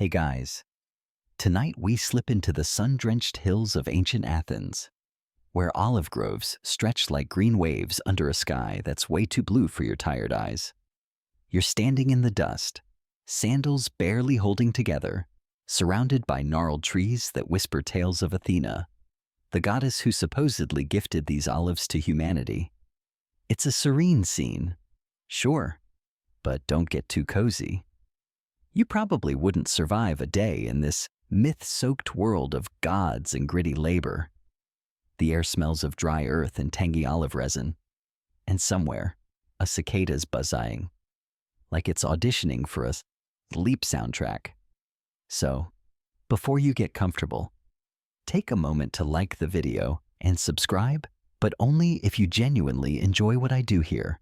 Hey guys, tonight we slip into the sun-drenched hills of ancient Athens, where olive groves stretch like green waves under a sky that's way too blue for your tired eyes. You're standing in the dust, sandals barely holding together, surrounded by gnarled trees that whisper tales of Athena, the goddess who supposedly gifted these olives to humanity. It's a serene scene, sure, but don't get too cozy. You probably wouldn't survive a day in this myth-soaked world of gods and gritty labor. The air smells of dry earth and tangy olive resin, and somewhere, a cicada's buzzing, like it's auditioning for a sleep soundtrack. So, before you get comfortable, take a moment to like the video and subscribe, but only if you genuinely enjoy what I do here.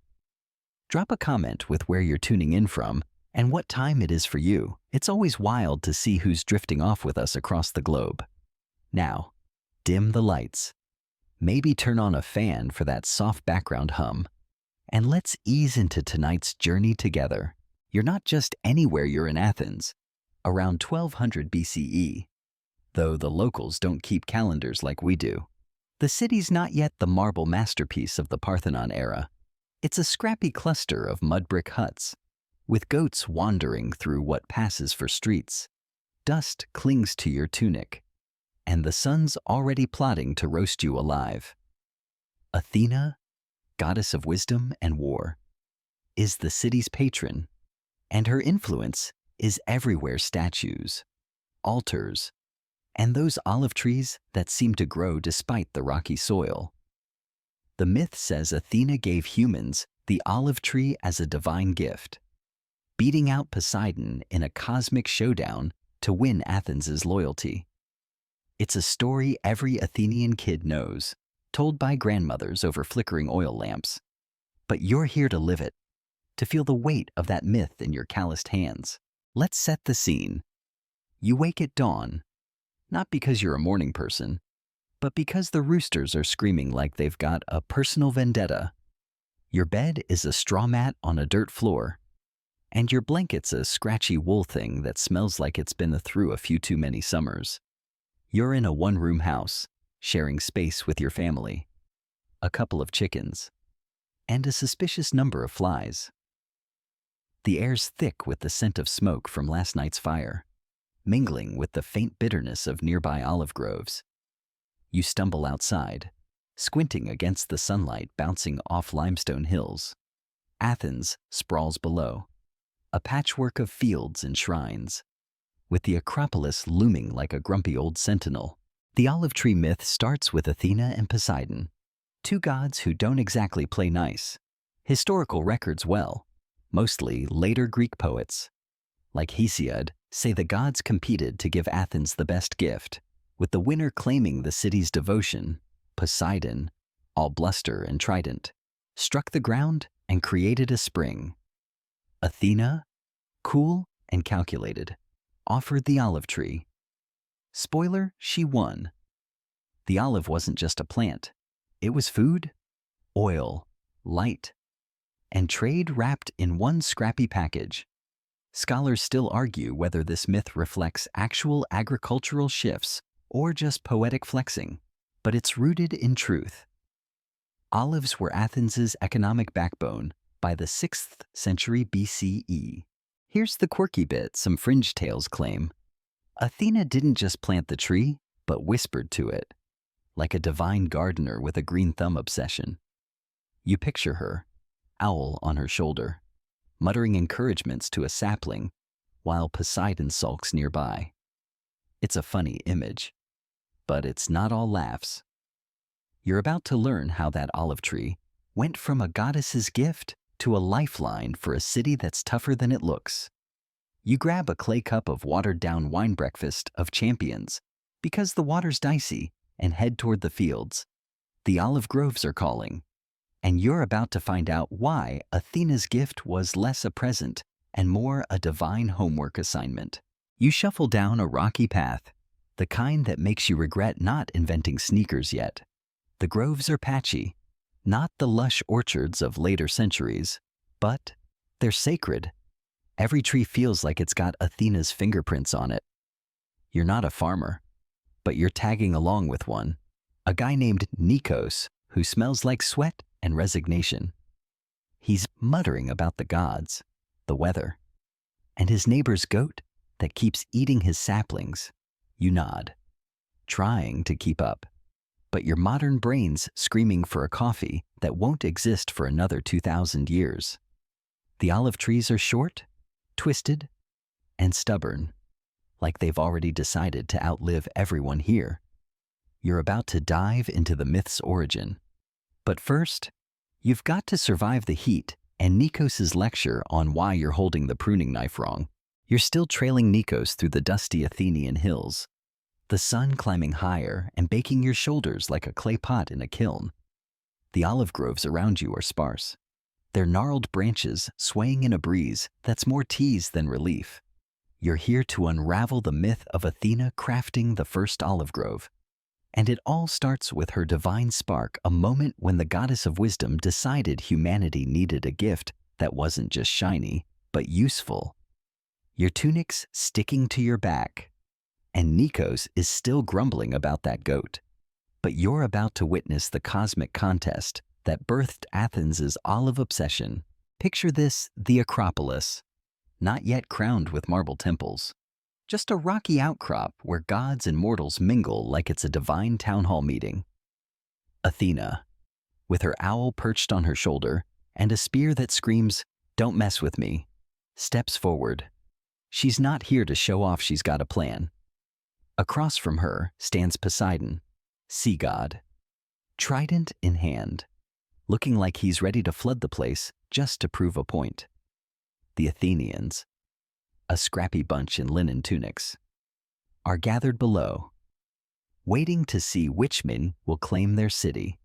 Drop a comment with where you're tuning in from and what time it is for you. It's always wild to see who's drifting off with us across the globe. Now, dim the lights. Maybe turn on a fan for that soft background hum. And let's ease into tonight's journey together. You're not just anywhere, you're in Athens, around 1200 BCE. Though the locals don't keep calendars like we do. The city's not yet the marble masterpiece of the Parthenon era. It's a scrappy cluster of mud brick huts, with goats wandering through what passes for streets. Dust clings to your tunic, and the sun's already plotting to roast you alive. Athena, goddess of wisdom and war, is the city's patron, and her influence is everywhere: statues, altars, and those olive trees that seem to grow despite the rocky soil. The myth says Athena gave humans the olive tree as a divine gift, beating out Poseidon in a cosmic showdown to win Athens' loyalty. It's a story every Athenian kid knows, told by grandmothers over flickering oil lamps. But you're here to live it, to feel the weight of that myth in your calloused hands. Let's set the scene. You wake at dawn, not because you're a morning person, but because the roosters are screaming like they've got a personal vendetta. Your bed is a straw mat on a dirt floor, and your blanket's a scratchy wool thing that smells like it's been through a few too many summers. You're in a one-room house, sharing space with your family, a couple of chickens, and a suspicious number of flies. The air's thick with the scent of smoke from last night's fire, mingling with the faint bitterness of nearby olive groves. You stumble outside, squinting against the sunlight bouncing off limestone hills. Athens sprawls below, a patchwork of fields and shrines, with the Acropolis looming like a grumpy old sentinel. The olive tree myth starts with Athena and Poseidon, two gods who don't exactly play nice. Historical records, well, mostly later Greek poets, like Hesiod, say the gods competed to give Athens the best gift, with the winner claiming the city's devotion. Poseidon, all bluster and trident, struck the ground and created a spring. Athena, cool and calculated, offered the olive tree. Spoiler, she won. The olive wasn't just a plant. It was food, oil, light, and trade wrapped in one scrappy package. Scholars still argue whether this myth reflects actual agricultural shifts or just poetic flexing, but it's rooted in truth. Olives were Athens' economic backbone by the 6th century BCE. Here's the quirky bit some fringe tales claim. Athena didn't just plant the tree, but whispered to it, like a divine gardener with a green thumb obsession. You picture her, owl on her shoulder, muttering encouragements to a sapling while Poseidon sulks nearby. It's a funny image, but it's not all laughs. You're about to learn how that olive tree went from a goddess's gift to a lifeline for a city that's tougher than it looks. You grab a clay cup of watered-down wine breakfast of champions because the water's dicey and head toward the fields. The olive groves are calling, and you're about to find out why Athena's gift was less a present and more a divine homework assignment. You shuffle down a rocky path, the kind that makes you regret not inventing sneakers yet. The groves are patchy, not the lush orchards of later centuries, but they're sacred, Every tree feels like it's got Athena's fingerprints on it. You're not a farmer, but you're tagging along with one. A guy named Nikos who smells like sweat and resignation. He's muttering about the gods, the weather, and his neighbor's goat that keeps eating his saplings. You nod, trying to keep up, but your modern brain's screaming for a coffee that won't exist for another 2,000 years. The olive trees are short, twisted, and stubborn, like they've already decided to outlive everyone here. You're about to dive into the myth's origin. But first, you've got to survive the heat and Nikos' lecture on why you're holding the pruning knife wrong. You're still trailing Nikos through the dusty Athenian hills, the sun climbing higher and baking your shoulders like a clay pot in a kiln. The olive groves around you are sparse, their gnarled branches swaying in a breeze that's more tease than relief. You're here to unravel the myth of Athena crafting the first olive grove. And it all starts with her divine spark, a moment when the goddess of wisdom decided humanity needed a gift that wasn't just shiny, but useful. Your tunic's sticking to your back, and Nikos is still grumbling about that goat. But you're about to witness the cosmic contest that birthed Athens' olive obsession. Picture this, the Acropolis, not yet crowned with marble temples. Just a rocky outcrop where gods and mortals mingle like it's a divine town hall meeting. Athena, with her owl perched on her shoulder and a spear that screams, "Don't mess with me," steps forward. She's not here to show off she's got a plan. Across from her stands Poseidon, sea god, trident in hand, looking like he's ready to flood the place just to prove a point. The Athenians, a scrappy bunch in linen tunics, are gathered below, waiting to see which men will claim their city.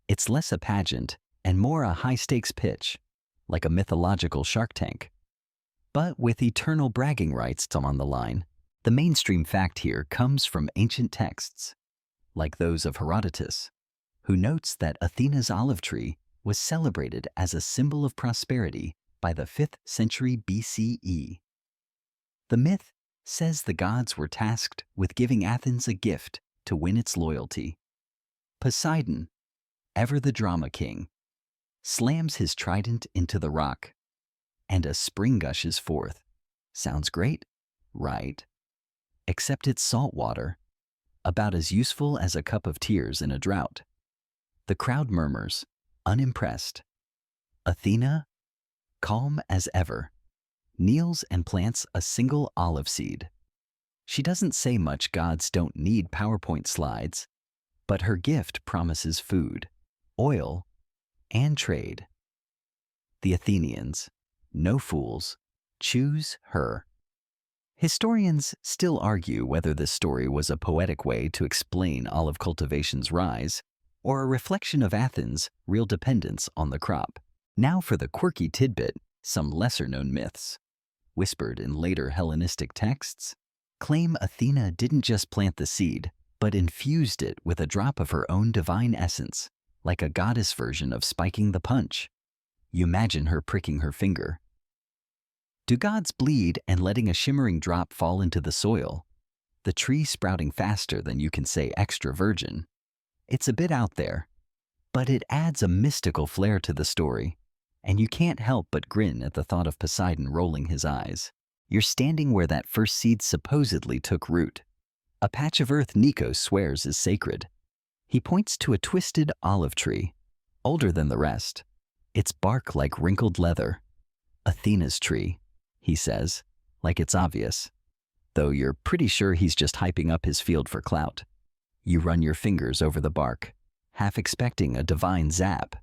It's less a pageant and more a high-stakes pitch, like a mythological Shark Tank. But with eternal bragging rights on the line, the mainstream fact here comes from ancient texts, like those of Herodotus, who notes that Athena's olive tree was celebrated as a symbol of prosperity by the 5th century BCE. The myth says the gods were tasked with giving Athens a gift to win its loyalty. Poseidon, ever the drama king, slams his trident into the rock, and a spring gushes forth. Sounds great, right? Except it's salt water, about as useful as a cup of tears in a drought. The crowd murmurs, unimpressed. Athena, calm as ever, kneels and plants a single olive seed. She doesn't say much, gods don't need PowerPoint slides, but her gift promises food, oil, and trade. The Athenians, no fools, choose her. Historians still argue whether this story was a poetic way to explain olive cultivation's rise or a reflection of Athens' real dependence on the crop. Now for the quirky tidbit, some lesser-known myths, whispered in later Hellenistic texts, claim Athena didn't just plant the seed, but infused it with a drop of her own divine essence, like a goddess version of spiking the punch. You imagine her pricking her finger. Do gods bleed and letting a shimmering drop fall into the soil? The tree sprouting faster than you can say extra virgin. It's a bit out there, but it adds a mystical flair to the story, and you can't help but grin at the thought of Poseidon rolling his eyes. You're standing where that first seed supposedly took root, a patch of earth Nikos swears is sacred. He points to a twisted olive tree, older than the rest, its bark like wrinkled leather. Athena's tree, he says, like it's obvious, though you're pretty sure he's just hyping up his field for clout. You run your fingers over the bark, half expecting a divine zap.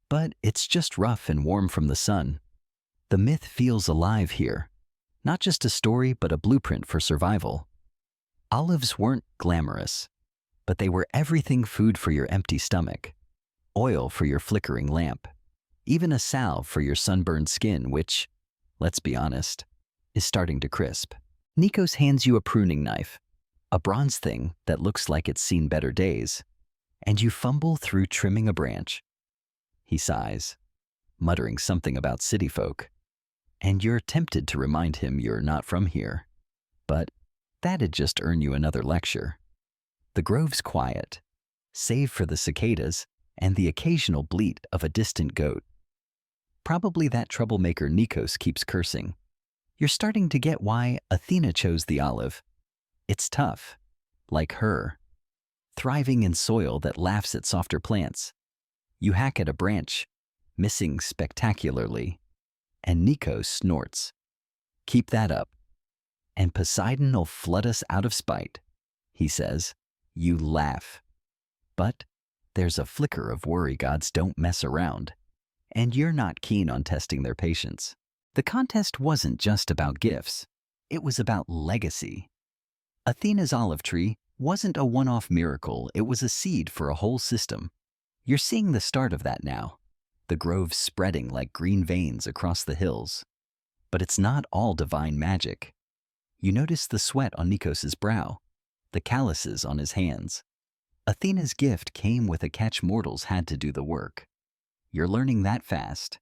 But it's just rough and warm from the sun. The myth feels alive here. Not just a story, but a blueprint for survival. Olives weren't glamorous, but they were everything: food for your empty stomach, oil for your flickering lamp, even a salve for your sunburned skin, which, let's be honest, is starting to crisp. Nikos hands you a pruning knife, a bronze thing that looks like it's seen better days, and you fumble through trimming a branch. He sighs, muttering something about city folk. and you're tempted to remind him you're not from here. But that'd just earn you another lecture. The grove's quiet, save for the cicadas and the occasional bleat of a distant goat. Probably that troublemaker Nikos keeps cursing. You're starting to get why Athena chose the olive. It's tough, like her, thriving in soil that laughs at softer plants. You hack at a branch, missing spectacularly, and Nikos snorts. Keep that up, and Poseidon'll flood us out of spite, he says. You laugh. But there's a flicker of worry gods don't mess around, and you're not keen on testing their patience. The contest wasn't just about gifts. It was about legacy. Athena's olive tree wasn't a one-off miracle, it was a seed for a whole system. You're seeing the start of that now, the grove spreading like green veins across the hills. But it's not all divine magic. You notice the sweat on Nikos's brow, the calluses on his hands. Athena's gift came with a catch mortals had to do the work. You're learning that fast.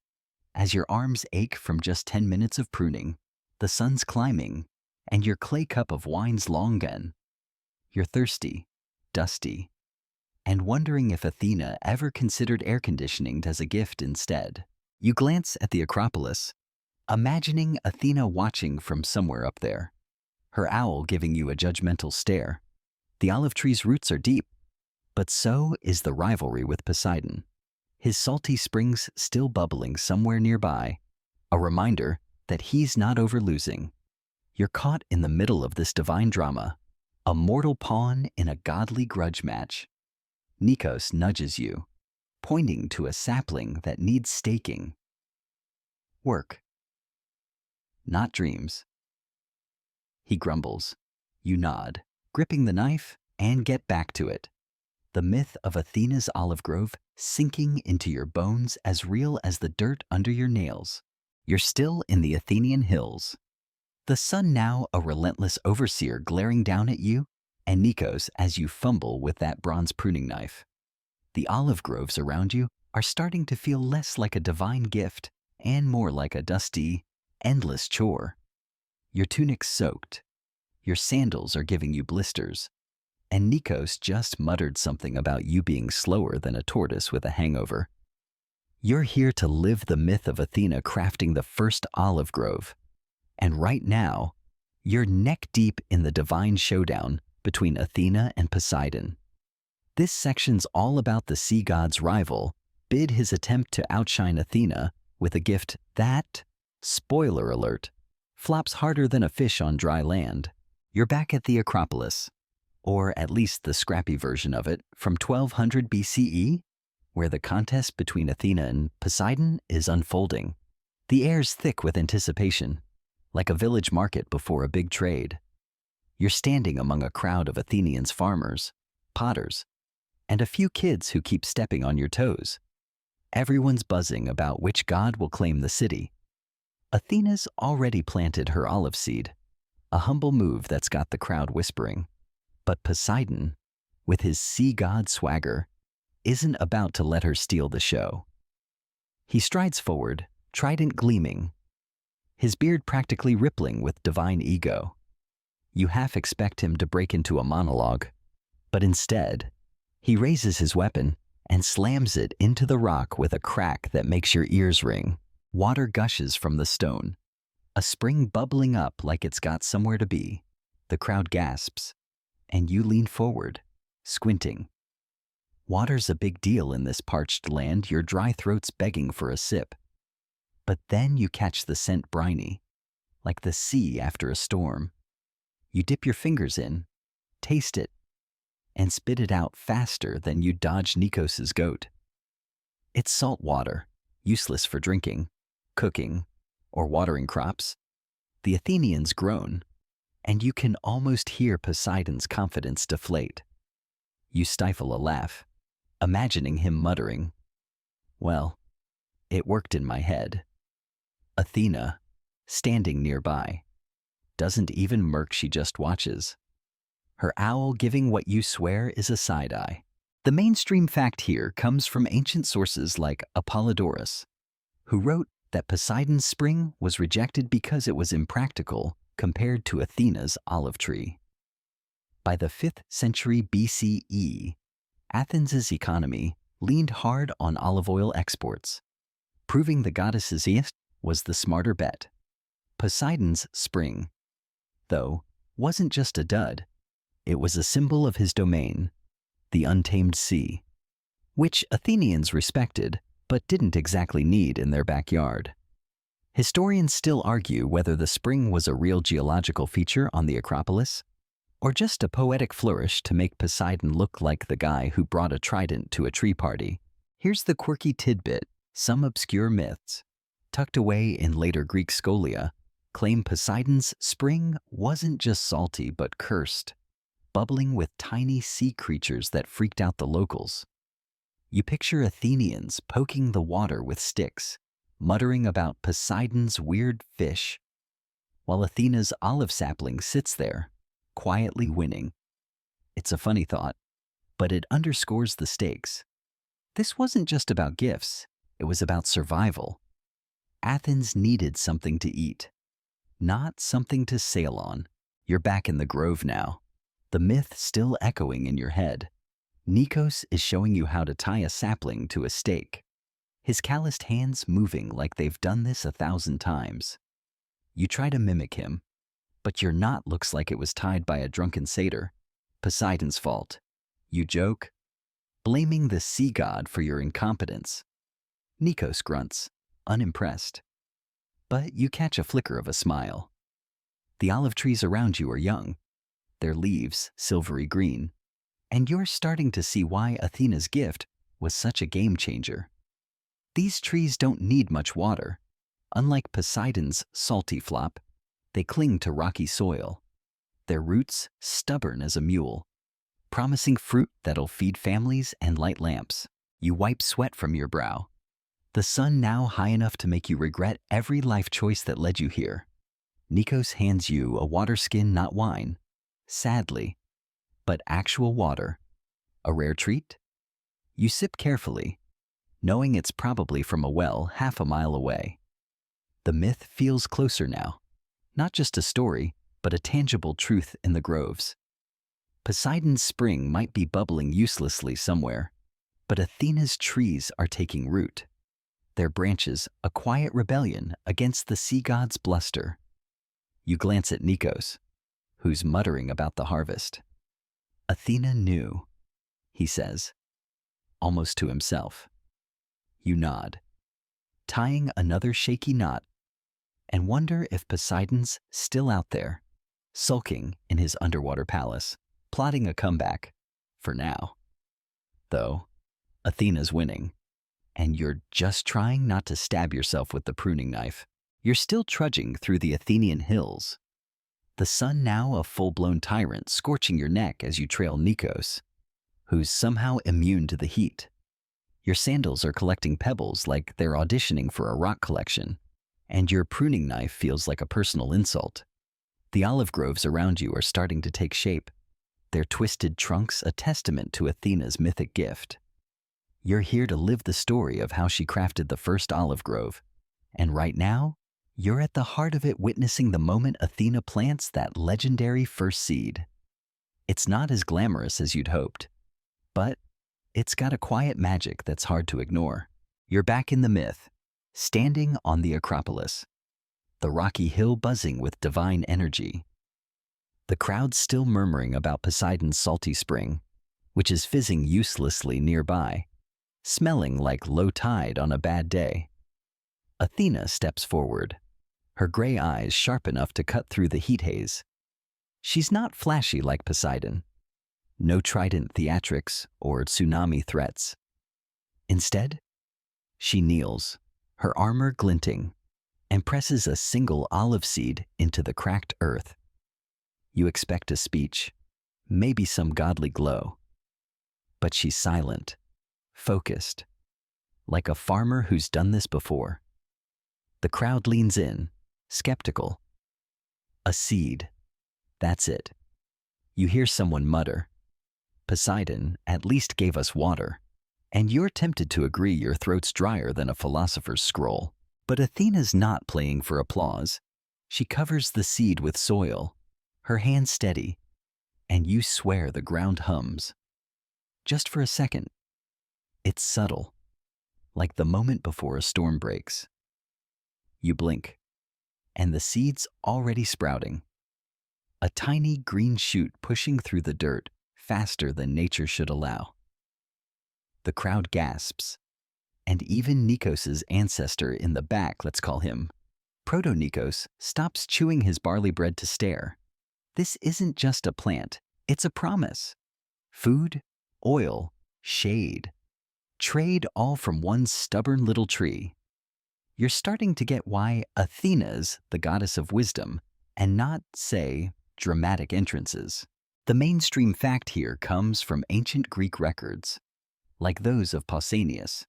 As your arms ache from just 10 minutes of pruning, the sun's climbing, and your clay cup of wine's long gone. You're thirsty, dusty, and wondering if Athena ever considered air conditioning as a gift instead. You glance at the Acropolis, imagining Athena watching from somewhere up there, her owl giving you a judgmental stare. The olive tree's roots are deep, but so is the rivalry with Poseidon. His salty springs still bubbling somewhere nearby, a reminder that he's not over losing. You're caught in the middle of this divine drama, a mortal pawn in a godly grudge match. Nikos nudges you, pointing to a sapling that needs staking. Work, not dreams. He grumbles. You nod, gripping the knife, and get back to it. The myth of Athena's olive grove sinking into your bones as real as the dirt under your nails. You're still in the Athenian hills. The sun now a relentless overseer glaring down at you, and Nikos as you fumble with that bronze pruning knife. The olive groves around you are starting to feel less like a divine gift and more like a dusty, endless chore. Your tunic's soaked. Your sandals are giving you blisters. And Nikos just muttered something about you being slower than a tortoise with a hangover. You're here to live the myth of Athena crafting the first olive grove. And right now, you're neck-deep in the divine showdown between Athena and Poseidon. This section's all about the sea god's rival, bid his attempt to outshine Athena with a gift that, spoiler alert, flops harder than a fish on dry land. You're back at the Acropolis, or at least the scrappy version of it, from 1200 BCE, where the contest between Athena and Poseidon is unfolding. The air's thick with anticipation, like a village market before a big trade. You're standing among a crowd of Athenians' farmers, potters, and a few kids who keep stepping on your toes. Everyone's buzzing about which god will claim the city. Athena's already planted her olive seed, a humble move that's got the crowd whispering. But Poseidon, with his sea god swagger, isn't about to let her steal the show. He strides forward, trident gleaming, his beard practically rippling with divine ego. You half expect him to break into a monologue, but instead, he raises his weapon and slams it into the rock with a crack that makes your ears ring. Water gushes from the stone, a spring bubbling up like it's got somewhere to be. The crowd gasps, and you lean forward, squinting. Water's a big deal in this parched land, your dry throat's begging for a sip. But then you catch the scent briny, like the sea after a storm. You dip your fingers in, taste it, and spit it out faster than you dodge Nikos's goat. It's salt water, useless for drinking, cooking, or watering crops. The Athenians groan, and you can almost hear Poseidon's confidence deflate. You stifle a laugh, imagining him muttering, "Well, it worked in my head." Athena, standing nearby, doesn't even murk, she just watches. Her owl giving what you swear is a side-eye. The mainstream fact here comes from ancient sources like Apollodorus, who wrote that Poseidon's spring was rejected because it was impractical compared to Athena's olive tree. By the 5th century BCE, Athens' economy leaned hard on olive oil exports, proving the goddess's gift was the smarter bet. Poseidon's spring, though, wasn't just a dud. It was a symbol of his domain, the untamed sea, which Athenians respected but didn't exactly need in their backyard. Historians still argue whether the spring was a real geological feature on the Acropolis, or just a poetic flourish to make Poseidon look like the guy who brought a trident to a tree party. Here's the quirky tidbit: some obscure myths, tucked away in later Greek scholia, claim Poseidon's spring wasn't just salty but cursed, bubbling with tiny sea creatures that freaked out the locals. You picture Athenians poking the water with sticks, muttering about Poseidon's weird fish, while Athena's olive sapling sits there, quietly winning. It's a funny thought, but it underscores the stakes. This wasn't just about gifts, it was about survival. Athens needed something to eat, not something to sail on. You're back in the grove now, the myth still echoing in your head. Nikos is showing you how to tie a sapling to a stake, his calloused hands moving like they've done this 1,000 times. You try to mimic him, but your knot looks like it was tied by a drunken satyr. Poseidon's fault. You joke, blaming the sea god for your incompetence. Nikos grunts, unimpressed. But you catch a flicker of a smile. The olive trees around you are young, their leaves silvery green, and you're starting to see why Athena's gift was such a game changer. These trees don't need much water. Unlike Poseidon's salty flop, they cling to rocky soil, their roots stubborn as a mule, promising fruit that'll feed families and light lamps. You wipe sweat from your brow, the sun now high enough to make you regret every life choice that led you here. Nikos hands you a water skin, not wine, sadly, but actual water. A rare treat? You sip carefully, knowing it's probably from a well half a mile away. The myth feels closer now, not just a story, but a tangible truth in the groves. Poseidon's spring might be bubbling uselessly somewhere, but Athena's trees are taking root. Their branches a quiet rebellion against the sea god's bluster. You glance at Nikos, who's muttering about the harvest. Athena knew, he says, almost to himself. You nod, tying another shaky knot, and wonder if Poseidon's still out there, sulking in his underwater palace, plotting a comeback, for now. Though, Athena's winning, and you're just trying not to stab yourself with the pruning knife. You're still trudging through the Athenian hills, the sun now a full-blown tyrant scorching your neck as you trail Nikos, who's somehow immune to the heat. Your sandals are collecting pebbles like they're auditioning for a rock collection, and your pruning knife feels like a personal insult. The olive groves around you are starting to take shape, their twisted trunks a testament to Athena's mythic gift. You're here to live the story of how she crafted the first olive grove, and right now, you're at the heart of it, witnessing the moment Athena plants that legendary first seed. It's not as glamorous as you'd hoped, but it's got a quiet magic that's hard to ignore. You're back in the myth, standing on the Acropolis, the rocky hill buzzing with divine energy. The crowd still murmuring about Poseidon's salty spring, which is fizzing uselessly nearby, smelling like low tide on a bad day. Athena steps forward, her gray eyes sharp enough to cut through the heat haze. She's not flashy like Poseidon. No trident theatrics or tsunami threats. Instead, she kneels, her armor glinting, and presses a single olive seed into the cracked earth. You expect a speech, maybe some godly glow. But she's silent, focused, like a farmer who's done this before. The crowd leans in, skeptical. A seed. That's it. You hear someone mutter, Poseidon at least gave us water, and you're tempted to agree your throat's drier than a philosopher's scroll. But Athena's not playing for applause. She covers the seed with soil, her hand steady, and you swear the ground hums. Just for a second. It's subtle, like the moment before a storm breaks. You blink, and the seed's already sprouting. A tiny green shoot pushing through the dirt faster than nature should allow. The crowd gasps, and even Nikos's ancestor in the back, let's call him Proto-Nikos, stops chewing his barley bread to stare. This isn't just a plant, it's a promise. Food, oil, shade. Trade all from one stubborn little tree. You're starting to get why Athena's the goddess of wisdom, and not, say, dramatic entrances. The mainstream fact here comes from ancient Greek records, like those of Pausanias,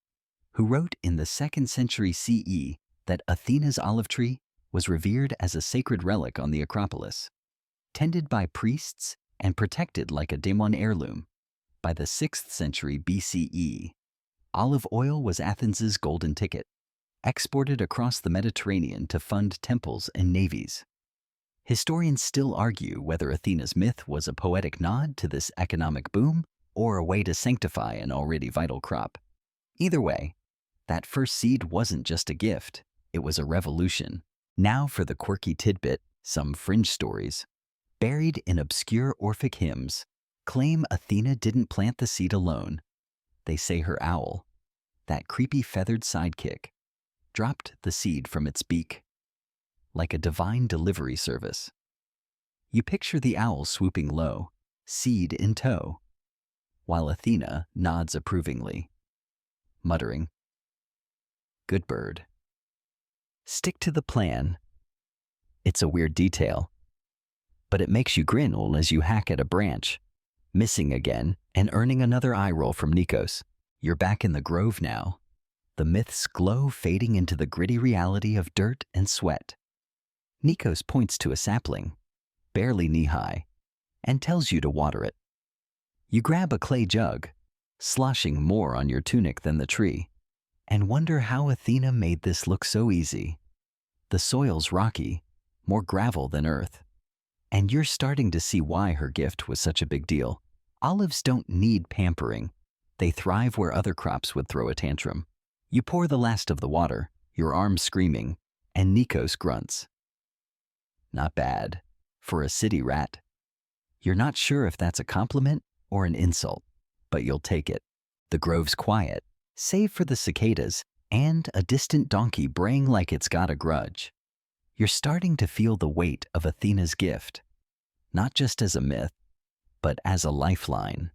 who wrote in the 2nd century CE that Athena's olive tree was revered as a sacred relic on the Acropolis, tended by priests and protected like a daemon heirloom. By the 6th century BCE, olive oil was Athens's golden ticket, exported across the Mediterranean to fund temples and navies. Historians still argue whether Athena's myth was a poetic nod to this economic boom or a way to sanctify an already vital crop. Either way, that first seed wasn't just a gift, it was a revolution. Now for the quirky tidbit, some fringe stories, buried in obscure Orphic hymns, claim Athena didn't plant the seed alone. They say her owl, that creepy feathered sidekick, dropped the seed from its beak, like a divine delivery service. You picture the owl swooping low, seed in tow, while Athena nods approvingly, muttering, "Good bird. Stick to the plan." It's a weird detail, but it makes you grin as you hack at a branch, missing again and earning another eye roll from Nikos. You're back in the grove now, the myth's glow fading into the gritty reality of dirt and sweat. Nikos points to a sapling, barely knee-high, and tells you to water it. You grab a clay jug, sloshing more on your tunic than the tree, and wonder how Athena made this look so easy. The soil's rocky, more gravel than earth, and you're starting to see why her gift was such a big deal. Olives don't need pampering. They thrive where other crops would throw a tantrum. You pour the last of the water, your arms screaming, and Nikos grunts. Not bad, for a city rat. You're not sure if that's a compliment or an insult, but you'll take it. The grove's quiet, save for the cicadas and a distant donkey braying like it's got a grudge. You're starting to feel the weight of Athena's gift, not just as a myth, but as a lifeline.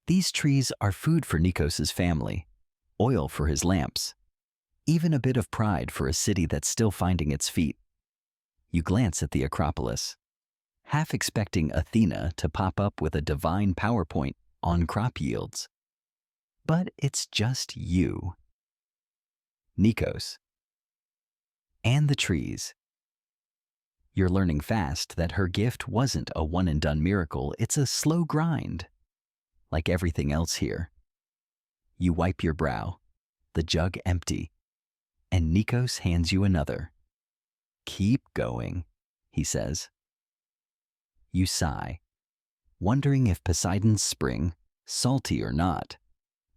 These trees are food for Nikos's family, oil for his lamps, even a bit of pride for a city that's still finding its feet. You glance at the Acropolis, half expecting Athena to pop up with a divine PowerPoint on crop yields. But it's just you, Nikos, and the trees. You're learning fast that her gift wasn't a one-and-done miracle, it's a slow grind, like everything else here. You wipe your brow, the jug empty, and Nikos hands you another. "Keep going," he says. You sigh, wondering if Poseidon's spring, salty or not,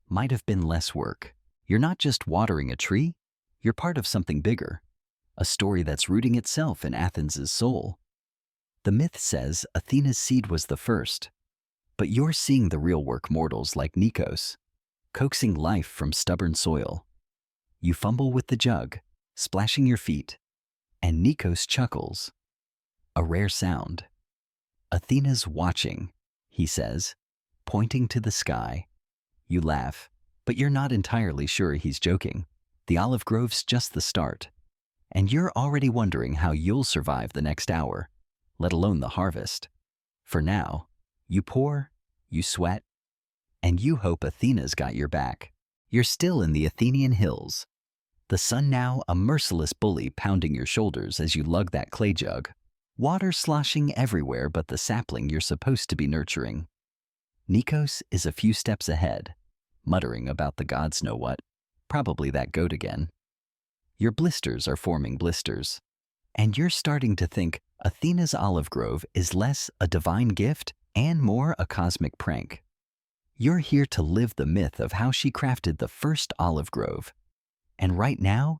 might have been less work. You're not just watering a tree, you're part of something bigger, a story that's rooting itself in Athens' soul. The myth says Athena's seed was the first, but you're seeing the real work mortals like Nikos, coaxing life from stubborn soil. You fumble with the jug, splashing your feet, and Nikos chuckles. A rare sound. "Athena's watching," he says, pointing to the sky. You laugh, but you're not entirely sure he's joking. The olive grove's just the start, and you're already wondering how you'll survive the next hour, let alone the harvest. For now, you pour, you sweat, and you hope Athena's got your back. You're still in the Athenian hills, the sun now a merciless bully pounding your shoulders as you lug that clay jug, water sloshing everywhere but the sapling you're supposed to be nurturing. Nikos is a few steps ahead, muttering about the gods know what, probably that goat again. Your blisters are forming blisters. And you're starting to think Athena's olive grove is less a divine gift and more a cosmic prank. You're here to live the myth of how she crafted the first olive grove. And right now,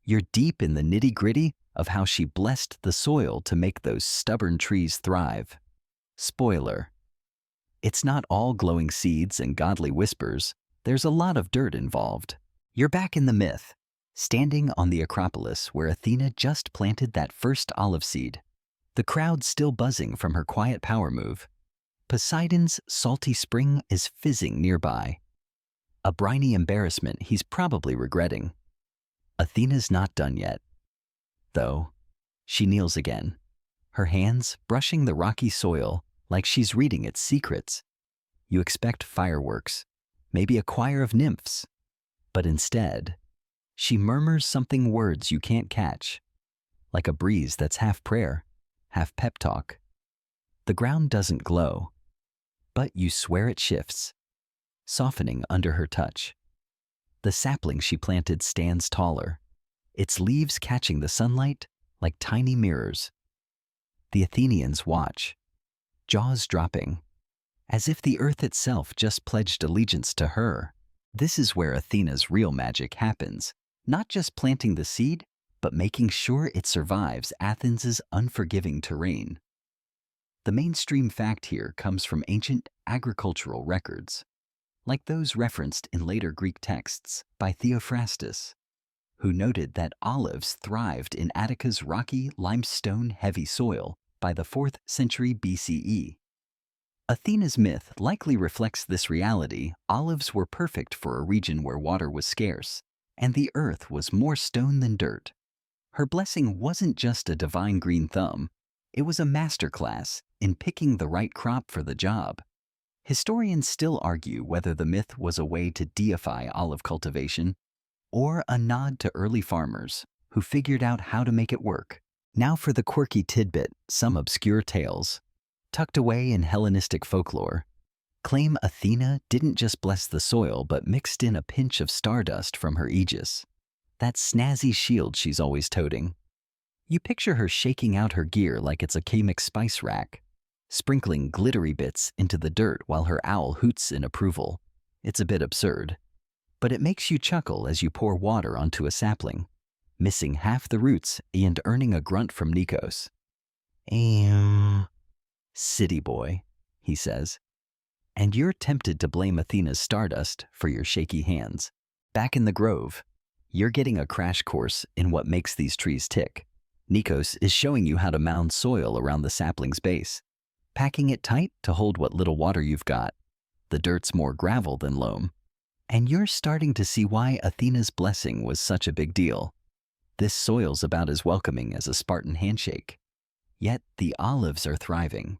you're deep in the nitty-gritty of how she blessed the soil to make those stubborn trees thrive. Spoiler: it's not all glowing seeds and godly whispers. There's a lot of dirt involved. You're back in the myth, standing on the Acropolis where Athena just planted that first olive seed. The crowd still buzzing from her quiet power move. Poseidon's salty spring is fizzing nearby. A briny embarrassment he's probably regretting. Athena's not done yet. Though, she kneels again, her hands brushing the rocky soil like she's reading its secrets. You expect fireworks, maybe a choir of nymphs. But instead, she murmurs something words you can't catch, like a breeze that's half prayer, half pep talk. The ground doesn't glow, but you swear it shifts, softening under her touch. The sapling she planted stands taller, its leaves catching the sunlight like tiny mirrors. The Athenians watch, jaws dropping, as if the earth itself just pledged allegiance to her. This is where Athena's real magic happens, not just planting the seed, but making sure it survives Athens' unforgiving terrain. The mainstream fact here comes from ancient agricultural records, like those referenced in later Greek texts by Theophrastus, who noted that olives thrived in Attica's rocky, limestone-heavy soil by the 4th century BCE. Athena's myth likely reflects this reality. Olives were perfect for a region where water was scarce, and the earth was more stone than dirt. Her blessing wasn't just a divine green thumb, it was a masterclass in picking the right crop for the job. Historians still argue whether the myth was a way to deify olive cultivation or a nod to early farmers who figured out how to make it work. Now for the quirky tidbit: some obscure tales, tucked away in Hellenistic folklore, claim Athena didn't just bless the soil but mixed in a pinch of stardust from her aegis, that snazzy shield she's always toting. You picture her shaking out her gear like it's a Kamic spice rack, sprinkling glittery bits into the dirt while her owl hoots in approval. It's a bit absurd, but it makes you chuckle as you pour water onto a sapling, missing half the roots and earning a grunt from Nikos. City boy, he says. And you're tempted to blame Athena's stardust for your shaky hands. Back in the grove, you're getting a crash course in what makes these trees tick. Nikos is showing you how to mound soil around the sapling's base, packing it tight to hold what little water you've got. The dirt's more gravel than loam. And you're starting to see why Athena's blessing was such a big deal. This soil's about as welcoming as a Spartan handshake. Yet the olives are thriving,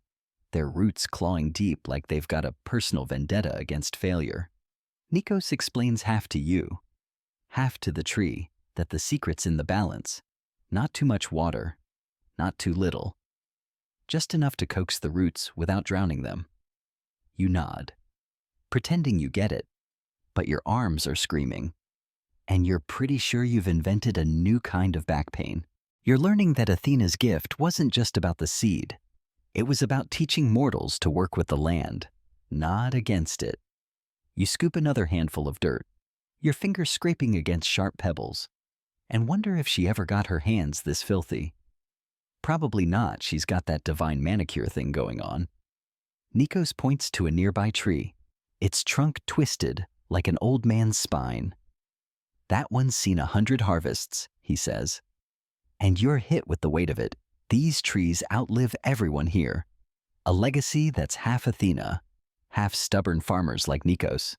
their roots clawing deep like they've got a personal vendetta against failure. Nikos explains half to you, half to the tree, that the secret's in the balance. Not too much water, not too little. Just enough to coax the roots without drowning them. You nod, pretending you get it, but your arms are screaming, and you're pretty sure you've invented a new kind of back pain. You're learning that Athena's gift wasn't just about the seed. It was about teaching mortals to work with the land, not against it. You scoop another handful of dirt, your fingers scraping against sharp pebbles, and wonder if she ever got her hands this filthy. Probably not. She's got that divine manicure thing going on. Nikos points to a nearby tree, its trunk twisted like an old man's spine. That one's seen 100 harvests, he says. And you're hit with the weight of it. These trees outlive everyone here. A legacy that's half Athena, half stubborn farmers like Nikos.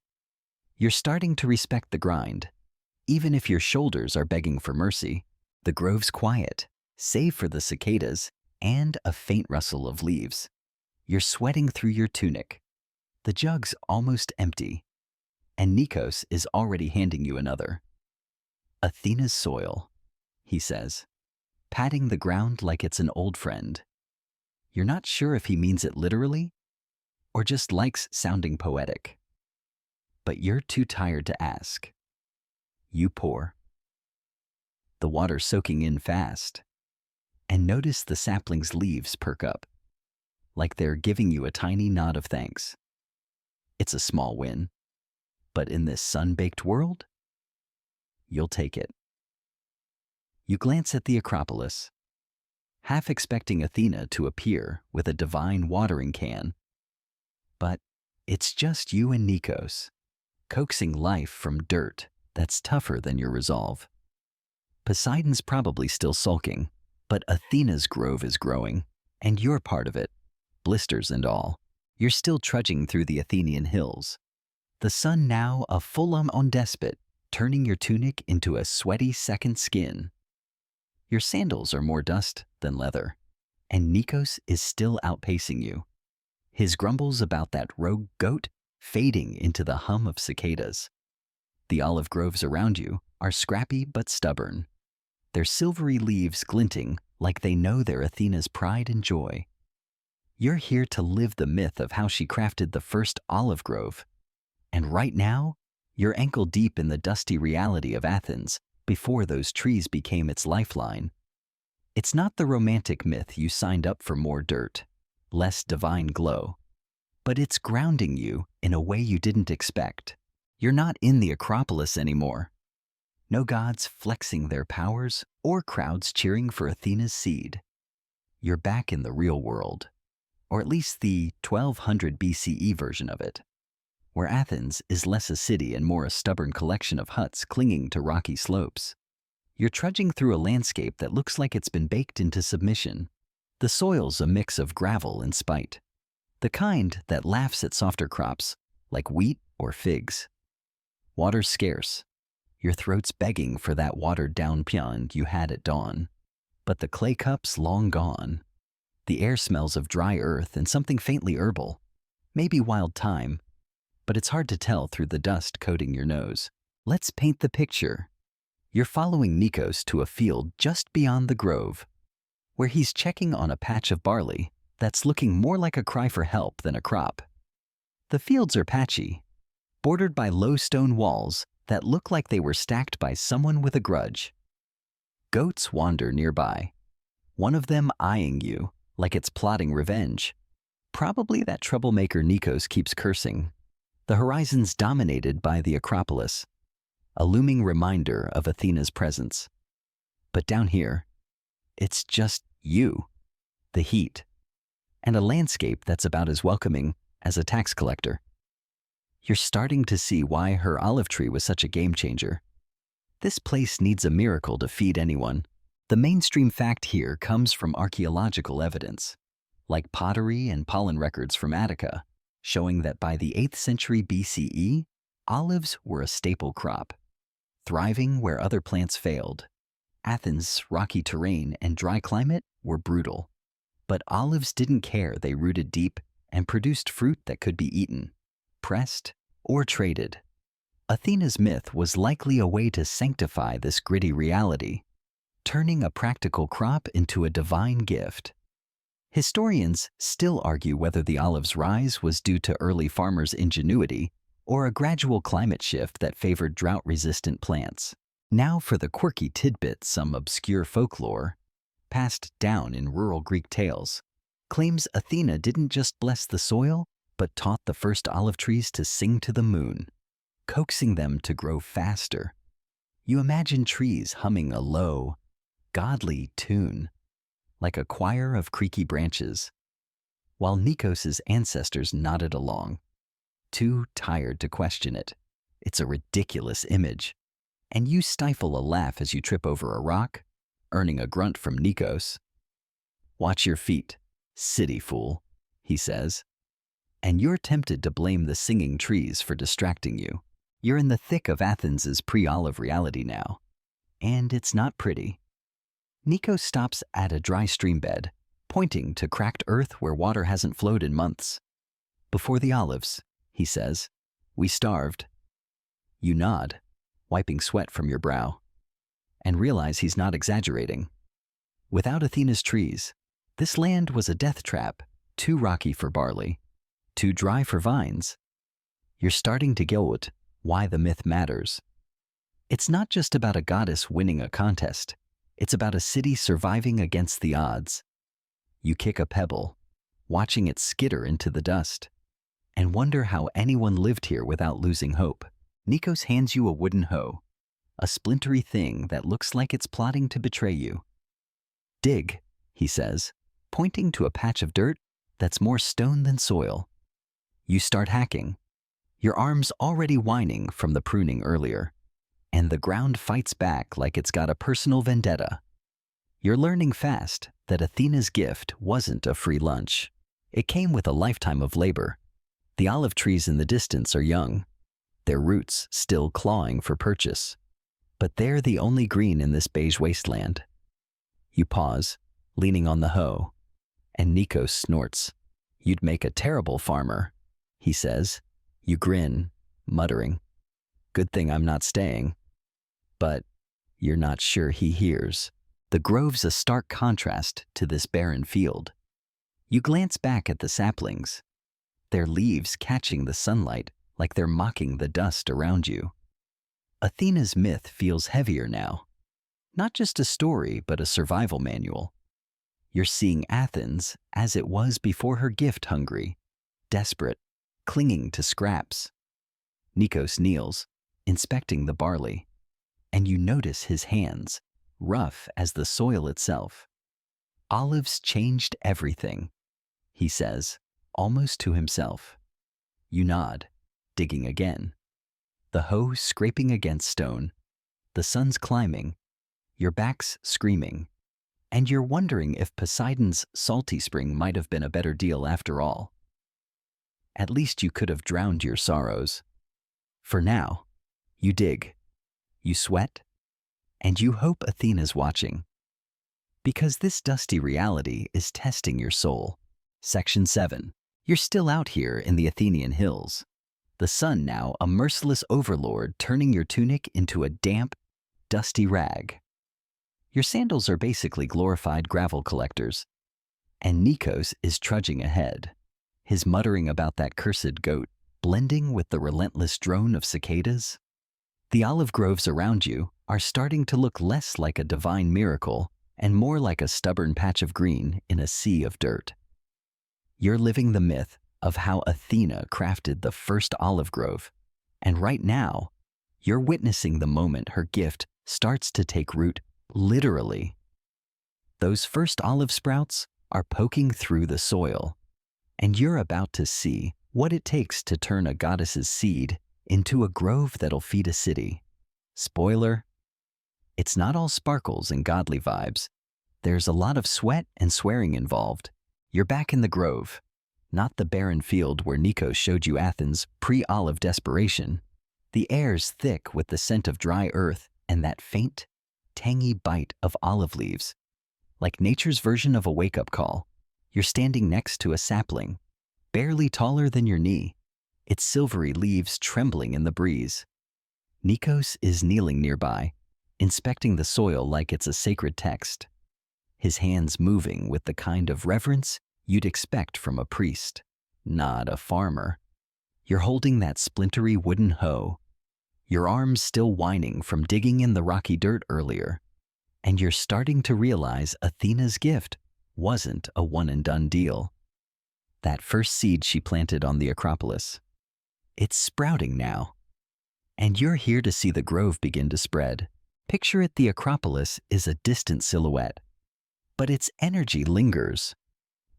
You're starting to respect the grind, even if your shoulders are begging for mercy. The grove's quiet, save for the cicadas and a faint rustle of leaves. You're sweating through your tunic. The jug's almost empty, and Nikos is already handing you another. Athena's soil, he says, patting the ground like it's an old friend. You're not sure if he means it literally or just likes sounding poetic. But you're too tired to ask. You pour. the water soaking in fast. And notice the sapling's leaves perk up, like they're giving you a tiny nod of thanks. It's a small win, but in this sun-baked world, you'll take it. You glance at the Acropolis, half expecting Athena to appear with a divine watering can. But it's just you and Nikos, coaxing life from dirt that's tougher than your resolve. Poseidon's probably still sulking, but Athena's grove is growing, and you're part of it, blisters and all. You're still trudging through the Athenian hills. The sun now a full-on despot, turning your tunic into a sweaty second skin. Your sandals are more dust than leather, and Nikos is still outpacing you, his grumbles about that rogue goat fading into the hum of cicadas. The olive groves around you are scrappy but stubborn, their silvery leaves glinting like they know they're Athena's pride and joy. You're here to live the myth of how she crafted the first olive grove. And right now, you're ankle deep in the dusty reality of Athens before those trees became its lifeline. It's not the romantic myth you signed up for: more dirt, less divine glow. But it's grounding you in a way you didn't expect. You're not in the Acropolis anymore. No gods flexing their powers or crowds cheering for Athena's seed. You're back in the real world, or at least the 1200 BCE version of it, where Athens is less a city and more a stubborn collection of huts clinging to rocky slopes. You're trudging through a landscape that looks like it's been baked into submission. The soil's a mix of gravel and spite, the kind that laughs at softer crops like wheat or figs. Water's scarce. Your throat's begging for that watered-down pond you had at dawn. But the clay cup's long gone. The air smells of dry earth and something faintly herbal, maybe wild thyme, but it's hard to tell through the dust coating your nose. Let's paint the picture. You're following Nikos to a field just beyond the grove, where he's checking on a patch of barley that's looking more like a cry for help than a crop. The fields are patchy, bordered by low stone walls that look like they were stacked by someone with a grudge. Goats wander nearby, one of them eyeing you like it's plotting revenge. Probably that troublemaker Nikos keeps cursing. The horizon's dominated by the Acropolis, a looming reminder of Athena's presence. But down here, it's just you, the heat, and a landscape that's about as welcoming as a tax collector. You're starting to see why her olive tree was such a game changer. This place needs a miracle to feed anyone. The mainstream fact here comes from archaeological evidence, like pottery and pollen records from Attica, showing that by the 8th century BCE, olives were a staple crop, thriving where other plants failed. Athens' rocky terrain and dry climate were brutal, but olives didn't care. They rooted deep and produced fruit that could be eaten, pressed, or traded. Athena's myth was likely a way to sanctify this gritty reality, turning a practical crop into a divine gift. Historians still argue whether the olive's rise was due to early farmers' ingenuity or a gradual climate shift that favored drought-resistant plants. Now for the quirky tidbit: some obscure folklore, passed down in rural Greek tales, claims Athena didn't just bless the soil, but taught the first olive trees to sing to the moon, coaxing them to grow faster. You imagine trees humming a low, godly tune, like a choir of creaky branches, while Nikos' ancestors nodded along, too tired to question it. It's a ridiculous image, and you stifle a laugh as you trip over a rock, earning a grunt from Nikos. "Watch your feet, city fool," he says. And you're tempted to blame the singing trees for distracting you. You're in the thick of Athens' pre-olive reality now, and it's not pretty. Nikos stops at a dry stream bed, pointing to cracked earth where water hasn't flowed in months. "Before the olives," he says, "we starved." You nod, wiping sweat from your brow, and realize he's not exaggerating. Without Athena's trees, this land was a death trap, too rocky for barley, too dry for vines. You're starting to get why the myth matters. It's not just about a goddess winning a contest. It's about a city surviving against the odds. You kick a pebble, watching it skitter into the dust, and wonder how anyone lived here without losing hope. Nikos hands you a wooden hoe, a splintery thing that looks like it's plotting to betray you. Dig, he says, pointing to a patch of dirt that's more stone than soil. You start hacking, your arms already whining from the pruning earlier, and the ground fights back like it's got a personal vendetta. You're learning fast that Athena's gift wasn't a free lunch. It came with a lifetime of labor. The olive trees in the distance are young, their roots still clawing for purchase. But they're the only green in this beige wasteland. You pause, leaning on the hoe, and Nikos snorts. You'd make a terrible farmer, he says. You grin, muttering, good thing I'm not staying. But you're not sure he hears. The grove's a stark contrast to this barren field. You glance back at the saplings, their leaves catching the sunlight like they're mocking the dust around you. Athena's myth feels heavier now. Not just a story, but a survival manual. You're seeing Athens as it was before her gift, hungry, desperate, clinging to scraps. Nikos kneels, inspecting the barley, and you notice his hands, rough as the soil itself. Olives changed everything, he says, almost to himself. You nod, digging again. The hoe scraping against stone, the sun's climbing, your back's screaming, and you're wondering if Poseidon's salty spring might have been a better deal after all. At least you could have drowned your sorrows. For now, you dig, you sweat, and you hope Athena's watching. Because this dusty reality is testing your soul. Section 7. You're still out here in the Athenian hills. The sun now a merciless overlord, turning your tunic into a damp, dusty rag. Your sandals are basically glorified gravel collectors. And Nikos is trudging ahead, his muttering about that cursed goat blending with the relentless drone of cicadas. The olive groves around you are starting to look less like a divine miracle and more like a stubborn patch of green in a sea of dirt. You're living the myth of how Athena crafted the first olive grove, and right now, you're witnessing the moment her gift starts to take root, literally. Those first olive sprouts are poking through the soil, and you're about to see what it takes to turn a goddess's seed into a grove that'll feed a city. Spoiler, it's not all sparkles and godly vibes. There's a lot of sweat and swearing involved. You're back in the grove, not the barren field where Nikos showed you Athens' pre-olive desperation. The air's thick with the scent of dry earth and that faint, tangy bite of olive leaves. Like nature's version of a wake-up call, you're standing next to a sapling, barely taller than your knee, its silvery leaves trembling in the breeze. Nikos is kneeling nearby, inspecting the soil like it's a sacred text, his hands moving with the kind of reverence you'd expect from a priest, not a farmer. You're holding that splintery wooden hoe, your arms still whining from digging in the rocky dirt earlier, and you're starting to realize Athena's gift wasn't a one-and-done deal. That first seed she planted on the Acropolis, it's sprouting now. And you're here to see the grove begin to spread. Picture it, the Acropolis is a distant silhouette, but its energy lingers,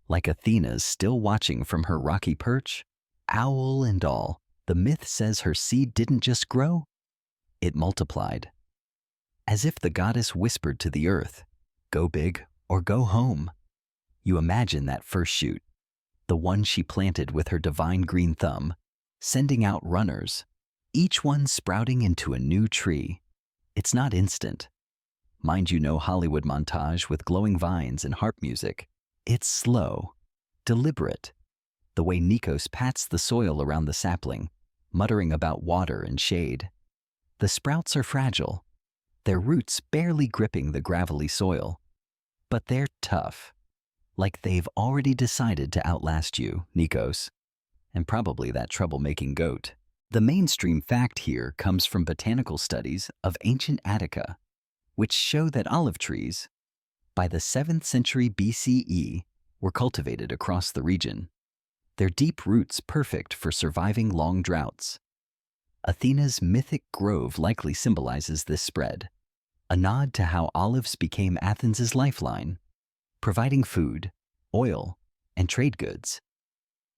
like Athena's still watching from her rocky perch. Owl and all, the myth says her seed didn't just grow, it multiplied. As if the goddess whispered to the earth, go big or go home. You imagine that first shoot, the one she planted with her divine green thumb, sending out runners, each one sprouting into a new tree. It's not instant. Mind you, no Hollywood montage with glowing vines and harp music. It's slow, deliberate. The way Nikos pats the soil around the sapling, muttering about water and shade. The sprouts are fragile, their roots barely gripping the gravelly soil. But they're tough, like they've already decided to outlast you, Nikos, and probably that troublemaking goat. The mainstream fact here comes from botanical studies of ancient Attica, which show that olive trees, by the 7th century BCE, were cultivated across the region, their deep roots perfect for surviving long droughts. Athena's mythic grove likely symbolizes this spread, a nod to how olives became Athens' lifeline, providing food, oil, and trade goods.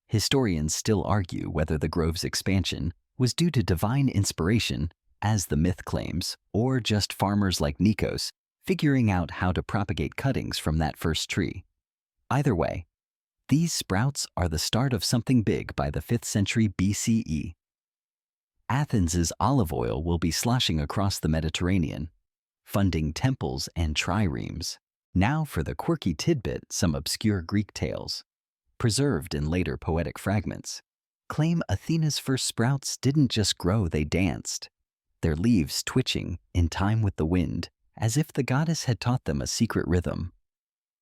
Historians still argue whether the grove's expansion was due to divine inspiration, as the myth claims, or just farmers like Nikos figuring out how to propagate cuttings from that first tree. Either way, these sprouts are the start of something big by the 5th century BCE. Athens' olive oil will be sloshing across the Mediterranean, funding temples and triremes. Now for the quirky tidbit, some obscure Greek tales, preserved in later poetic fragments, claim Athena's first sprouts didn't just grow, they danced, their leaves twitching in time with the wind, as if the goddess had taught them a secret rhythm.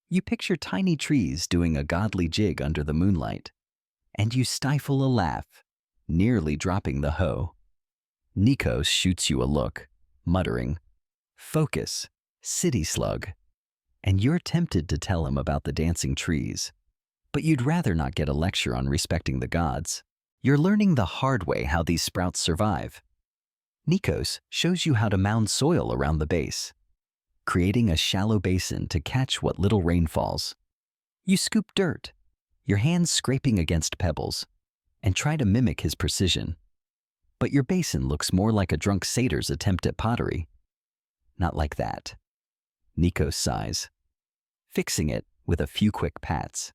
You picture tiny trees doing a godly jig under the moonlight, and you stifle a laugh, nearly dropping the hoe. Nikos shoots you a look, muttering, "Focus, city slug," and you're tempted to tell him about the dancing trees. But you'd rather not get a lecture on respecting the gods. You're learning the hard way how these sprouts survive. Nikos shows you how to mound soil around the base, creating a shallow basin to catch what little rain falls. You scoop dirt, your hands scraping against pebbles, and try to mimic his precision. But your basin looks more like a drunk satyr's attempt at pottery. Not like that. Nikos sighs, fixing it with a few quick pats.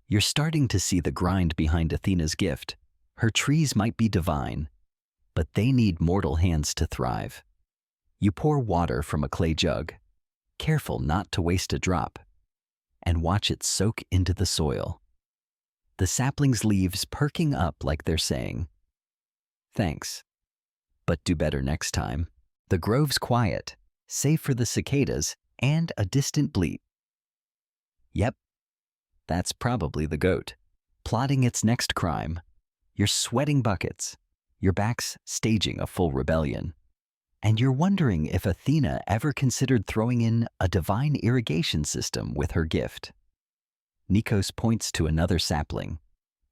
You're starting to see the grind behind Athena's gift. Her trees might be divine, but they need mortal hands to thrive. You pour water from a clay jug, careful not to waste a drop, and watch it soak into the soil. The sapling's leaves perking up like they're saying, "Thanks, but do better next time." The grove's quiet, save for the cicadas and a distant bleat. Yep, that's probably the goat, plotting its next crime. You're sweating buckets, your back's staging a full rebellion, and you're wondering if Athena ever considered throwing in a divine irrigation system with her gift. Nikos points to another sapling,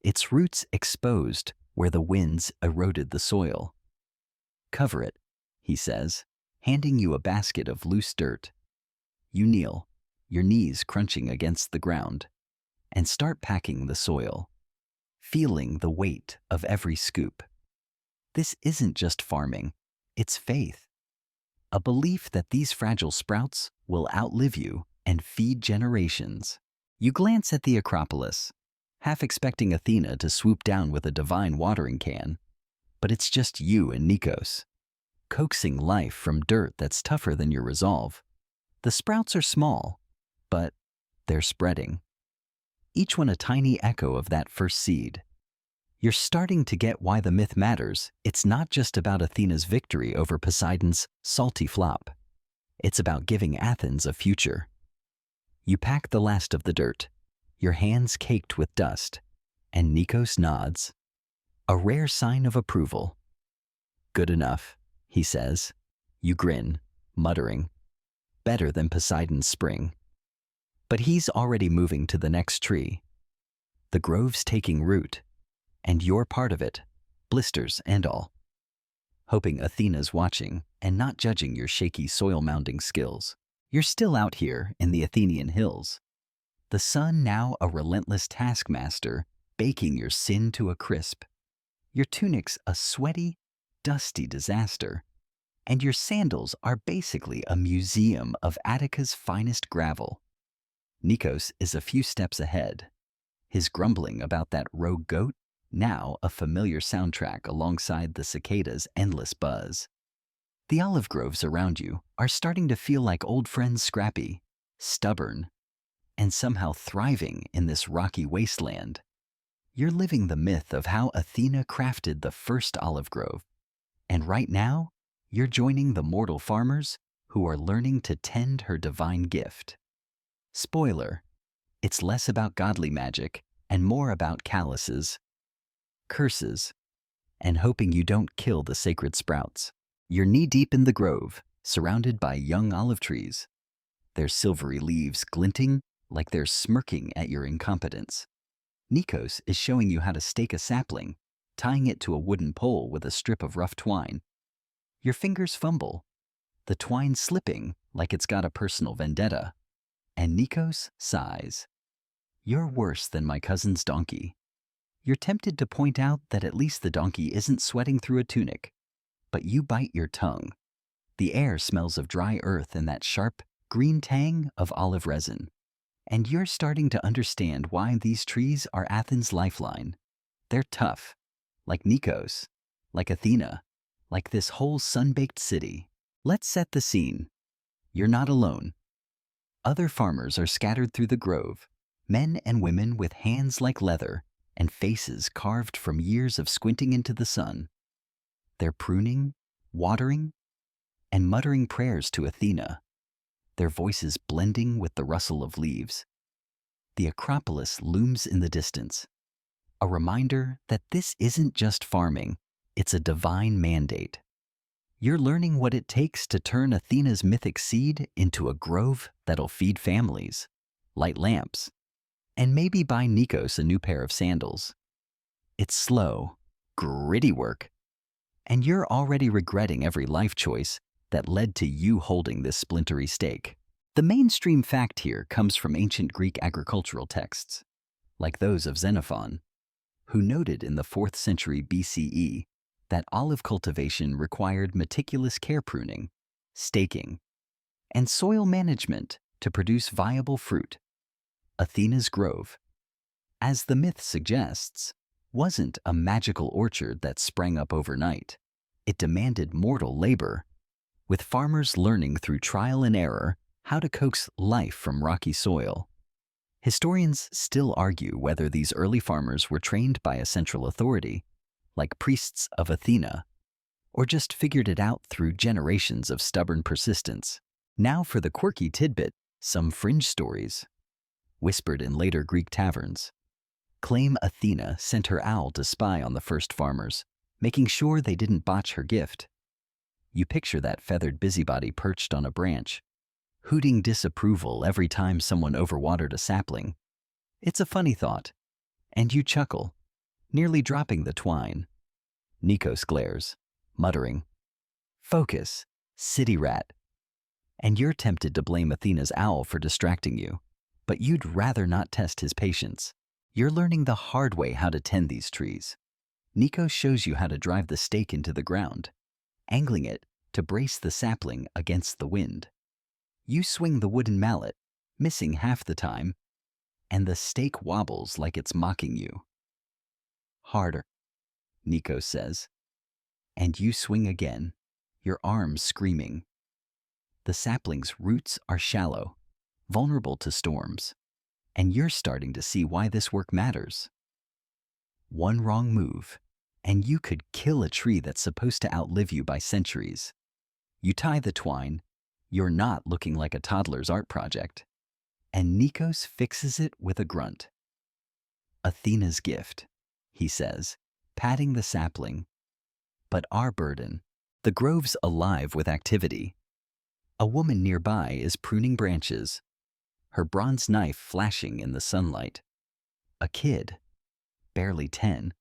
its roots exposed where the winds eroded the soil. "Cover it," he says, handing you a basket of loose dirt. You kneel, your knees crunching against the ground, and start packing the soil, feeling the weight of every scoop. This isn't just farming, it's faith. A belief that these fragile sprouts will outlive you and feed generations. You glance at the Acropolis, half expecting Athena to swoop down with a divine watering can, but it's just you and Nikos, coaxing life from dirt that's tougher than your resolve. The sprouts are small, but they're spreading, each one a tiny echo of that first seed. You're starting to get why the myth matters. It's not just about Athena's victory over Poseidon's salty flop. It's about giving Athens a future. You pack the last of the dirt, your hands caked with dust, and Nikos nods, a rare sign of approval. "Good enough," he says. You grin, muttering, "Better than Poseidon's spring." But he's already moving to the next tree. The grove's taking root, and you're part of it, blisters and all. Hoping Athena's watching and not judging your shaky soil-mounding skills. You're still out here in the Athenian hills, the sun now a relentless taskmaster, baking your sin to a crisp. Your tunic's a sweaty, dusty disaster, and your sandals are basically a museum of Attica's finest gravel. Nikos is a few steps ahead, his grumbling about that rogue goat now a familiar soundtrack alongside the cicada's endless buzz. The olive groves around you are starting to feel like old friends, scrappy, stubborn, and somehow thriving in this rocky wasteland. You're living the myth of how Athena crafted the first olive grove, and right now, you're joining the mortal farmers who are learning to tend her divine gift. Spoiler, it's less about godly magic and more about calluses, curses, and hoping you don't kill the sacred sprouts. You're knee-deep in the grove, surrounded by young olive trees, their silvery leaves glinting like they're smirking at your incompetence. Nikos is showing you how to stake a sapling, tying it to a wooden pole with a strip of rough twine. Your fingers fumble, the twine slipping like it's got a personal vendetta. And Nikos sighs. You're worse than my cousin's donkey. You're tempted to point out that at least the donkey isn't sweating through a tunic, but you bite your tongue. The air smells of dry earth and that sharp, green tang of olive resin. And you're starting to understand why these trees are Athens' lifeline. They're tough, like Nikos, like Athena, like this whole sun-baked city. Let's set the scene. You're not alone. Other farmers are scattered through the grove, men and women with hands like leather and faces carved from years of squinting into the sun. They're pruning, watering, and muttering prayers to Athena, their voices blending with the rustle of leaves. The Acropolis looms in the distance, a reminder that this isn't just farming, it's a divine mandate. You're learning what it takes to turn Athena's mythic seed into a grove that'll feed families, light lamps, and maybe buy Nikos a new pair of sandals. It's slow, gritty work, and you're already regretting every life choice that led to you holding this splintery stake. The mainstream fact here comes from ancient Greek agricultural texts, like those of Xenophon, who noted in the 4th century BCE that olive cultivation required meticulous care pruning, staking, and soil management to produce viable fruit. Athena's grove, as the myth suggests, wasn't a magical orchard that sprang up overnight. It demanded mortal labor, with farmers learning through trial and error how to coax life from rocky soil. Historians still argue whether these early farmers were trained by a central authority, like priests of Athena, or just figured it out through generations of stubborn persistence. Now for the quirky tidbit, some fringe stories, whispered in later Greek taverns, claim Athena sent her owl to spy on the first farmers, making sure they didn't botch her gift. You picture that feathered busybody perched on a branch, hooting disapproval every time someone overwatered a sapling. It's a funny thought, and you chuckle, nearly dropping the twine. Nikos glares, muttering, "Focus, city rat." And you're tempted to blame Athena's owl for distracting you, but you'd rather not test his patience. You're learning the hard way how to tend these trees. Nikos shows you how to drive the stake into the ground, angling it to brace the sapling against the wind. You swing the wooden mallet, missing half the time, and the stake wobbles like it's mocking you. "Harder," Nikos says, and you swing again, your arms screaming. The sapling's roots are shallow, vulnerable to storms, and you're starting to see why this work matters. One wrong move, and you could kill a tree that's supposed to outlive you by centuries. You tie the twine, you're not looking like a toddler's art project, and Nikos fixes it with a grunt. "Athena's gift," he says, patting the sapling. "But our burden." The grove's alive with activity. A woman nearby is pruning branches, her bronze knife flashing in the sunlight. A kid, barely 10,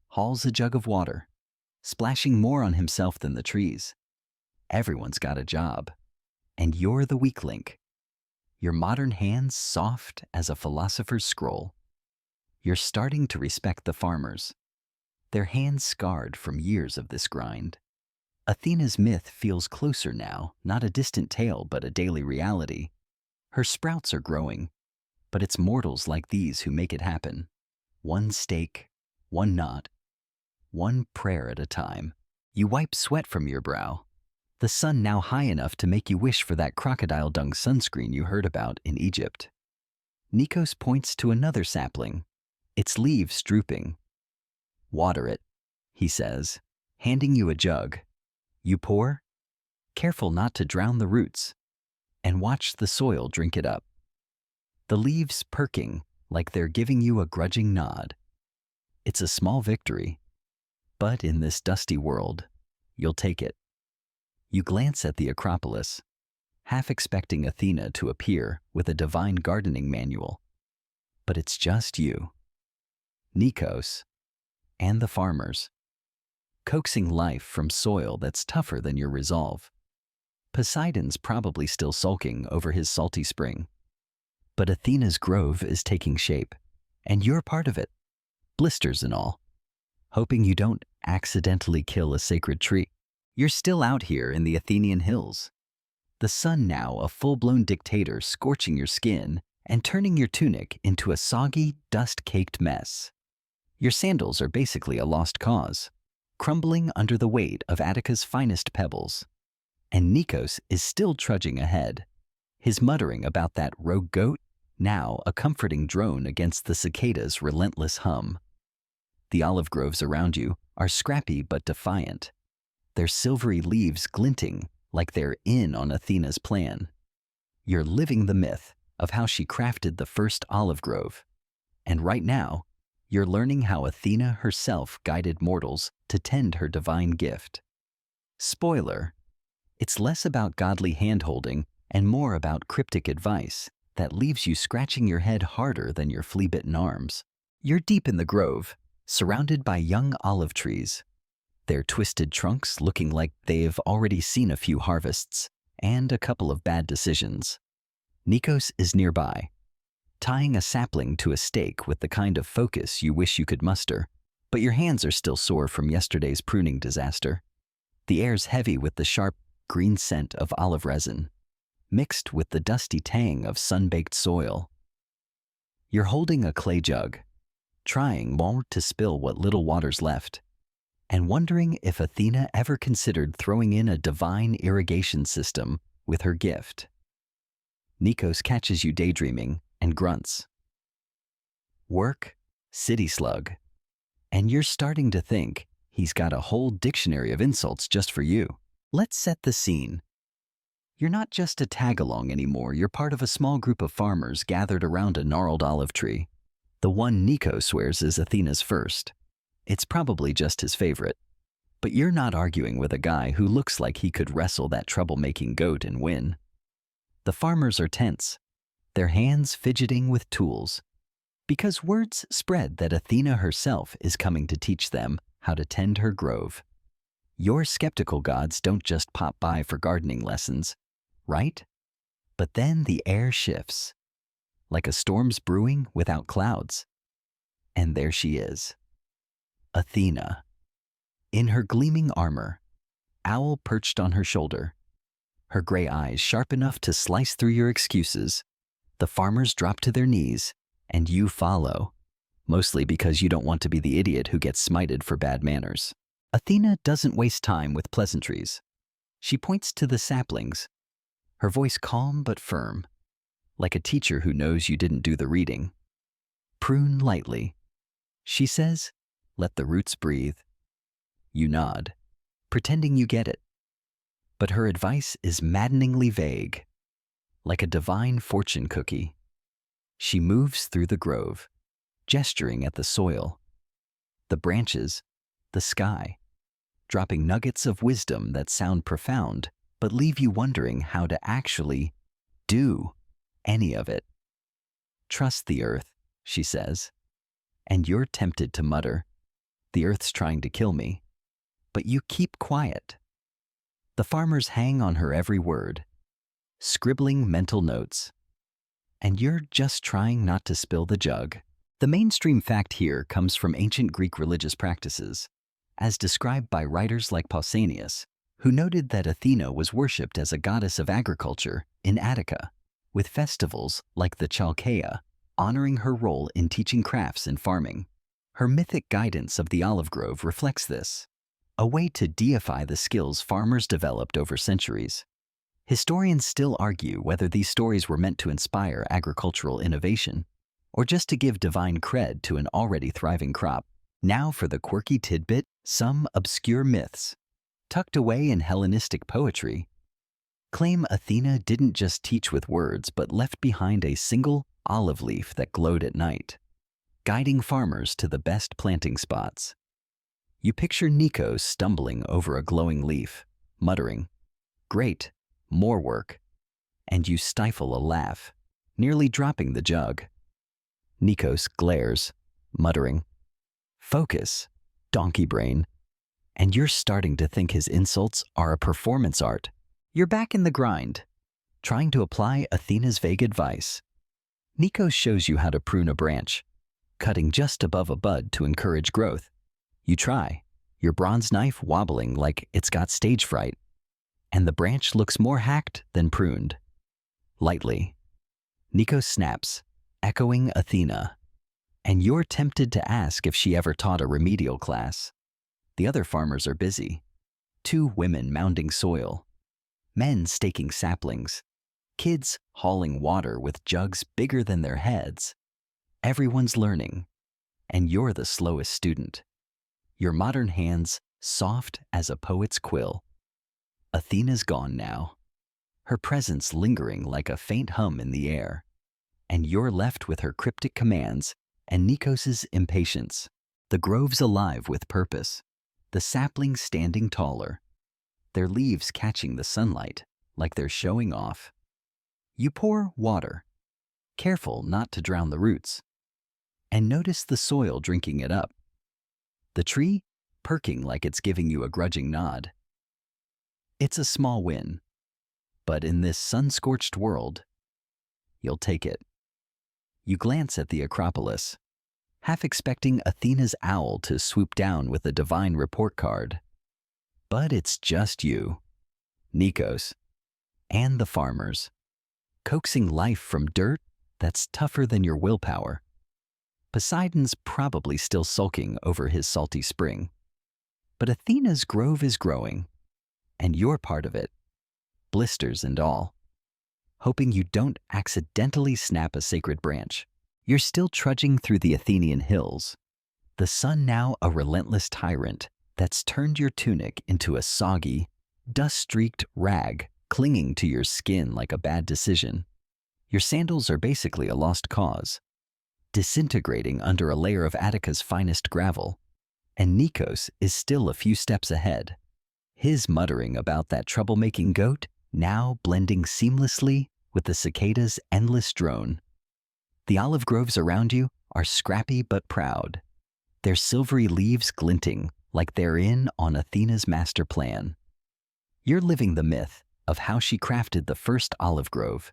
hauls a jug of water, splashing more on himself than the trees. Everyone's got a job, and you're the weak link. Your modern hands soft as a philosopher's scroll. You're starting to respect the farmers, their hands scarred from years of this grind. Athena's myth feels closer now, not a distant tale but a daily reality. Her sprouts are growing, but it's mortals like these who make it happen. One stake, one knot, one prayer at a time. You wipe sweat from your brow, the sun now high enough to make you wish for that crocodile dung sunscreen you heard about in Egypt. Nikos points to another sapling, its leaves drooping. "Water it," he says, handing you a jug. You pour, careful not to drown the roots, and watch the soil drink it up. The leaves perking like they're giving you a grudging nod. It's a small victory, But in this dusty world, you'll take it. You glance at the Acropolis, half expecting Athena to appear with a divine gardening manual. But it's just you, Nikos, and the farmers, coaxing life from soil that's tougher than your resolve. Poseidon's probably still sulking over his salty spring. But Athena's grove is taking shape, and you're part of it, blisters and all, hoping you don't accidentally kill a sacred tree. You're still out here in the Athenian hills, the sun now a full-blown dictator scorching your skin and turning your tunic into a soggy, dust-caked mess. Your sandals are basically a lost cause, crumbling under the weight of Attica's finest pebbles. And Nikos is still trudging ahead, his muttering about that rogue goat now a comforting drone against the cicada's relentless hum. The olive groves around you are scrappy but defiant, their silvery leaves glinting like they're in on Athena's plan. You're living the myth of how she crafted the first olive grove, and right now, you're learning how Athena herself guided mortals to tend her divine gift. Spoiler, it's less about godly hand-holding and more about cryptic advice that leaves you scratching your head harder than your flea-bitten arms. You're deep in the grove, surrounded by young olive trees, their twisted trunks looking like they've already seen a few harvests and a couple of bad decisions. Nikos is nearby, tying a sapling to a stake with the kind of focus you wish you could muster, but your hands are still sore from yesterday's pruning disaster. The air's heavy with the sharp, green scent of olive resin, mixed with the dusty tang of sun-baked soil. You're holding a clay jug, trying more to spill what little water's left, and wondering if Athena ever considered throwing in a divine irrigation system with her gift. Nikos catches you daydreaming and grunts. Work, city slug, and you're starting to think he's got a whole dictionary of insults just for you. Let's set the scene. You're not just a tag-along anymore, you're part of a small group of farmers gathered around a gnarled olive tree. The one Nikos swears is Athena's first. It's probably just his favorite. But you're not arguing with a guy who looks like he could wrestle that troublemaking goat and win. The farmers are tense, their hands fidgeting with tools, because words spread that Athena herself is coming to teach them how to tend her grove. Your skeptical gods don't just pop by for gardening lessons, right? But then the air shifts, like a storm's brewing without clouds. And there she is, Athena, in her gleaming armor, owl perched on her shoulder, her gray eyes sharp enough to slice through your excuses. The farmers drop to their knees, and you follow, mostly because you don't want to be the idiot who gets smited for bad manners. Athena doesn't waste time with pleasantries. She points to the saplings, her voice calm but firm, like a teacher who knows you didn't do the reading. Prune lightly. She says, let the roots breathe. You nod, pretending you get it. But her advice is maddeningly vague, like a divine fortune cookie. She moves through the grove, gesturing at the soil, the branches, the sky, dropping nuggets of wisdom that sound profound but leave you wondering how to actually do any of it. Trust the earth, she says, and you're tempted to mutter, the earth's trying to kill me, but you keep quiet. The farmers hang on her every word, scribbling mental notes, and you're just trying not to spill the jug. The mainstream fact here comes from ancient Greek religious practices, as described by writers like Pausanias, who noted that Athena was worshipped as a goddess of agriculture in Attica, with festivals like the Chalkeia honoring her role in teaching crafts and farming. Her mythic guidance of the olive grove reflects this, a way to deify the skills farmers developed over centuries. Historians still argue whether these stories were meant to inspire agricultural innovation or just to give divine cred to an already thriving crop. Now for the quirky tidbit, some obscure myths, tucked away in Hellenistic poetry, claim Athena didn't just teach with words but left behind a single olive leaf that glowed at night, guiding farmers to the best planting spots. You picture Nikos stumbling over a glowing leaf, muttering, "Great, more work," and you stifle a laugh, nearly dropping the jug. Nikos glares, muttering, "Focus, donkey brain," and you're starting to think his insults are a performance art. You're back in the grind, trying to apply Athena's vague advice. Nikos shows you how to prune a branch, cutting just above a bud to encourage growth. You try, your bronze knife wobbling like it's got stage fright, and the branch looks more hacked than pruned. Lightly, Nikos snaps, echoing Athena, and you're tempted to ask if she ever taught a remedial class. The other farmers are busy. 2 women mounding soil, men staking saplings, kids hauling water with jugs bigger than their heads. Everyone's learning, and you're the slowest student. Your modern hands soft as a poet's quill. Athena's gone now, her presence lingering like a faint hum in the air, and you're left with her cryptic commands and Nikos's impatience. The grove's alive with purpose, the saplings standing taller, their leaves catching the sunlight like they're showing off. You pour water, careful not to drown the roots, and notice the soil drinking it up. The tree perking like it's giving you a grudging nod. It's a small win, but in this sun-scorched world, you'll take it. You glance at the Acropolis, half expecting Athena's owl to swoop down with a divine report card. But it's just you, Nikos, and the farmers, coaxing life from dirt that's tougher than your willpower. Poseidon's probably still sulking over his salty spring. But Athena's grove is growing, and you're part of it, blisters and all, hoping you don't accidentally snap a sacred branch. You're still trudging through the Athenian hills, the sun now a relentless tyrant that's turned your tunic into a soggy, dust-streaked rag clinging to your skin like a bad decision. Your sandals are basically a lost cause, disintegrating under a layer of Attica's finest gravel, and Nikos is still a few steps ahead, his muttering about that troublemaking goat now blending seamlessly with the cicada's endless drone. The olive groves around you are scrappy but proud, their silvery leaves glinting like they're in on Athena's master plan. You're living the myth of how she crafted the first olive grove,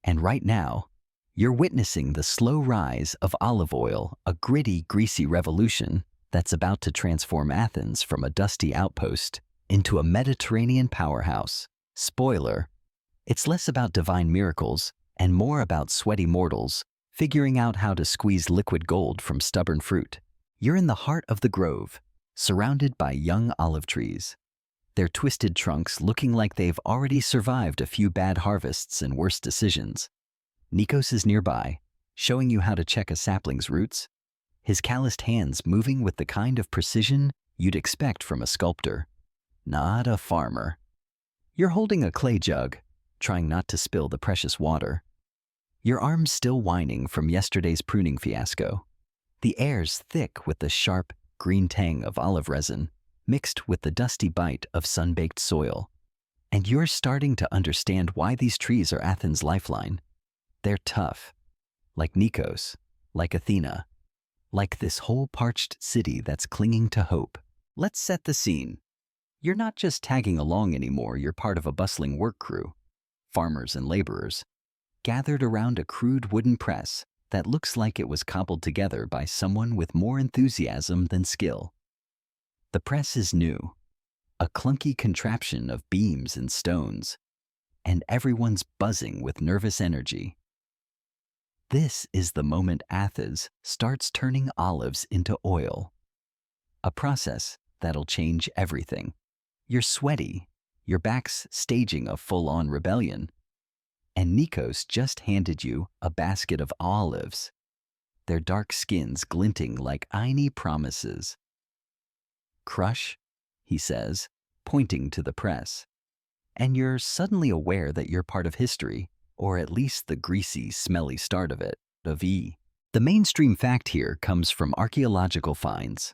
and right now, you're witnessing the slow rise of olive oil, a gritty, greasy revolution that's about to transform Athens from a dusty outpost into a Mediterranean powerhouse. Spoiler, it's less about divine miracles and more about sweaty mortals figuring out how to squeeze liquid gold from stubborn fruit. You're in the heart of the grove, surrounded by young olive trees, their twisted trunks looking like they've already survived a few bad harvests and worse decisions. Nikos is nearby, showing you how to check a sapling's roots, his calloused hands moving with the kind of precision you'd expect from a sculptor, not a farmer. You're holding a clay jug, trying not to spill the precious water, your arms still whining from yesterday's pruning fiasco. The air's thick with the sharp, green tang of olive resin, mixed with the dusty bite of sun-baked soil. And you're starting to understand why these trees are Athens' lifeline. They're tough, like Nikos, like Athena, like this whole parched city that's clinging to hope. Let's set the scene. You're not just tagging along anymore, you're part of a bustling work crew. Farmers and laborers, gathered around a crude wooden press that looks like it was cobbled together by someone with more enthusiasm than skill. The press is new, a clunky contraption of beams and stones, and everyone's buzzing with nervous energy. This is the moment Athens starts turning olives into oil, a process that'll change everything. You're sweaty, your back's staging a full-on rebellion, and Nikos just handed you a basket of olives, their dark skins glinting like Aini promises. "Crush," he says, pointing to the press, and you're suddenly aware that you're part of history, or at least the greasy, smelly start of it, The mainstream fact here comes from archaeological finds.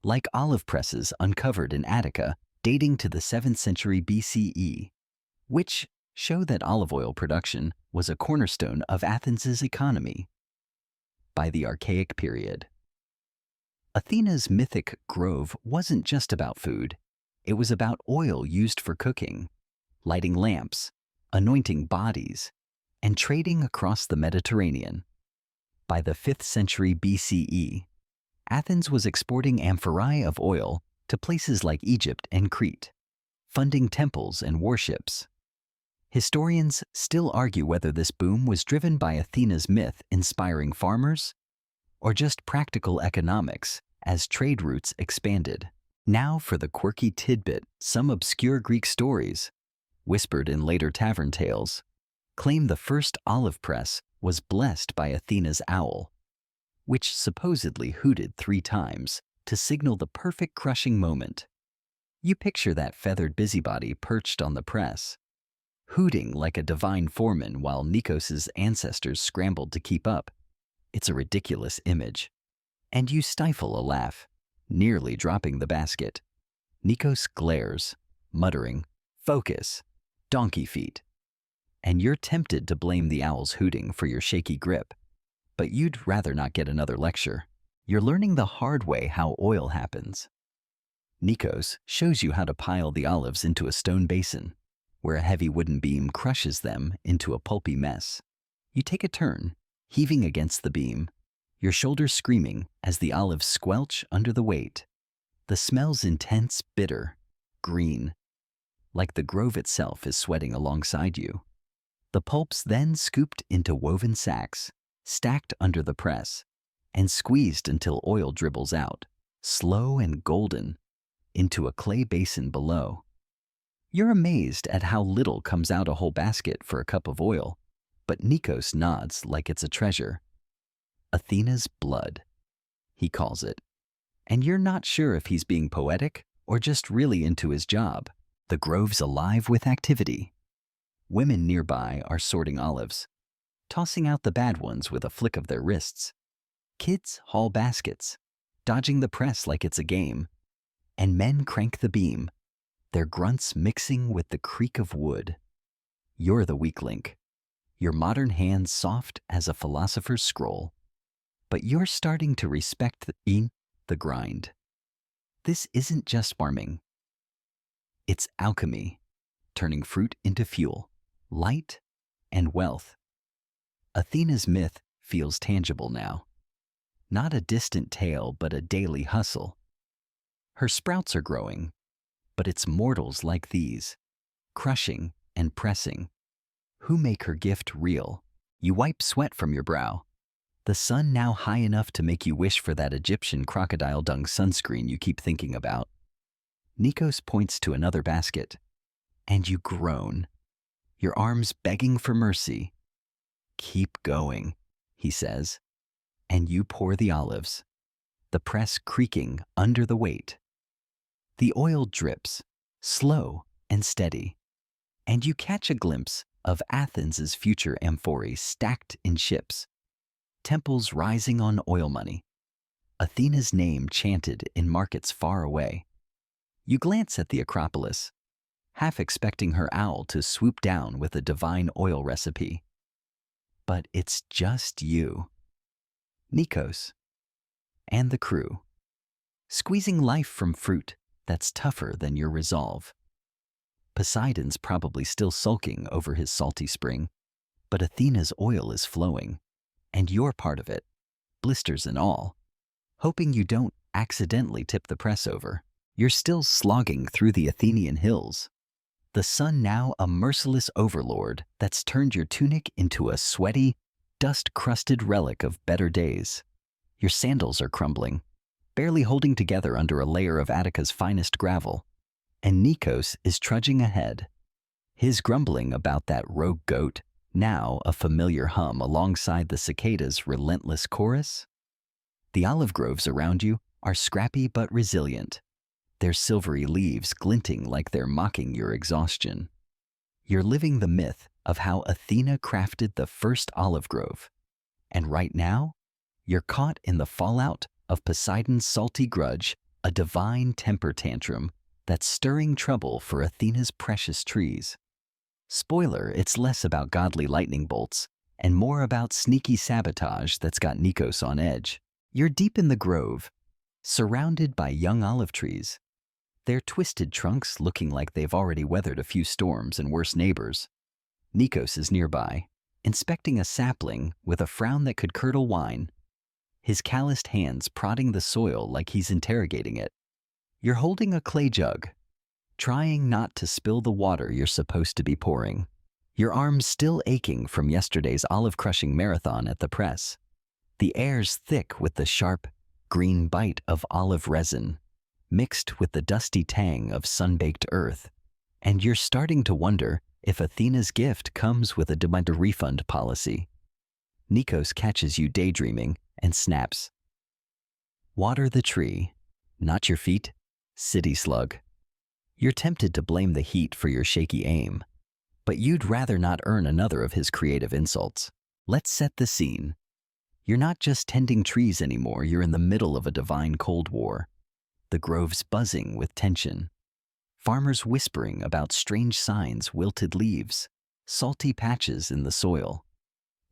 like olive presses uncovered in Attica dating to the 7th century BCE, which show that olive oil production was a cornerstone of Athens' economy. By the Archaic period, Athena's mythic grove wasn't just about food. It was about oil used for cooking, lighting lamps, anointing bodies, and trading across the Mediterranean. By the 5th century BCE, Athens was exporting amphorae of oil to places like Egypt and Crete, funding temples and warships. Historians still argue whether this boom was driven by Athena's myth inspiring farmers or just practical economics as trade routes expanded. Now for the quirky tidbit: some obscure Greek stories, whispered in later tavern tales, claim the first olive press was blessed by Athena's owl, which supposedly hooted 3 times to signal the perfect crushing moment. You picture that feathered busybody perched on the press, hooting like a divine foreman while Nikos's ancestors scrambled to keep up. It's a ridiculous image. And you stifle a laugh, nearly dropping the basket. Nikos glares, muttering, "Focus, donkey feet." And you're tempted to blame the owl's hooting for your shaky grip. But you'd rather not get another lecture. You're learning the hard way how oil happens. Nikos shows you how to pile the olives into a stone basin, where a heavy wooden beam crushes them into a pulpy mess. You take a turn, heaving against the beam, your shoulders screaming as the olives squelch under the weight. The smell's intense, bitter, green, like the grove itself is sweating alongside you. The pulp's then scooped into woven sacks, stacked under the press, and squeezed until oil dribbles out, slow and golden, into a clay basin below. You're amazed at how little comes out a whole basket for a cup of oil, but Nikos nods like it's a treasure. Athena's blood, he calls it. And you're not sure if he's being poetic or just really into his job. The grove's alive with activity. Women nearby are sorting olives, tossing out the bad ones with a flick of their wrists. Kids haul baskets, dodging the press like it's a game. And men crank the beam, their grunts mixing with the creak of wood. You're the weak link, your modern hands soft as a philosopher's scroll. But you're starting to respect the grind. This isn't just farming. It's alchemy, turning fruit into fuel, light, and wealth. Athena's myth feels tangible now. Not a distant tale, but a daily hustle. Her sprouts are growing, but it's mortals like these, crushing and pressing, who make her gift real. You wipe sweat from your brow, the sun now high enough to make you wish for that Egyptian crocodile dung sunscreen you keep thinking about. Nikos points to another basket, and you groan, your arms begging for mercy. "Keep going," he says, and you pour the olives, the press creaking under the weight. The oil drips, slow and steady, and you catch a glimpse of Athens' future amphorae stacked in ships, temples rising on oil money, Athena's name chanted in markets far away. You glance at the Acropolis, half expecting her owl to swoop down with a divine oil recipe. But it's just you, Nikos, and the crew, squeezing life from fruit that's tougher than your resolve. Poseidon's probably still sulking over his salty spring, but Athena's oil is flowing, and you're part of it, blisters and all. Hoping you don't accidentally tip the press over, you're still slogging through the Athenian hills. The sun now a merciless overlord that's turned your tunic into a sweaty, dust-crusted relic of better days. Your sandals are crumbling, barely holding together under a layer of Attica's finest gravel, and Nikos is trudging ahead, his grumbling about that rogue goat now a familiar hum alongside the cicadas' relentless chorus. The olive groves around you are scrappy but resilient, their silvery leaves glinting like they're mocking your exhaustion. You're living the myth of how Athena crafted the first olive grove, and right now, you're caught in the fallout of Poseidon's salty grudge a divine temper tantrum that's stirring trouble for Athena's precious trees. Spoiler, it's less about godly lightning bolts and more about sneaky sabotage that's got Nikos on edge. You're deep in the grove, surrounded by young olive trees, their twisted trunks looking like they've already weathered a few storms and worse neighbors. Nikos is nearby, inspecting a sapling with a frown that could curdle wine, his calloused hands prodding the soil like he's interrogating it. You're holding a clay jug, trying not to spill the water you're supposed to be pouring, your arms still aching from yesterday's olive-crushing marathon at the press. The air's thick with the sharp, green bite of olive resin, mixed with the dusty tang of sun-baked earth, and you're starting to wonder if Athena's gift comes with a demand refund policy. Nikos catches you daydreaming and snaps. Water the tree, not your feet, city slug. You're tempted to blame the heat for your shaky aim, but you'd rather not earn another of his creative insults. Let's set the scene. You're not just tending trees anymore, you're in the middle of a divine Cold War. The grove's buzzing with tension. Farmers whispering about strange signs, wilted leaves, salty patches in the soil.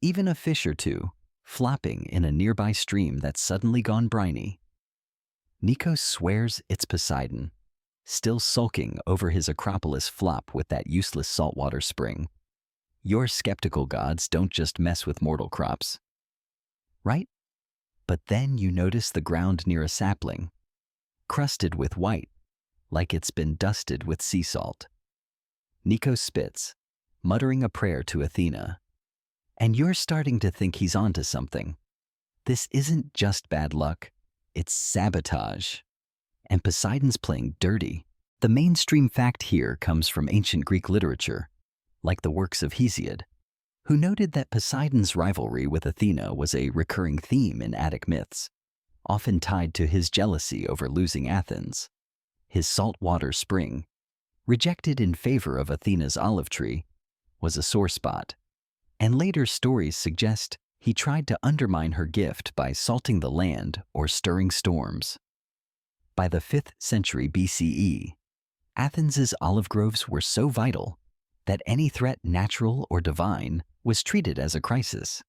Even a fish or two, flopping in a nearby stream that's suddenly gone briny. Nikos swears it's Poseidon, still sulking over his Acropolis flop with that useless saltwater spring. Your skeptical gods don't just mess with mortal crops, right? But then you notice the ground near a sapling, crusted with white, like it's been dusted with sea salt. Nikos spits, muttering a prayer to Athena, and you're starting to think he's onto something. This isn't just bad luck, it's sabotage. And Poseidon's playing dirty. The mainstream fact here comes from ancient Greek literature, like the works of Hesiod, who noted that Poseidon's rivalry with Athena was a recurring theme in Attic myths, often tied to his jealousy over losing Athens. His saltwater spring, rejected in favor of Athena's olive tree, was a sore spot, and later stories suggest he tried to undermine her gift by salting the land or stirring storms. By the 5th century BCE, Athens's olive groves were so vital that any threat, natural or divine, was treated as a crisis.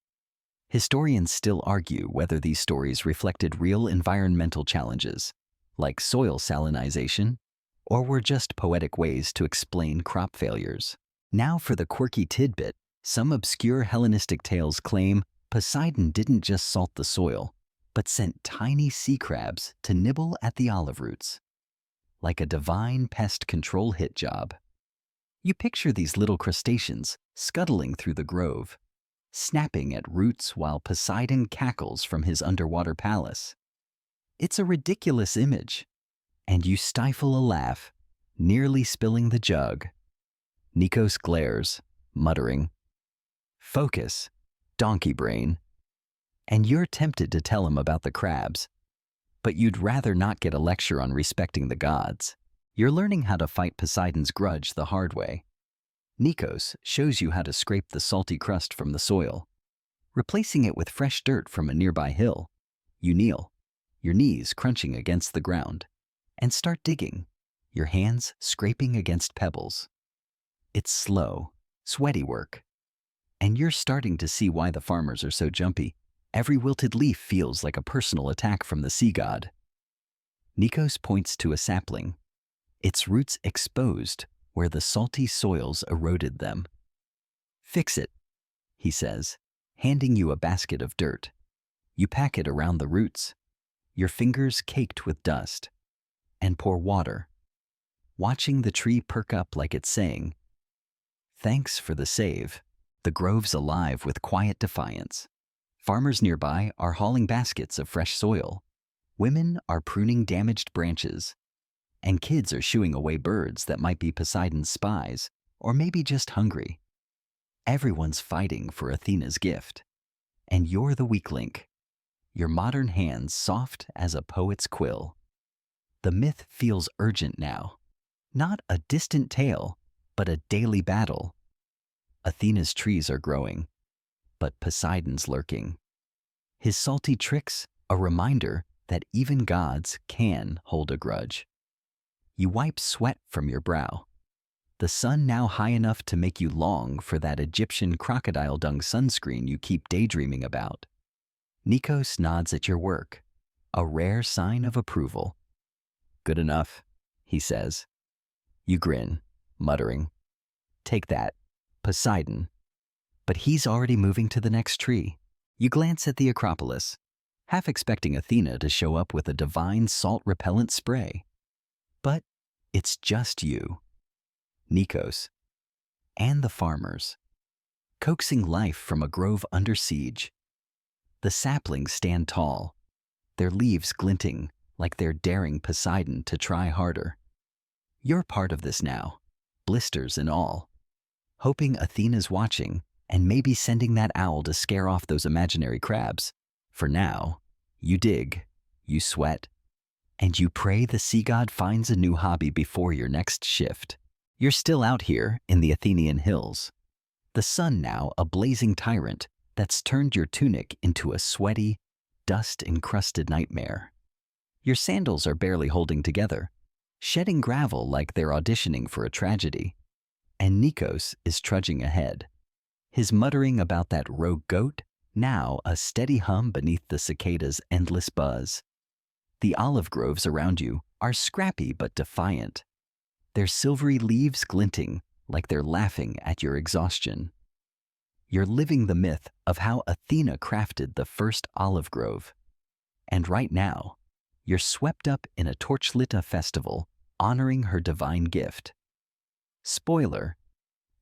Historians still argue whether these stories reflected real environmental challenges, like soil salinization, or were just poetic ways to explain crop failures. Now for the quirky tidbit, some obscure Hellenistic tales claim Poseidon didn't just salt the soil, but sent tiny sea crabs to nibble at the olive roots. Like a divine pest control hit job. You picture these little crustaceans scuttling through the grove, snapping at roots while Poseidon cackles from his underwater palace. It's a ridiculous image, and you stifle a laugh, nearly spilling the jug. Nikos glares, muttering, "Focus, donkey brain." And you're tempted to tell him about the crabs, but you'd rather not get a lecture on respecting the gods. You're learning how to fight Poseidon's grudge the hard way. Nikos shows you how to scrape the salty crust from the soil, replacing it with fresh dirt from a nearby hill. You kneel, your knees crunching against the ground, and start digging, your hands scraping against pebbles. It's slow, sweaty work, and you're starting to see why the farmers are so jumpy. Every wilted leaf feels like a personal attack from the sea god. Nikos points to a sapling, its roots exposed where the salty soils eroded them. "Fix it," he says, handing you a basket of dirt. You pack it around the roots, your fingers caked with dust, and pour water, watching the tree perk up like it's saying, "Thanks for the save." The grove's alive with quiet defiance. Farmers nearby are hauling baskets of fresh soil. Women are pruning damaged branches. And kids are shooing away birds that might be Poseidon's spies, or maybe just hungry. Everyone's fighting for Athena's gift. And you're the weak link, your modern hands soft as a poet's quill. The myth feels urgent now. Not a distant tale, but a daily battle. Athena's trees are growing, but Poseidon's lurking. His salty tricks, a reminder that even gods can hold a grudge. You wipe sweat from your brow, the sun now high enough to make you long for that Egyptian crocodile dung sunscreen you keep daydreaming about. Nikos nods at your work, a rare sign of approval. "Good enough," he says. You grin, muttering, "Take that, Poseidon." But he's already moving to the next tree. You glance at the Acropolis, half expecting Athena to show up with a divine salt-repellent spray. But it's just you, Nikos, and the farmers, coaxing life from a grove under siege. The saplings stand tall, their leaves glinting like they're daring Poseidon to try harder. You're part of this now, blisters and all, hoping Athena's watching and maybe sending that owl to scare off those imaginary crabs. For now, you dig, you sweat, and you pray the sea god finds a new hobby before your next shift. You're still out here in the Athenian hills, the sun now a blazing tyrant that's turned your tunic into a sweaty, dust-encrusted nightmare. Your sandals are barely holding together, shedding gravel like they're auditioning for a tragedy. And Nikos is trudging ahead, his muttering about that rogue goat now a steady hum beneath the cicada's endless buzz. The olive groves around you are scrappy but defiant, their silvery leaves glinting like they're laughing at your exhaustion. You're living the myth of how Athena crafted the first olive grove. And right now, you're swept up in a torchlit festival honoring her divine gift. Spoiler,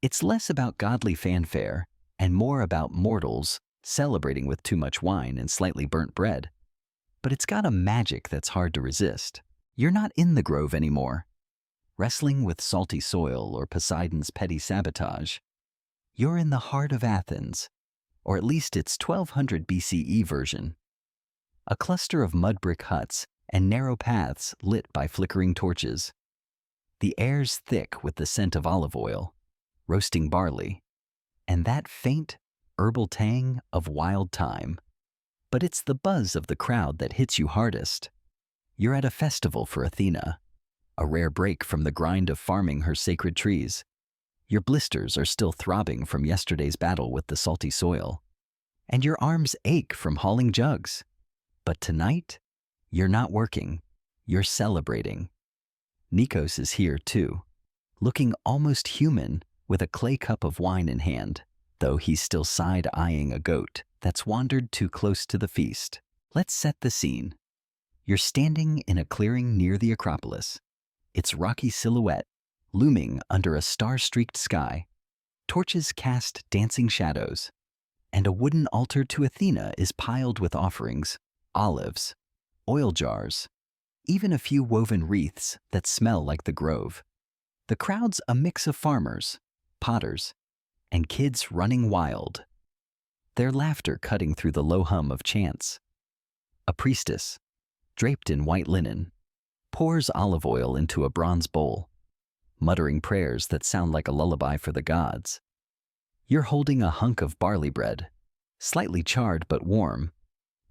it's less about godly fanfare and more about mortals celebrating with too much wine and slightly burnt bread. But it's got a magic that's hard to resist. You're not in the grove anymore, wrestling with salty soil or Poseidon's petty sabotage. You're in the heart of Athens, or at least its 1200 BCE version. A cluster of mud brick huts and narrow paths lit by flickering torches. The air's thick with the scent of olive oil, roasting barley, and that faint, herbal tang of wild thyme. But it's the buzz of the crowd that hits you hardest. You're at a festival for Athena, a rare break from the grind of farming her sacred trees. Your blisters are still throbbing from yesterday's battle with the salty soil, and your arms ache from hauling jugs. But tonight, you're not working, you're celebrating. Nikos is here too, looking almost human with a clay cup of wine in hand, though he's still side-eyeing a goat that's wandered too close to the feast. Let's set the scene. You're standing in a clearing near the Acropolis, its rocky silhouette looming under a star-streaked sky. Torches cast dancing shadows, and a wooden altar to Athena is piled with offerings, olives, oil jars, even a few woven wreaths that smell like the grove. The crowd's a mix of farmers, potters, and kids running wild, their laughter cutting through the low hum of chants. A priestess, draped in white linen, pours olive oil into a bronze bowl, muttering prayers that sound like a lullaby for the gods. You're holding a hunk of barley bread, slightly charred but warm,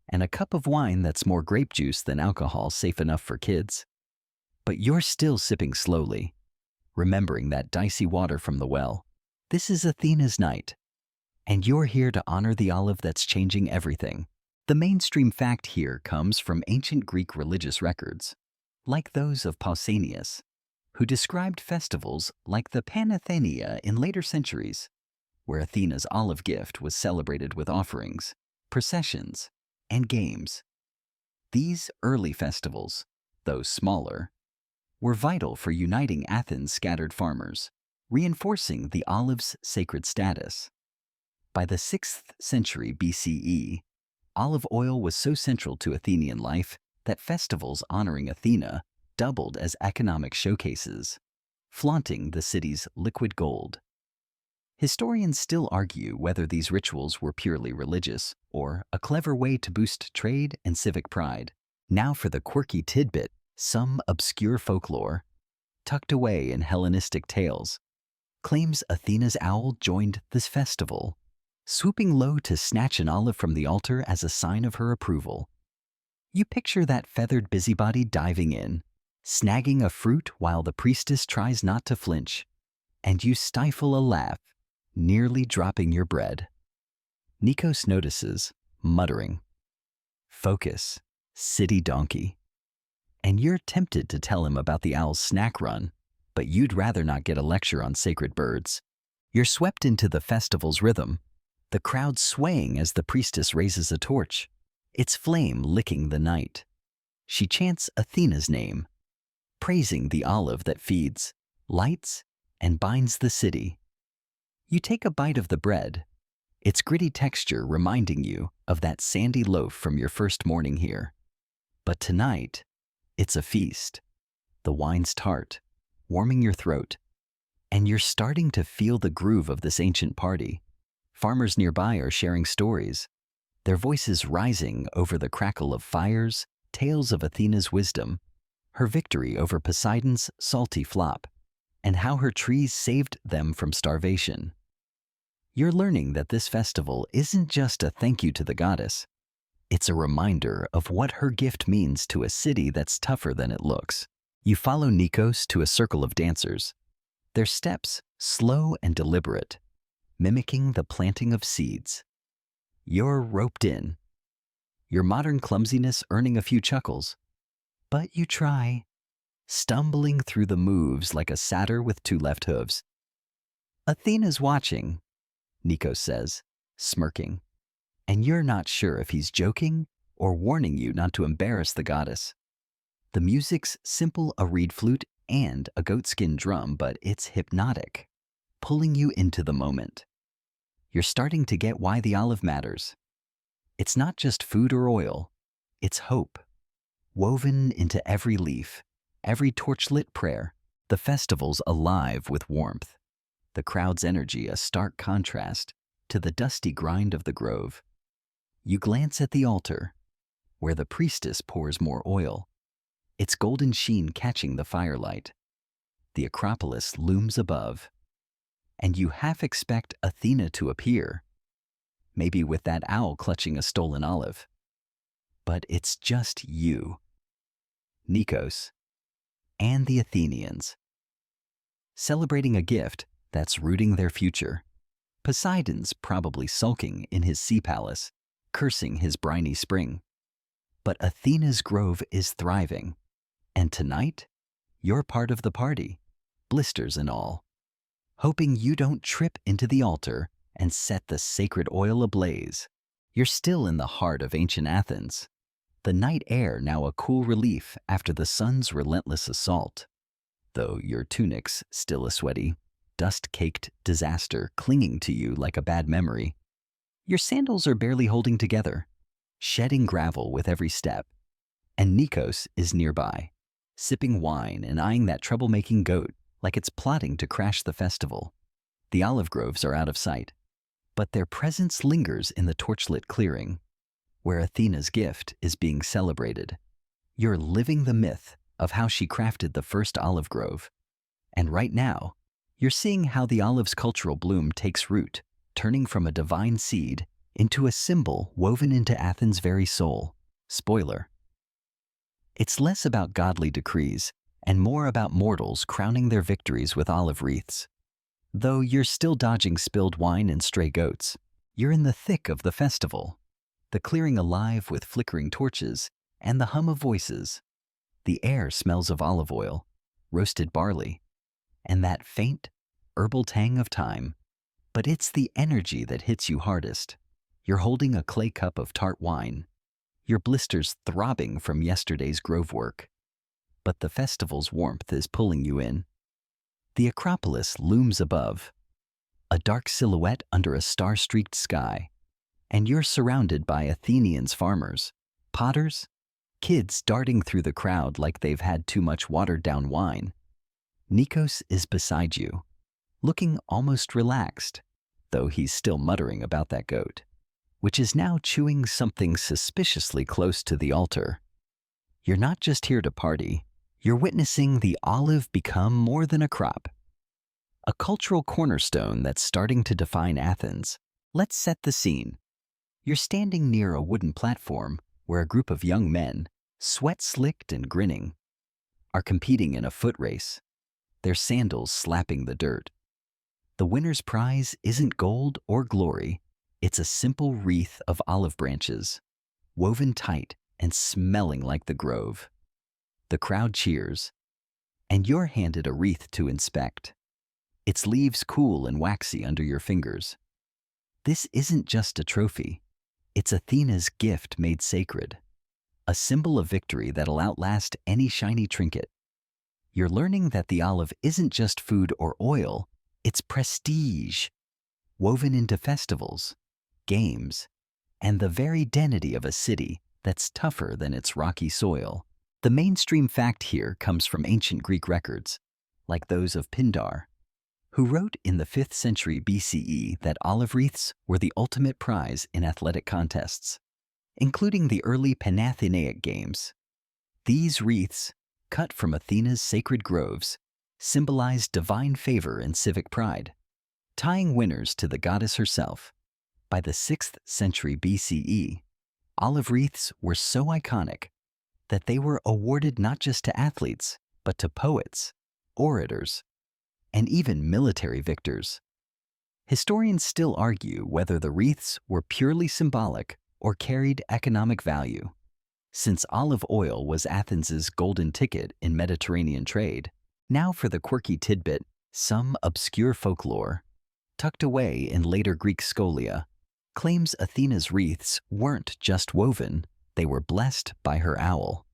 and a cup of wine that's more grape juice than alcohol safe enough for kids. But you're still sipping slowly, remembering that dicey water from the well. This is Athena's night, and you're here to honor the olive that's changing everything. The mainstream fact here comes from ancient Greek religious records, like those of Pausanias, who described festivals like the Panathenaea in later centuries, where Athena's olive gift was celebrated with offerings, processions, and games. These early festivals, though smaller, were vital for uniting Athens' scattered farmers, reinforcing the olive's sacred status. By the 6th century BCE, olive oil was so central to Athenian life that festivals honoring Athena doubled as economic showcases, flaunting the city's liquid gold. Historians still argue whether these rituals were purely religious or a clever way to boost trade and civic pride. Now for the quirky tidbit, some obscure folklore, tucked away in Hellenistic tales, claims Athena's owl joined this festival, swooping low to snatch an olive from the altar as a sign of her approval. You picture that feathered busybody diving in, snagging a fruit while the priestess tries not to flinch, and you stifle a laugh, nearly dropping your bread. Nikos notices, muttering, "Focus, city donkey." And you're tempted to tell him about the owl's snack run, but you'd rather not get a lecture on sacred birds. You're swept into the festival's rhythm, the crowd swaying as the priestess raises a torch, its flame licking the night. She chants Athena's name, praising the olive that feeds, lights, and binds the city. You take a bite of the bread, its gritty texture reminding you of that sandy loaf from your first morning here. But tonight, it's a feast. The wine's tart, warming your throat, and you're starting to feel the groove of this ancient party. Farmers nearby are sharing stories, their voices rising over the crackle of fires, tales of Athena's wisdom, her victory over Poseidon's salty flop, and how her trees saved them from starvation. You're learning that this festival isn't just a thank you to the goddess. It's a reminder of what her gift means to a city that's tougher than it looks. You follow Nikos to a circle of dancers, their steps slow and deliberate, mimicking the planting of seeds. You're roped in, your modern clumsiness earning a few chuckles. But you try, stumbling through the moves like a satyr with two left hooves. "Athena's watching," Nikos says, smirking, and you're not sure if he's joking or warning you not to embarrass the goddess. The music's simple, a reed flute and a goatskin drum, but it's hypnotic, pulling you into the moment. You're starting to get why the olive matters. It's not just food or oil, it's hope, woven into every leaf, every torchlit prayer. The festival's alive with warmth, the crowd's energy a stark contrast to the dusty grind of the grove. You glance at the altar, where the priestess pours more oil, its golden sheen catching the firelight. The Acropolis looms above, and you half expect Athena to appear, maybe with that owl clutching a stolen olive. But it's just you, Nikos, and the Athenians, celebrating a gift that's rooting their future. Poseidon's probably sulking in his sea palace, cursing his briny spring. But Athena's grove is thriving, and tonight, you're part of the party, blisters and all, hoping you don't trip into the altar and set the sacred oil ablaze. You're still in the heart of ancient Athens, the night air now a cool relief after the sun's relentless assault, though your tunic's still a sweaty, dust-caked disaster clinging to you like a bad memory. Your sandals are barely holding together, shedding gravel with every step, and Nikos is nearby, sipping wine and eyeing that troublemaking goat like it's plotting to crash the festival. The olive groves are out of sight, but their presence lingers in the torchlit clearing, where Athena's gift is being celebrated. You're living the myth of how she crafted the first olive grove, and right now, you're seeing how the olive's cultural bloom takes root, turning from a divine seed into a symbol woven into Athens' very soul. Spoiler: it's less about godly decrees and more about mortals crowning their victories with olive wreaths. Though you're still dodging spilled wine and stray goats, you're in the thick of the festival, the clearing alive with flickering torches and the hum of voices. The air smells of olive oil, roasted barley, and that faint, herbal tang of thyme. But it's the energy that hits you hardest. You're holding a clay cup of tart wine, your blisters throbbing from yesterday's grove work. But the festival's warmth is pulling you in. The Acropolis looms above, a dark silhouette under a star-streaked sky, and you're surrounded by Athenians' farmers, potters, kids darting through the crowd like they've had too much watered-down wine. Nikos is beside you, looking almost relaxed, though he's still muttering about that goat, which is now chewing something suspiciously close to the altar. You're not just here to party, you're witnessing the olive become more than a crop, a cultural cornerstone that's starting to define Athens. Let's set the scene. You're standing near a wooden platform where a group of young men, sweat-slicked and grinning, are competing in a foot race, their sandals slapping the dirt. The winner's prize isn't gold or glory, it's a simple wreath of olive branches, woven tight and smelling like the grove. The crowd cheers, and you're handed a wreath to inspect. Its leaves cool and waxy under your fingers. This isn't just a trophy, it's Athena's gift made sacred, a symbol of victory that'll outlast any shiny trinket. You're learning that the olive isn't just food or oil, it's prestige, woven into festivals, games, and the very identity of a city that's tougher than its rocky soil. The mainstream fact here comes from ancient Greek records, like those of Pindar, who wrote in the 5th century BCE that olive wreaths were the ultimate prize in athletic contests, including the early Panathenaic Games. These wreaths, cut from Athena's sacred groves, symbolized divine favor and civic pride, tying winners to the goddess herself. By the 6th century BCE, olive wreaths were so iconic that they were awarded not just to athletes, but to poets, orators, and even military victors. Historians still argue whether the wreaths were purely symbolic or carried economic value. Since olive oil was Athens's golden ticket in Mediterranean trade, now for the quirky tidbit, some obscure folklore, tucked away in later Greek scholia, claims Athena's wreaths weren't just woven, they were blessed by her owl,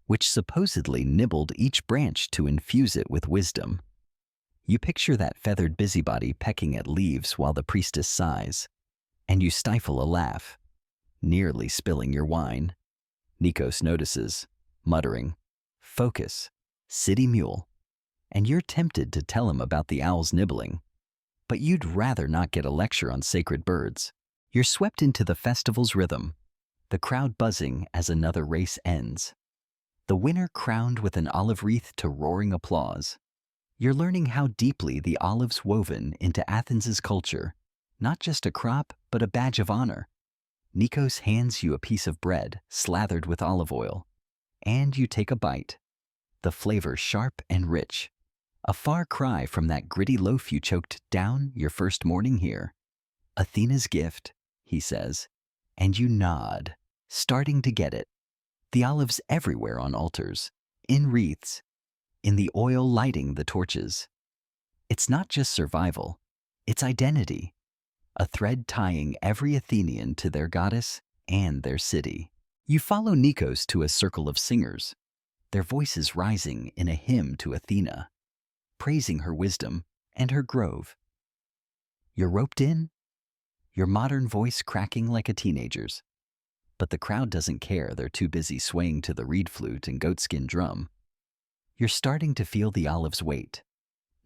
which supposedly nibbled each branch to infuse it with wisdom. You picture that feathered busybody pecking at leaves while the priestess sighs, and you stifle a laugh, nearly spilling your wine. Nikos notices, muttering, "Focus, city mule," and you're tempted to tell him about the owl's nibbling. But you'd rather not get a lecture on sacred birds. You're swept into the festival's rhythm, the crowd buzzing as another race ends, the winner crowned with an olive wreath to roaring applause. You're learning how deeply the olive's woven into Athens's culture, not just a crop, but a badge of honor. Nikos hands you a piece of bread slathered with olive oil, and you take a bite, the flavor sharp and rich, a far cry from that gritty loaf you choked down your first morning here. Athena's gift, he says, and you nod, starting to get it. The olives everywhere on altars, in wreaths, in the oil lighting the torches. It's not just survival, it's identity, a thread tying every Athenian to their goddess and their city. You follow Nikos to a circle of singers, their voices rising in a hymn to Athena, praising her wisdom and her grove. You're roped in, your modern voice cracking like a teenager's. But the crowd doesn't care, they're too busy swaying to the reed flute and goatskin drum. You're starting to feel the olive's weight,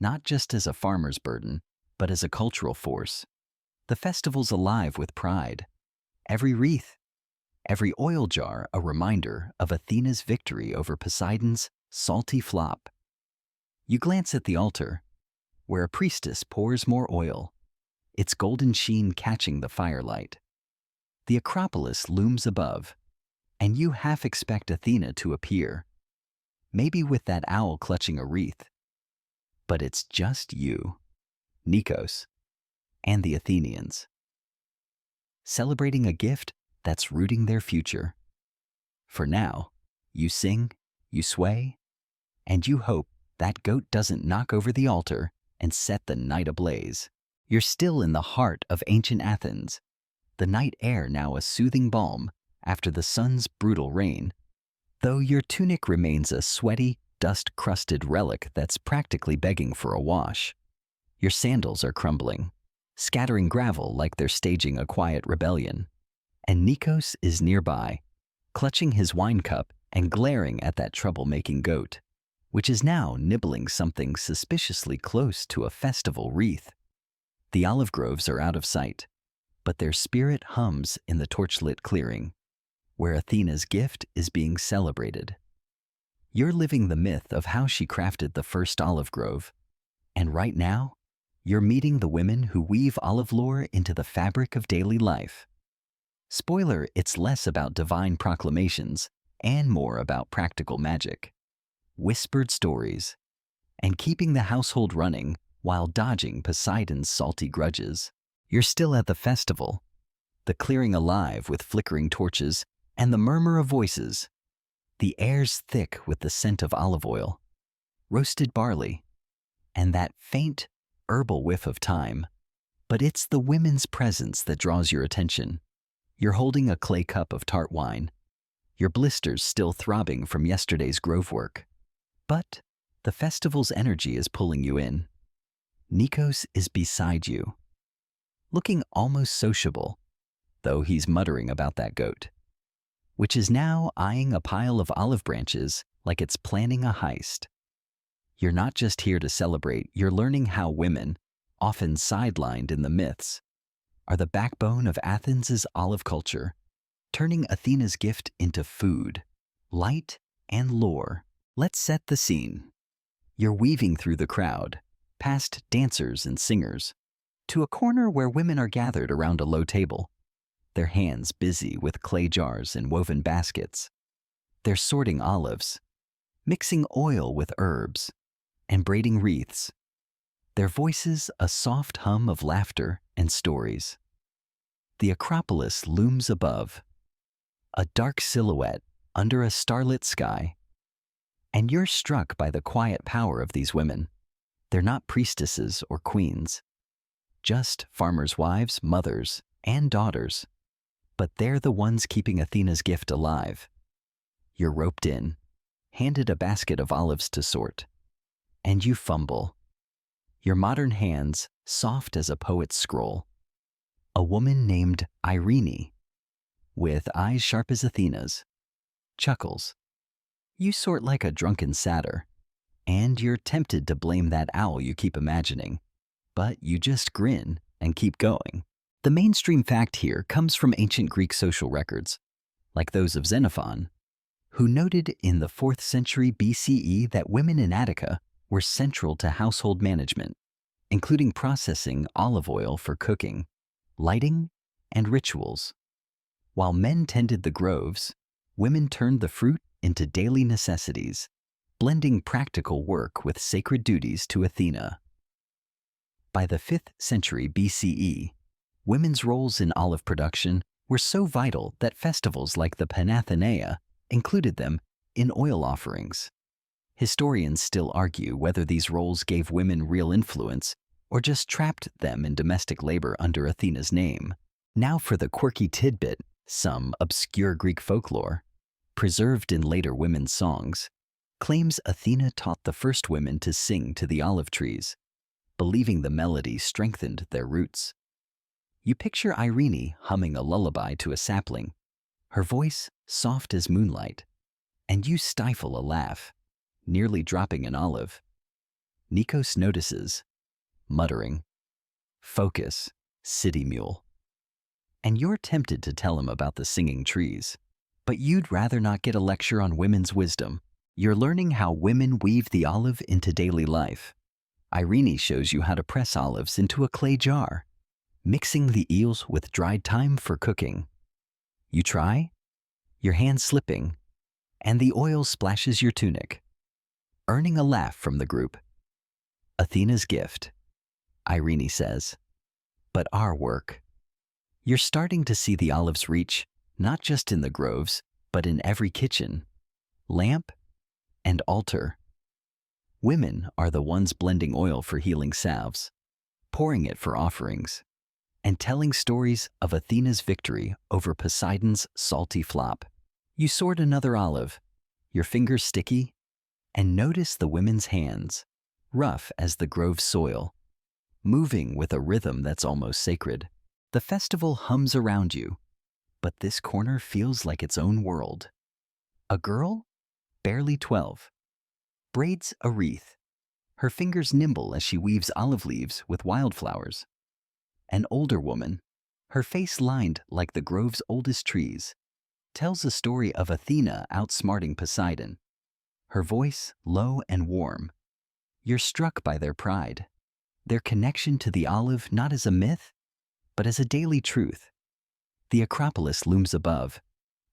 not just as a farmer's burden, but as a cultural force. The festival's alive with pride. Every wreath, every oil jar a reminder of Athena's victory over Poseidon's salty flop. You glance at the altar, where a priestess pours more oil, its golden sheen catching the firelight. The Acropolis looms above, and you half expect Athena to appear, maybe with that owl clutching a wreath. But it's just you, Nikos, and the Athenians, celebrating a gift that's rooting their future. For now, you sing, you sway, and you hope that goat doesn't knock over the altar and set the night ablaze. You're still in the heart of ancient Athens, the night air now a soothing balm after the sun's brutal reign, though your tunic remains a sweaty, dust-crusted relic that's practically begging for a wash. Your sandals are crumbling, scattering gravel like they're staging a quiet rebellion. And Nikos is nearby, clutching his wine cup and glaring at that troublemaking goat, which is now nibbling something suspiciously close to a festival wreath. The olive groves are out of sight, but their spirit hums in the torchlit clearing, where Athena's gift is being celebrated. You're living the myth of how she crafted the first olive grove, and right now, you're meeting the women who weave olive lore into the fabric of daily life. Spoiler, it's less about divine proclamations and more about practical magic, whispered stories, and keeping the household running while dodging Poseidon's salty grudges. You're still at the festival, the clearing alive with flickering torches and the murmur of voices. The air's thick with the scent of olive oil, roasted barley, and that faint, herbal whiff of thyme. But it's the women's presence that draws your attention. You're holding a clay cup of tart wine, your blisters still throbbing from yesterday's grove work. But the festival's energy is pulling you in. Nikos is beside you, looking almost sociable, though he's muttering about that goat, which is now eyeing a pile of olive branches like it's planning a heist. You're not just here to celebrate, you're learning how women, often sidelined in the myths, are the backbone of Athens' olive culture, turning Athena's gift into food, light, and lore. Let's set the scene. You're weaving through the crowd, past dancers and singers, to a corner where women are gathered around a low table, their hands busy with clay jars and woven baskets. They're sorting olives, mixing oil with herbs, and braiding wreaths. Their voices a soft hum of laughter and stories. The Acropolis looms above, a dark silhouette under a starlit sky. And you're struck by the quiet power of these women. They're not priestesses or queens, just farmers' wives, mothers, and daughters. But they're the ones keeping Athena's gift alive. You're roped in, handed a basket of olives to sort, and you fumble. Your modern hands soft as a poet's scroll. A woman named Irene, with eyes sharp as Athena's, chuckles. You sort like a drunken satyr, and you're tempted to blame that owl you keep imagining, but you just grin and keep going. The mainstream fact here comes from ancient Greek social records, like those of Xenophon, who noted in the 4th century BCE that women in Attica were central to household management, including processing olive oil for cooking, lighting, and rituals. While men tended the groves, women turned the fruit into daily necessities, blending practical work with sacred duties to Athena. By the 5th century BCE, women's roles in olive production were so vital that festivals like the Panathenea included them in oil offerings. Historians still argue whether these roles gave women real influence or just trapped them in domestic labor under Athena's name. Now for the quirky tidbit, some obscure Greek folklore, preserved in later women's songs, claims Athena taught the first women to sing to the olive trees, believing the melody strengthened their roots. You picture Irene humming a lullaby to a sapling, her voice soft as moonlight, and you stifle a laugh, nearly dropping an olive. Nikos notices, muttering, "Focus, city mule." And you're tempted to tell him about the singing trees. But you'd rather not get a lecture on women's wisdom. You're learning how women weave the olive into daily life. Irene shows you how to press olives into a clay jar, mixing the eels with dried thyme for cooking. You try, your hand slipping, and the oil splashes your tunic, earning a laugh from the group. Athena's gift, Irene says, but our work. You're starting to see the olives reach not just in the groves, but in every kitchen, lamp, and altar. Women are the ones blending oil for healing salves, pouring it for offerings, and telling stories of Athena's victory over Poseidon's salty flop. You sort another olive, your fingers sticky, and notice the women's hands, rough as the grove's soil, moving with a rhythm that's almost sacred. The festival hums around you, but this corner feels like its own world. A girl, barely 12, braids a wreath, her fingers nimble as she weaves olive leaves with wildflowers. An older woman, her face lined like the grove's oldest trees, tells a story of Athena outsmarting Poseidon, her voice low and warm. You're struck by their pride, their connection to the olive not as a myth, but as a daily truth. The Acropolis looms above,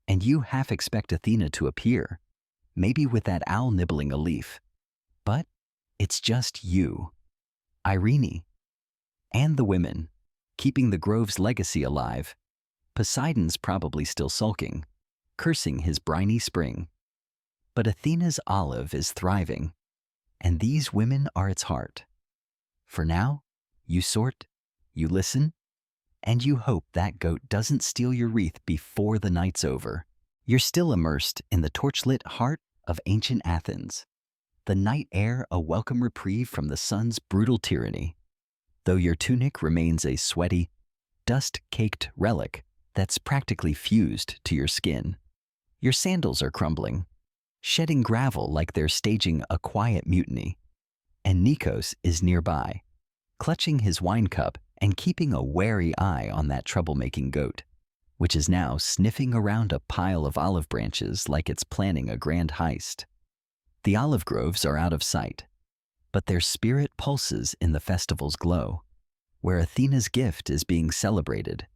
and you half expect Athena to appear, maybe with that owl nibbling a leaf. But it's just you, Irene, and the women, keeping the grove's legacy alive. Poseidon's probably still sulking, cursing his briny spring. But Athena's olive is thriving, and these women are its heart. For now, you sort, you listen, and you hope that goat doesn't steal your wreath before the night's over. You're still immersed in the torchlit heart of ancient Athens, the night air a welcome reprieve from the sun's brutal tyranny, though your tunic remains a sweaty, dust-caked relic that's practically fused to your skin. Your sandals are crumbling, shedding gravel like they're staging a quiet mutiny, and Nikos is nearby, clutching his wine cup and keeping a wary eye on that troublemaking goat, which is now sniffing around a pile of olive branches like it's planning a grand heist. The olive groves are out of sight, but their spirit pulses in the festival's glow, where Athena's gift is being celebrated.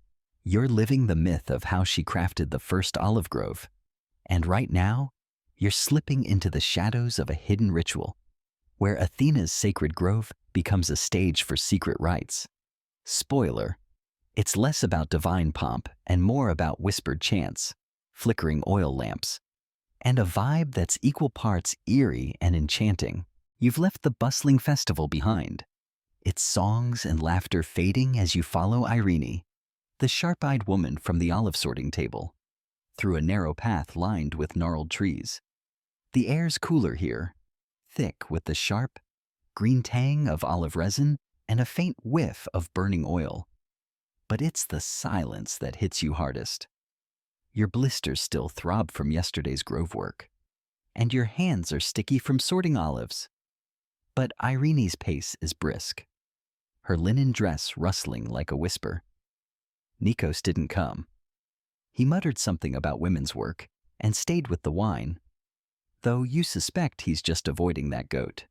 You're living the myth of how she crafted the first olive grove, and right now, you're slipping into the shadows of a hidden ritual, where Athena's sacred grove becomes a stage for secret rites. Spoiler, it's less about divine pomp and more about whispered chants, flickering oil lamps, and a vibe that's equal parts eerie and enchanting. You've left the bustling festival behind, its songs and laughter fading as you follow Irene, the sharp-eyed woman from the olive sorting table, through a narrow path lined with gnarled trees. The air's cooler here, thick with the sharp, green tang of olive resin and a faint whiff of burning oil. But it's the silence that hits you hardest. Your blisters still throb from yesterday's grove work, and your hands are sticky from sorting olives. But Irene's pace is brisk, her linen dress rustling like a whisper. Nikos didn't come. He muttered something about women's work and stayed with the wine, though you suspect he's just avoiding that goat.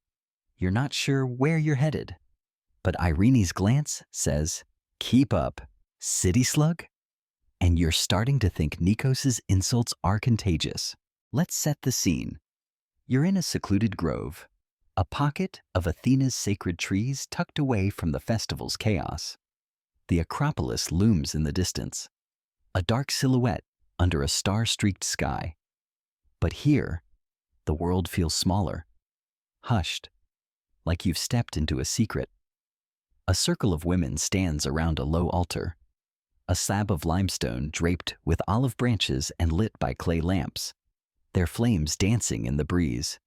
You're not sure where you're headed, but Irene's glance says, "Keep up, city slug?" And you're starting to think Nikos's insults are contagious. Let's set the scene. You're in a secluded grove, a pocket of Athena's sacred trees tucked away from the festival's chaos. The Acropolis looms in the distance, a dark silhouette under a star-streaked sky. But here, the world feels smaller, hushed, like you've stepped into a secret. A circle of women stands around a low altar, a slab of limestone draped with olive branches and lit by clay lamps, their flames dancing in the breeze.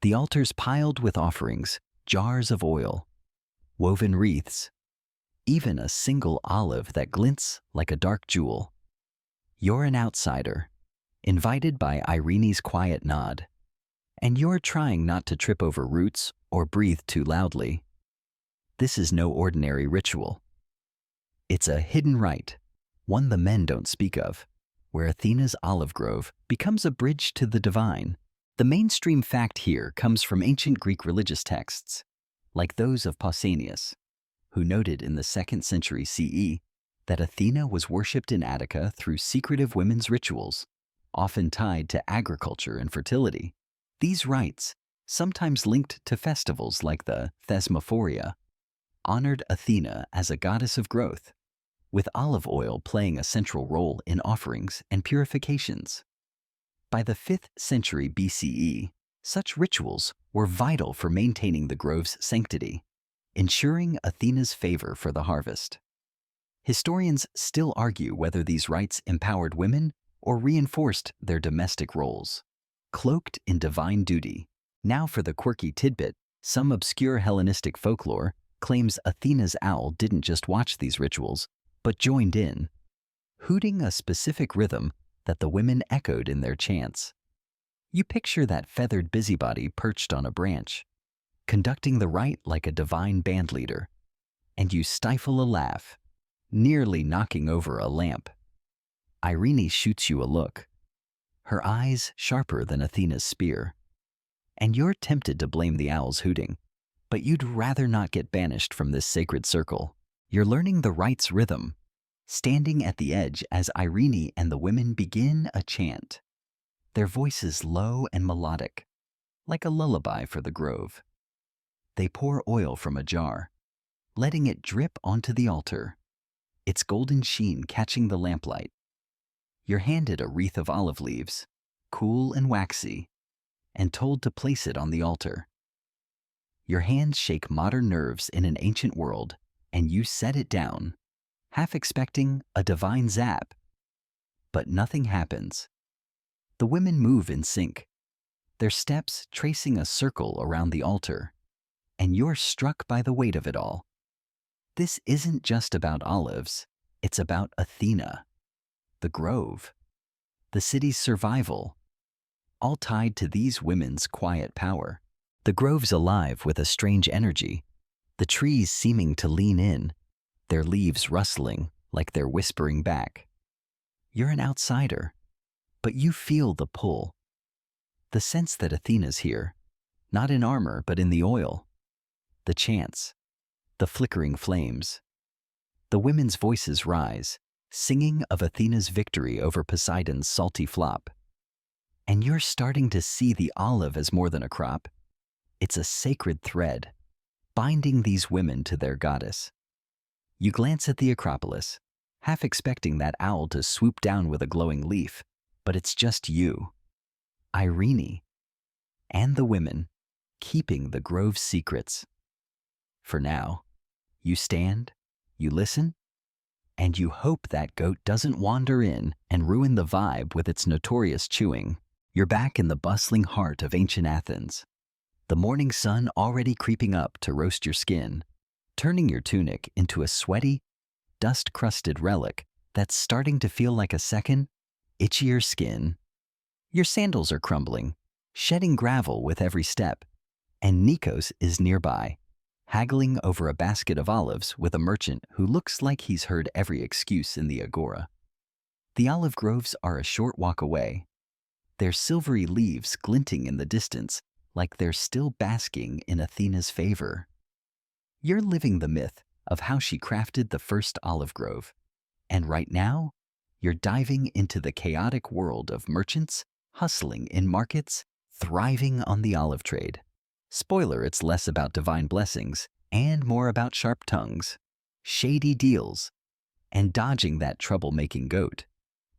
The altar's piled with offerings, jars of oil, woven wreaths, even a single olive that glints like a dark jewel. You're an outsider, invited by Irene's quiet nod, and you're trying not to trip over roots or breathe too loudly. This is no ordinary ritual. It's a hidden rite, one the men don't speak of, where Athena's olive grove becomes a bridge to the divine. The mainstream fact here comes from ancient Greek religious texts, like those of Pausanias, who noted in the 2nd century CE that Athena was worshipped in Attica through secretive women's rituals, often tied to agriculture and fertility. These rites, sometimes linked to festivals like the Thesmophoria, honored Athena as a goddess of growth, with olive oil playing a central role in offerings and purifications. By the 5th century BCE, such rituals were vital for maintaining the grove's sanctity, ensuring Athena's favor for the harvest. Historians still argue whether these rites empowered women or reinforced their domestic roles, cloaked in divine duty. Now for the quirky tidbit, some obscure Hellenistic folklore claims Athena's owl didn't just watch these rituals, but joined in, hooting a specific rhythm that the women echoed in their chants. You picture that feathered busybody perched on a branch, conducting the rite like a divine band leader, and you stifle a laugh, nearly knocking over a lamp. Irene shoots you a look, her eyes sharper than Athena's spear, and you're tempted to blame the owl's hooting, but you'd rather not get banished from this sacred circle. You're learning the rite's rhythm, standing at the edge as Irene and the women begin a chant, their voices low and melodic, like a lullaby for the grove. They pour oil from a jar, letting it drip onto the altar, its golden sheen catching the lamplight. You're handed a wreath of olive leaves, cool and waxy, and told to place it on the altar. Your hands shake modern nerves in an ancient world, and you set it down, half expecting a divine zap. But nothing happens. The women move in sync, their steps tracing a circle around the altar, and you're struck by the weight of it all. This isn't just about olives, it's about Athena, the grove, the city's survival, all tied to these women's quiet power. The grove's alive with a strange energy, the trees seeming to lean in, their leaves rustling like they're whispering back. You're an outsider, but you feel the pull, the sense that Athena's here, not in armor but in the oil, the chants, the flickering flames. The women's voices rise, singing of Athena's victory over Poseidon's salty flop. And you're starting to see the olive as more than a crop. It's a sacred thread, binding these women to their goddess. You glance at the Acropolis, half expecting that owl to swoop down with a glowing leaf, but it's just you, Irene, and the women, keeping the grove's secrets. For now, you stand, you listen, and you hope that goat doesn't wander in and ruin the vibe with its notorious chewing. You're back in the bustling heart of ancient Athens, the morning sun already creeping up to roast your skin, turning your tunic into a sweaty, dust-crusted relic that's starting to feel like a second, itchier skin. Your sandals are crumbling, shedding gravel with every step, and Nikos is nearby, haggling over a basket of olives with a merchant who looks like he's heard every excuse in the agora. The olive groves are a short walk away, their silvery leaves glinting in the distance like they're still basking in Athena's favor. You're living the myth of how she crafted the first olive grove, and right now, you're diving into the chaotic world of merchants hustling in markets, thriving on the olive trade. Spoiler, it's less about divine blessings and more about sharp tongues, shady deals, and dodging that troublemaking goat,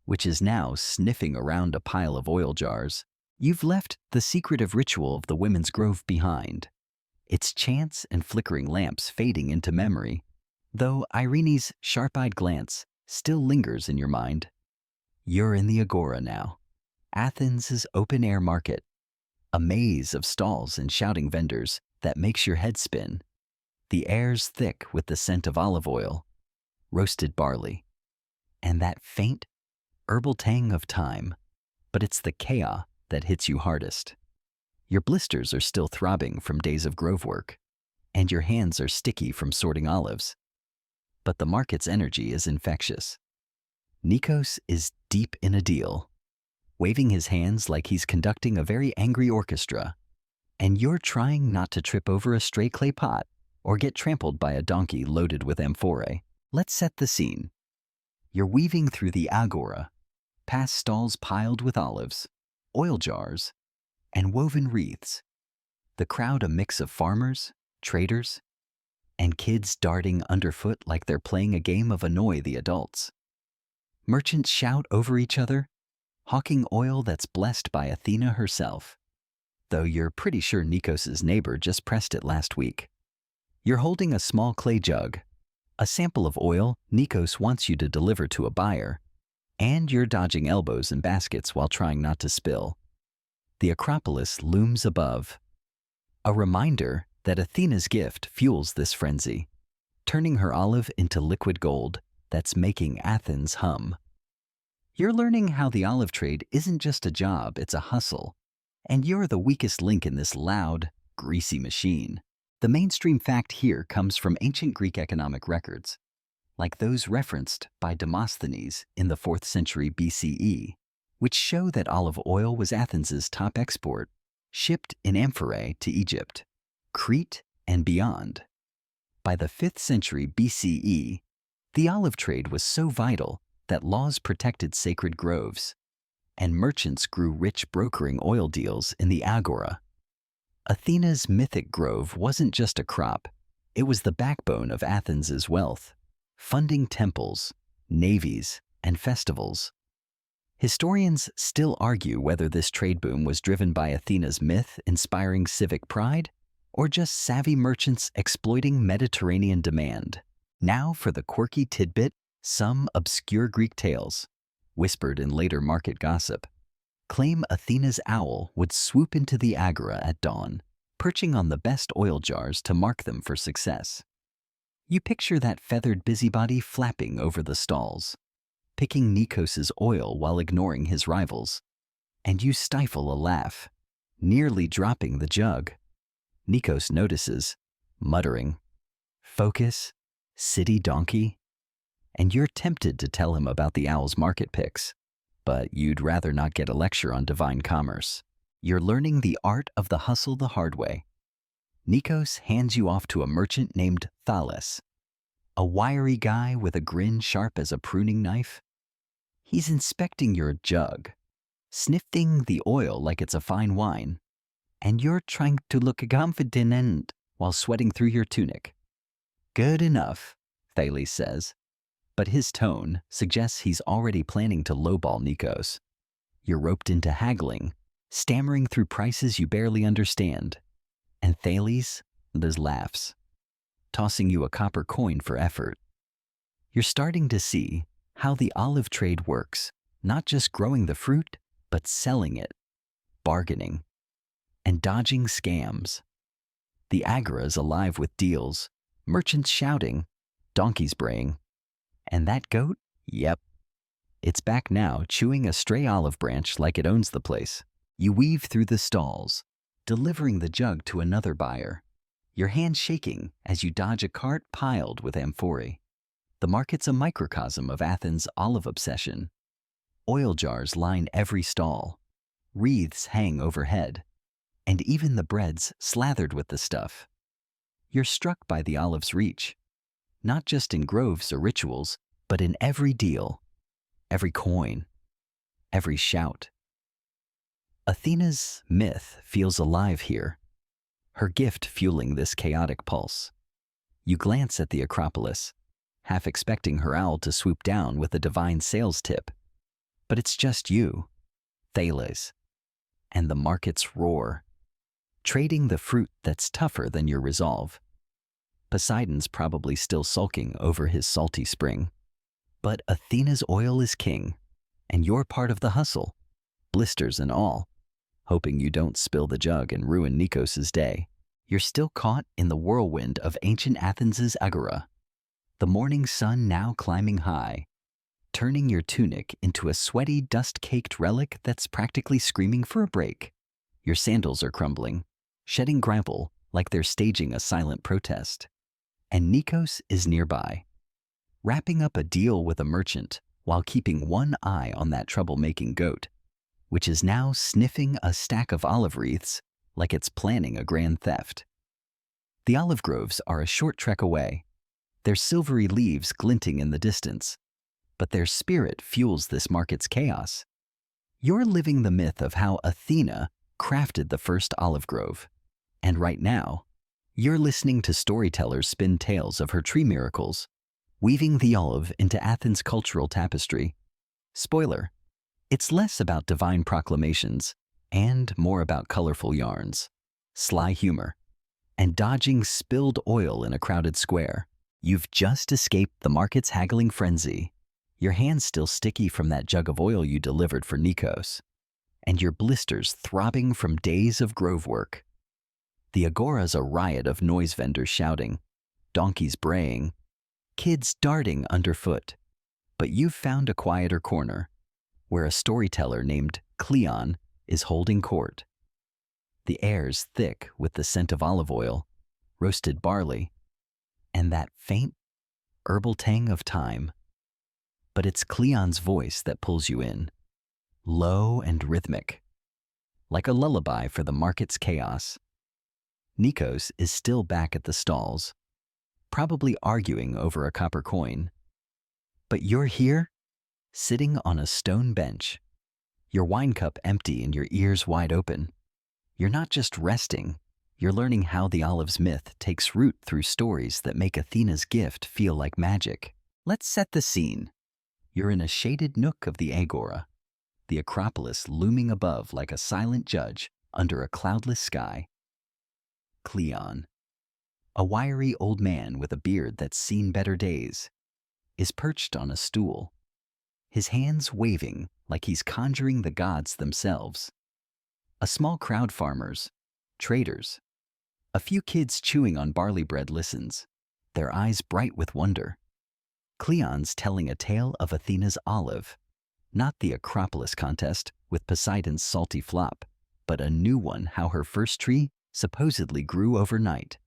which is now sniffing around a pile of oil jars. You've left the secretive ritual of the women's grove behind, its chants and flickering lamps fading into memory, though Irene's sharp-eyed glance still lingers in your mind. You're in the agora now, Athens' open-air market, a maze of stalls and shouting vendors that makes your head spin. The air's thick with the scent of olive oil, roasted barley, and that faint, herbal tang of thyme, but it's the chaos that hits you hardest. Your blisters are still throbbing from days of grove work, and your hands are sticky from sorting olives. But the market's energy is infectious. Nikos is deep in a deal, waving his hands like he's conducting a very angry orchestra, and you're trying not to trip over a stray clay pot or get trampled by a donkey loaded with amphorae. Let's set the scene. You're weaving through the agora, past stalls piled with olives, oil jars, and woven wreaths. The crowd a mix of farmers, traders, and kids darting underfoot like they're playing a game of annoy the adults. Merchants shout over each other, hawking oil that's blessed by Athena herself, though you're pretty sure Nikos' neighbor just pressed it last week. You're holding a small clay jug, a sample of oil Nikos wants you to deliver to a buyer, and you're dodging elbows and baskets while trying not to spill. The Acropolis looms above, a reminder that Athena's gift fuels this frenzy, turning her olive into liquid gold that's making Athens hum. You're learning how the olive trade isn't just a job, it's a hustle, and you're the weakest link in this loud, greasy machine. The mainstream fact here comes from ancient Greek economic records, like those referenced by Demosthenes in the 4th century BCE, which show that olive oil was Athens' top export, shipped in amphorae to Egypt, Crete, and beyond. By the 5th century BCE, The olive trade was so vital that laws protected sacred groves, and merchants grew rich brokering oil deals in the agora. Athena's mythic grove wasn't just a crop, it was the backbone of Athens's wealth, funding temples, navies, and festivals. Historians still argue whether this trade boom was driven by Athena's myth inspiring civic pride, or just savvy merchants exploiting Mediterranean demand. Now for the quirky tidbit, some obscure Greek tales, whispered in later market gossip, claim Athena's owl would swoop into the agora at dawn, perching on the best oil jars to mark them for success. You picture that feathered busybody flapping over the stalls, picking Nikos's oil while ignoring his rivals, and you stifle a laugh, nearly dropping the jug. Nikos notices, muttering, "Focus, city donkey," and you're tempted to tell him about the owl's market picks, but you'd rather not get a lecture on divine commerce. You're learning the art of the hustle the hard way. Nikos hands you off to a merchant named Thales, a wiry guy with a grin sharp as a pruning knife. He's inspecting your jug, sniffing the oil like it's a fine wine, and you're trying to look confident while sweating through your tunic. "Good enough," Thales says, but his tone suggests he's already planning to lowball Nikos. You're roped into haggling, stammering through prices you barely understand, and Thales laughs, tossing you a copper coin for effort. You're starting to see how the olive trade works, not just growing the fruit, but selling it, bargaining, and dodging scams. The agora is alive with deals, merchants shouting, donkeys braying. And that goat? Yep. It's back now, chewing a stray olive branch like it owns the place. You weave through the stalls, delivering the jug to another buyer, your hand shaking as you dodge a cart piled with amphorae. The market's a microcosm of Athens' olive obsession. Oil jars line every stall, wreaths hang overhead, and even the bread's slathered with the stuff. You're struck by the olive's reach, not just in groves or rituals, but in every deal, every coin, every shout. Athena's myth feels alive here, her gift fueling this chaotic pulse. You glance at the Acropolis, half expecting her owl to swoop down with a divine sales tip. But it's just you, Thales, and the market's roar, trading the fruit that's tougher than your resolve. Poseidon's probably still sulking over his salty spring. But Athena's oil is king, and you're part of the hustle, blisters and all, hoping you don't spill the jug and ruin Nikos's day. You're still caught in the whirlwind of ancient Athens's agora, the morning sun now climbing high, turning your tunic into a sweaty, dust-caked relic that's practically screaming for a break. Your sandals are crumbling, shedding gravel like they're staging a silent protest. And Nikos is nearby, wrapping up a deal with a merchant while keeping one eye on that troublemaking goat, which is now sniffing a stack of olive wreaths like it's planning a grand theft. The olive groves are a short trek away, their silvery leaves glinting in the distance, but their spirit fuels this market's chaos. You're living the myth of how Athena crafted the first olive grove, and right now, you're listening to storytellers spin tales of her tree miracles, weaving the olive into Athens' cultural tapestry. Spoiler, it's less about divine proclamations and more about colorful yarns, sly humor, and dodging spilled oil in a crowded square. You've just escaped the market's haggling frenzy, your hands still sticky from that jug of oil you delivered for Nikos, and your blisters throbbing from days of grove work. The agora's a riot of noise vendors shouting, donkeys braying, kids darting underfoot. But you've found a quieter corner, where a storyteller named Cleon is holding court. The air's thick with the scent of olive oil, roasted barley, and that faint, herbal tang of thyme. But it's Cleon's voice that pulls you in, low and rhythmic, like a lullaby for the market's chaos. Nikos is still back at the stalls, probably arguing over a copper coin, But you're here, sitting on a stone bench, your wine cup empty and your ears wide open. You're not just resting, you're learning how the olive's myth takes root through stories that make Athena's gift feel like magic. Let's set the scene. You're in a shaded nook of the agora, the Acropolis looming above like a silent judge under a cloudless sky. Cleon, a wiry old man with a beard that's seen better days, is perched on a stool, his hands waving like he's conjuring the gods themselves. A small crowd farmers, traders, a few kids chewing on barley bread listens, their eyes bright with wonder. Cleon's telling a tale of Athena's olive, not the Acropolis contest with Poseidon's salty flop, but a new one how her first tree supposedly grew overnight,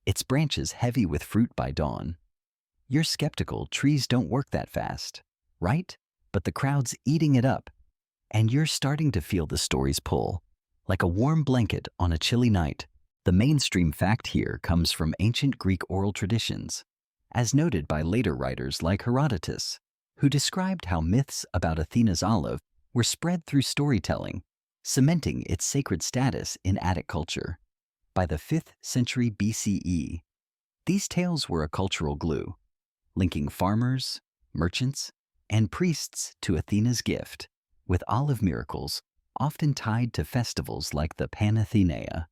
its branches heavy with fruit by dawn. You're skeptical trees don't work that fast, right? But the crowd's eating it up, and you're starting to feel the story's pull. Like a warm blanket on a chilly night, the mainstream fact here comes from ancient Greek oral traditions, as noted by later writers like Herodotus, who described how myths about Athena's olive were spread through storytelling, cementing its sacred status in Attic culture. By the 5th century BCE, these tales were a cultural glue, linking farmers, merchants, and priests to Athena's gift, with olive miracles often tied to festivals like the Panathenea.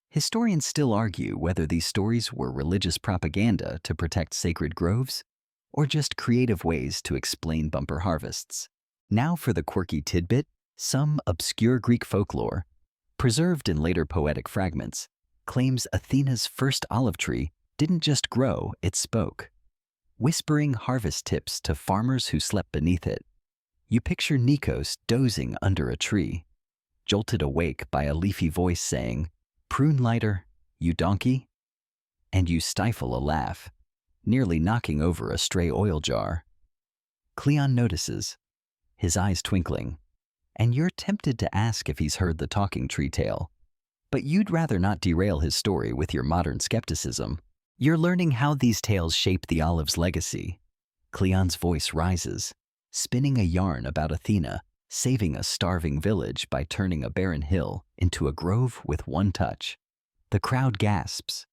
Historians still argue whether these stories were religious propaganda to protect sacred groves or just creative ways to explain bumper harvests. Now for the quirky tidbit, some obscure Greek folklore, preserved in later poetic fragments, claims Athena's first olive tree didn't just grow, it spoke, whispering harvest tips to farmers who slept beneath it. You picture Nikos dozing under a tree, jolted awake by a leafy voice saying, "Prune lighter, you donkey?" And you stifle a laugh, nearly knocking over a stray oil jar. Cleon notices, his eyes twinkling, and you're tempted to ask if he's heard the talking tree tale. But you'd rather not derail his story with your modern skepticism. You're learning how these tales shape the olive's legacy. Cleon's voice rises, spinning a yarn about Athena saving a starving village by turning a barren hill into a grove with one touch. The crowd gasps,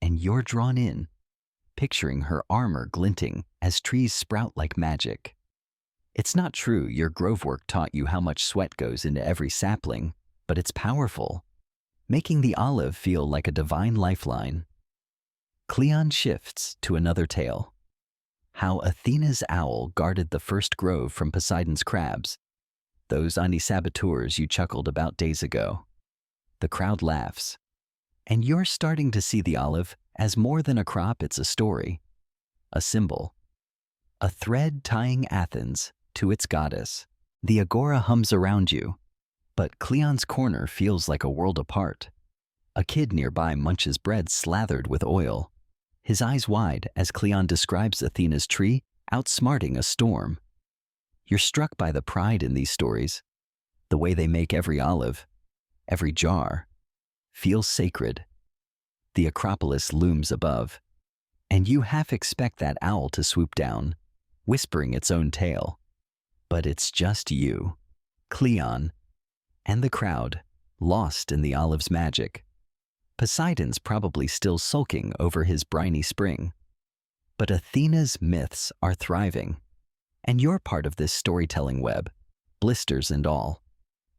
and you're drawn in, picturing her armor glinting as trees sprout like magic. It's not true your grove work taught you how much sweat goes into every sapling, but it's powerful, making the olive feel like a divine lifeline. Cleon shifts to another tale. How Athena's owl guarded the first grove from Poseidon's crabs, those tiny saboteurs you chuckled about days ago. The crowd laughs, and you're starting to see the olive as more than a crop, it's a story, a symbol, a thread tying Athens to its goddess. The agora hums around you, but Cleon's corner feels like a world apart. A kid nearby munches bread slathered with oil, his eyes wide as Cleon describes Athena's tree outsmarting a storm. You're struck by the pride in these stories, the way they make every olive, every jar, feel sacred. The Acropolis looms above, and you half expect that owl to swoop down, whispering its own tale. But it's just you, Cleon, and the crowd, lost in the olive's magic. Poseidon's probably still sulking over his briny spring. But Athena's myths are thriving, and you're part of this storytelling web, blisters and all.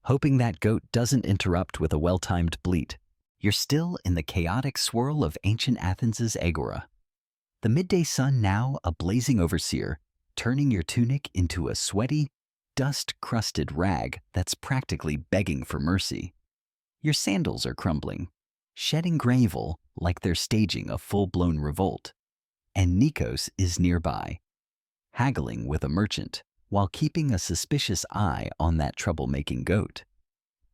Hoping that goat doesn't interrupt with a well-timed bleat, you're still in the chaotic swirl of ancient Athens' agora. The midday sun now a blazing overseer, turning your tunic into a sweaty, dust-crusted rag that's practically begging for mercy. Your sandals are crumbling, shedding gravel like they're staging a full-blown revolt. And Nikos is nearby, haggling with a merchant while keeping a suspicious eye on that troublemaking goat,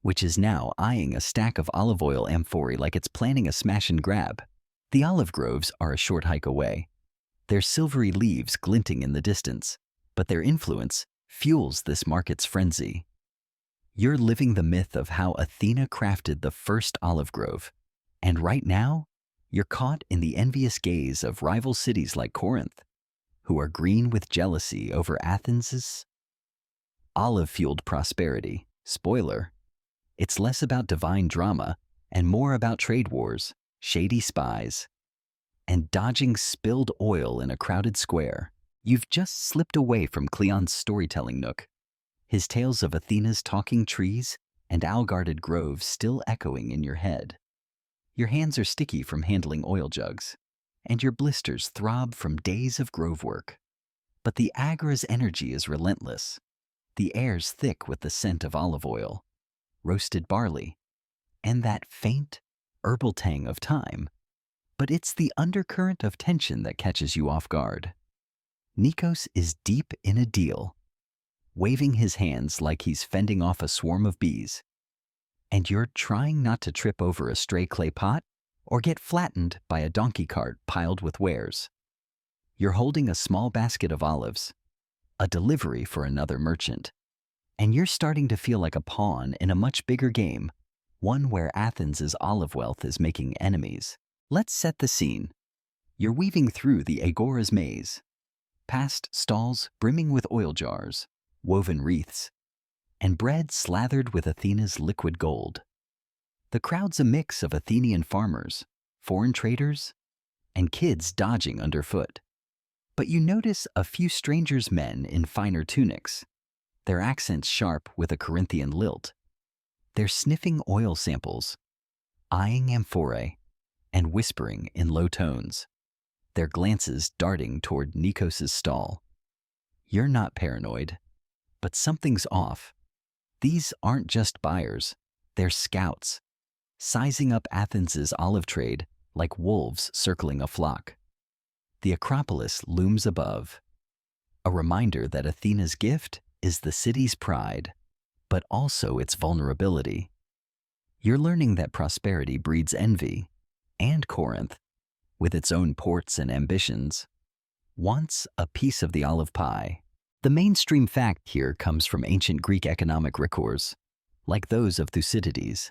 which is now eyeing a stack of olive oil amphorae like it's planning a smash and grab. The olive groves are a short hike away, their silvery leaves glinting in the distance, but their influence fuels this market's frenzy. You're living the myth of how Athena crafted the first olive grove, and right now, you're caught in the envious gaze of rival cities like Corinth, who are green with jealousy over Athens's olive-fueled prosperity. Spoiler, it's less about divine drama and more about trade wars, shady spies, and dodging spilled oil in a crowded square. You've just slipped away from Cleon's storytelling nook, his tales of Athena's talking trees and owl-guarded groves still echoing in your head. Your hands are sticky from handling oil jugs, and your blisters throb from days of grove work. But the Agra's energy is relentless. The air's thick with the scent of olive oil, roasted barley, and that faint, herbal tang of thyme. But it's the undercurrent of tension that catches you off guard. Nikos is deep in a deal, waving his hands like he's fending off a swarm of bees. And you're trying not to trip over a stray clay pot or get flattened by a donkey cart piled with wares. You're holding a small basket of olives, a delivery for another merchant, and you're starting to feel like a pawn in a much bigger game, one where Athens' olive wealth is making enemies. Let's set the scene. You're weaving through the Agora's maze, past stalls brimming with oil jars, woven wreaths, and bread slathered with Athena's liquid gold. The crowd's a mix of Athenian farmers, foreign traders, and kids dodging underfoot. But you notice a few strangers' men in finer tunics, their accents sharp with a Corinthian lilt. They're sniffing oil samples, eyeing amphorae, and whispering in low tones, their glances darting toward Nikos' stall. You're not paranoid, but something's off. These aren't just buyers, they're scouts, sizing up Athens' olive trade like wolves circling a flock. The Acropolis looms above, a reminder that Athena's gift is the city's pride, but also its vulnerability. You're learning that prosperity breeds envy, and Corinth, with its own ports and ambitions, wants a piece of the olive pie. The mainstream fact here comes from ancient Greek economic records, like those of Thucydides,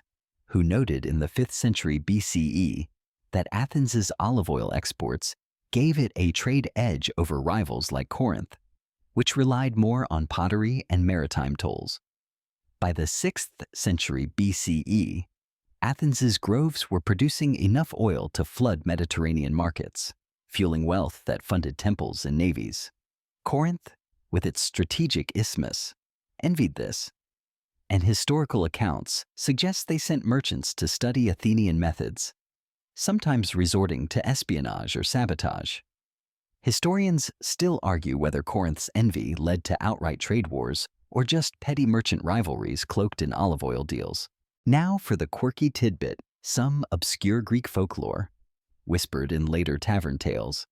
who noted in the 5th century BCE that Athens' olive oil exports gave it a trade edge over rivals like Corinth, which relied more on pottery and maritime tolls. By the 6th century BCE, Athens' groves were producing enough oil to flood Mediterranean markets, fueling wealth that funded temples and navies. Corinth, with its strategic isthmus, envied this, and historical accounts suggest they sent merchants to study Athenian methods, sometimes resorting to espionage or sabotage. Historians still argue whether Corinth's envy led to outright trade wars or just petty merchant rivalries cloaked in olive oil deals. Now for the quirky tidbit, some obscure Greek folklore, whispered in later tavern tales,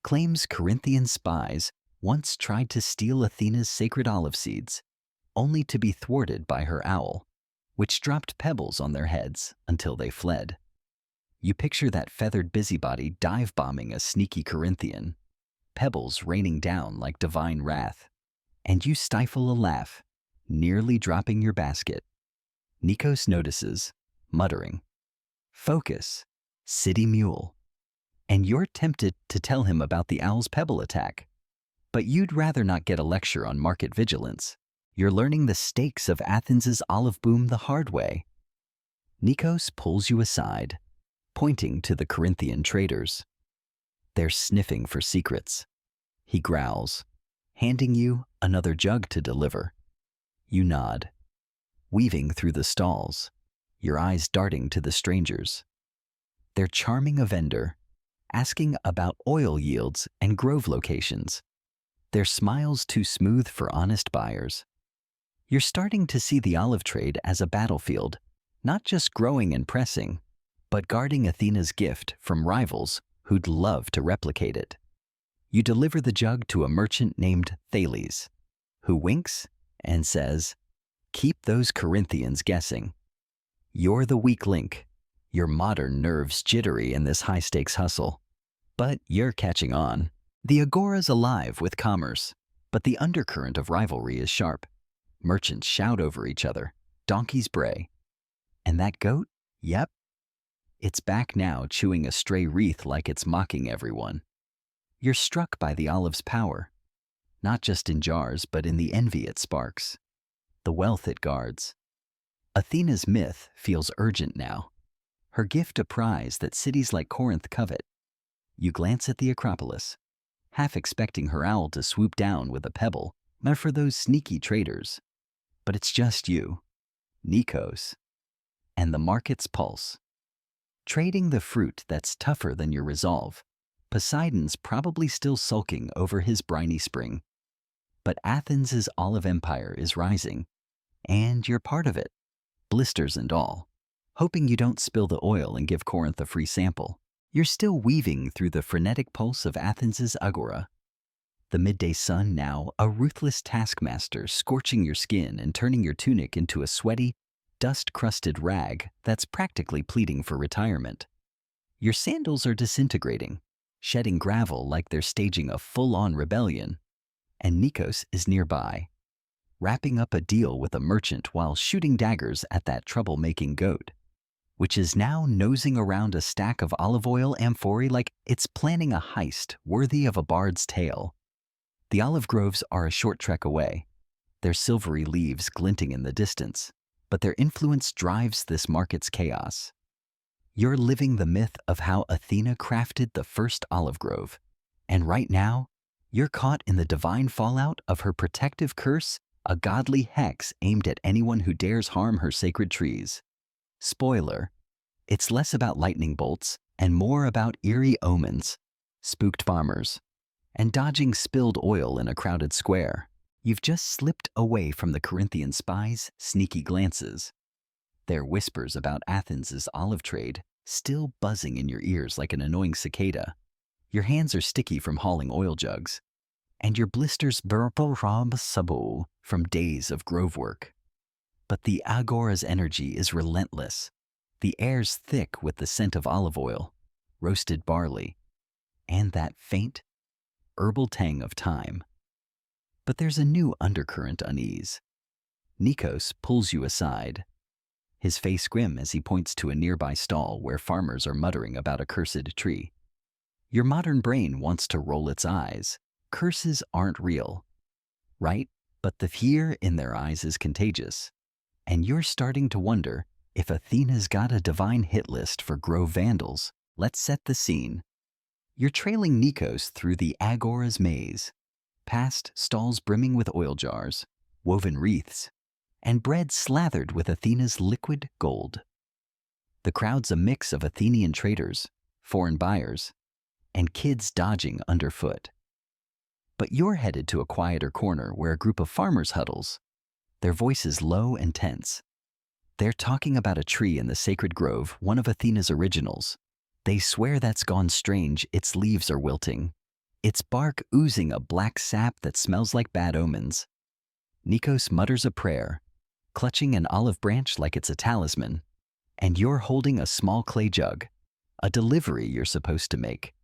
claims Corinthian spies once tried to steal Athena's sacred olive seeds, only to be thwarted by her owl, which dropped pebbles on their heads until they fled. You picture that feathered busybody dive-bombing a sneaky Corinthian, pebbles raining down like divine wrath, and you stifle a laugh, nearly dropping your basket. Nikos notices, muttering, "Focus, city mule," and you're tempted to tell him about the owl's pebble attack. But you'd rather not get a lecture on market vigilance. You're learning the stakes of Athens' olive boom the hard way. Nikos pulls you aside, pointing to the Corinthian traders. They're sniffing for secrets. He growls, handing you another jug to deliver. You nod, weaving through the stalls, your eyes darting to the strangers. They're charming a vendor, asking about oil yields and grove locations. Their smiles too smooth for honest buyers. You're starting to see the olive trade as a battlefield, not just growing and pressing, but guarding Athena's gift from rivals who'd love to replicate it. You deliver the jug to a merchant named Thales, who winks and says, "Keep those Corinthians guessing. You're the weak link, your modern nerves jittery in this high-stakes hustle. But you're catching on. The Agora's alive with commerce, but the undercurrent of rivalry is sharp. Merchants shout over each other, donkeys bray. And that goat? Yep. It's back now chewing a stray wreath like it's mocking everyone. You're struck by the olive's power, not just in jars, but in the envy it sparks, the wealth it guards. Athena's myth feels urgent now, her gift a prize that cities like Corinth covet. You glance at the Acropolis, half expecting her owl to swoop down with a pebble meant for those sneaky traders. But it's just you, Nikos, and the market's pulse. Trading the fruit that's tougher than your resolve. Poseidon's probably still sulking over his briny spring. But Athens' olive empire is rising, and you're part of it, blisters and all. Hoping you don't spill the oil and give Corinth a free sample, you're still weaving through the frenetic pulse of Athens' agora. The midday sun now, a ruthless taskmaster scorching your skin and turning your tunic into a sweaty, dust-crusted rag that's practically pleading for retirement. Your sandals are disintegrating, shedding gravel like they're staging a full-on rebellion. And Nikos is nearby, wrapping up a deal with a merchant while shooting daggers at that troublemaking goat, which is now nosing around a stack of olive oil amphorae like it's planning a heist worthy of a bard's tale. The olive groves are a short trek away, their silvery leaves glinting in the distance, but their influence drives this market's chaos. You're living the myth of how Athena crafted the first olive grove, and right now, you're caught in the divine fallout of her protective curse, a godly hex aimed at anyone who dares harm her sacred trees. Spoiler, it's less about lightning bolts and more about eerie omens, spooked farmers, and dodging spilled oil in a crowded square. You've just slipped away from the Corinthian spies' sneaky glances. Their whispers about Athens' olive trade still buzzing in your ears like an annoying cicada. Your hands are sticky from hauling oil jugs, and your blisters sabu from days of grove work. But the agora's energy is relentless. The air's thick with the scent of olive oil, roasted barley, and that faint, herbal tang of thyme. But there's a new undercurrent unease. Nikos pulls you aside, his face grim as he points to a nearby stall where farmers are muttering about a cursed tree. Your modern brain wants to roll its eyes. Curses aren't real, right? But the fear in their eyes is contagious. And you're starting to wonder if Athena's got a divine hit list for grove vandals. Let's set the scene. You're trailing Nikos through the agora's maze, past stalls brimming with oil jars, woven wreaths, and bread slathered with Athena's liquid gold. The crowd's a mix of Athenian traders, foreign buyers, and kids dodging underfoot. But you're headed to a quieter corner where a group of farmers huddles, their voices low and tense. They're talking about a tree in the sacred grove, one of Athena's originals. They swear that's gone strange, its leaves are wilting, its bark oozing a black sap that smells like bad omens. Nikos mutters a prayer, clutching an olive branch like it's a talisman, and you're holding a small clay jug, a delivery you're supposed to make.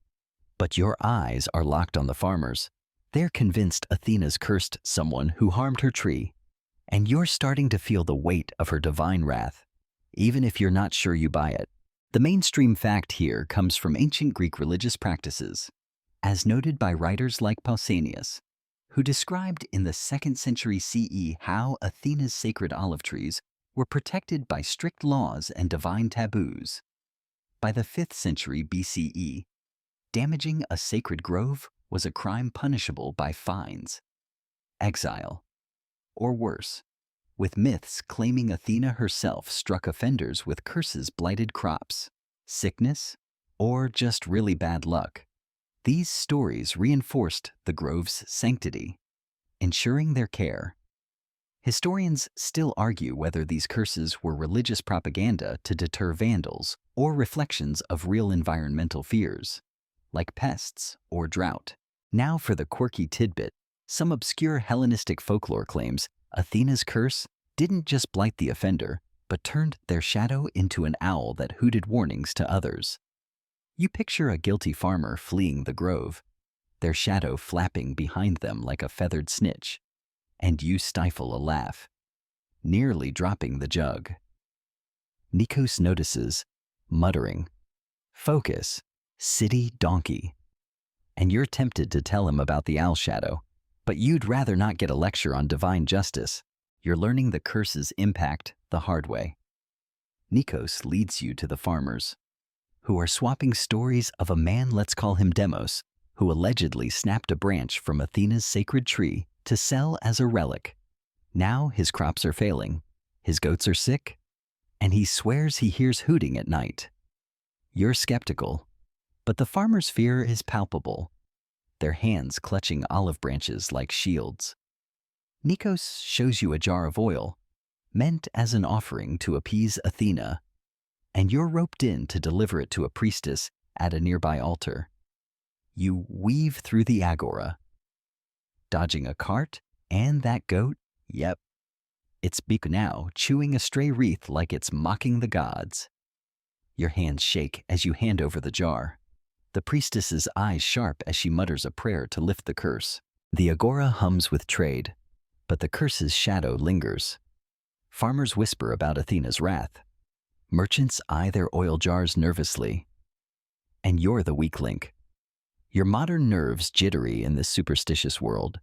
But your eyes are locked on the farmers. They're convinced Athena's cursed someone who harmed her tree, and you're starting to feel the weight of her divine wrath, even if you're not sure you buy it. The mainstream fact here comes from ancient Greek religious practices, as noted by writers like Pausanias, who described in the 2nd century CE how Athena's sacred olive trees were protected by strict laws and divine taboos. By the 5th century BCE, damaging a sacred grove was a crime punishable by fines, exile, or worse, with myths claiming Athena herself struck offenders with curses blighted crops, sickness, or just really bad luck. These stories reinforced the grove's sanctity, ensuring their care. Historians still argue whether these curses were religious propaganda to deter vandals or reflections of real environmental fears, like pests or drought. Now for the quirky tidbit. Some obscure Hellenistic folklore claims Athena's curse didn't just blight the offender, but turned their shadow into an owl that hooted warnings to others. You picture a guilty farmer fleeing the grove, their shadow flapping behind them like a feathered snitch, and you stifle a laugh, nearly dropping the jug. Nikos notices, muttering, "Focus, city donkey." And you're tempted to tell him about the owl shadow, but you'd rather not get a lecture on divine justice. You're learning the curse's impact the hard way. Nikos leads you to the farmers, who are swapping stories of a man, let's call him Demos, who allegedly snapped a branch from Athena's sacred tree to sell as a relic. Now his crops are failing, his goats are sick, and he swears he hears hooting at night. You're skeptical, but the farmer's fear is palpable, their hands clutching olive branches like shields. Nikos shows you a jar of oil, meant as an offering to appease Athena, and you're roped in to deliver it to a priestess at a nearby altar. You weave through the agora, dodging a cart and that goat. Yep, it's beak now, chewing a stray wreath like it's mocking the gods. Your hands shake as you hand over the jar, the priestess's eyes sharp as she mutters a prayer to lift the curse. The agora hums with trade, but the curse's shadow lingers. Farmers whisper about Athena's wrath. Merchants eye their oil jars nervously. And you're the weak link. Your modern nerves jittery in this superstitious world.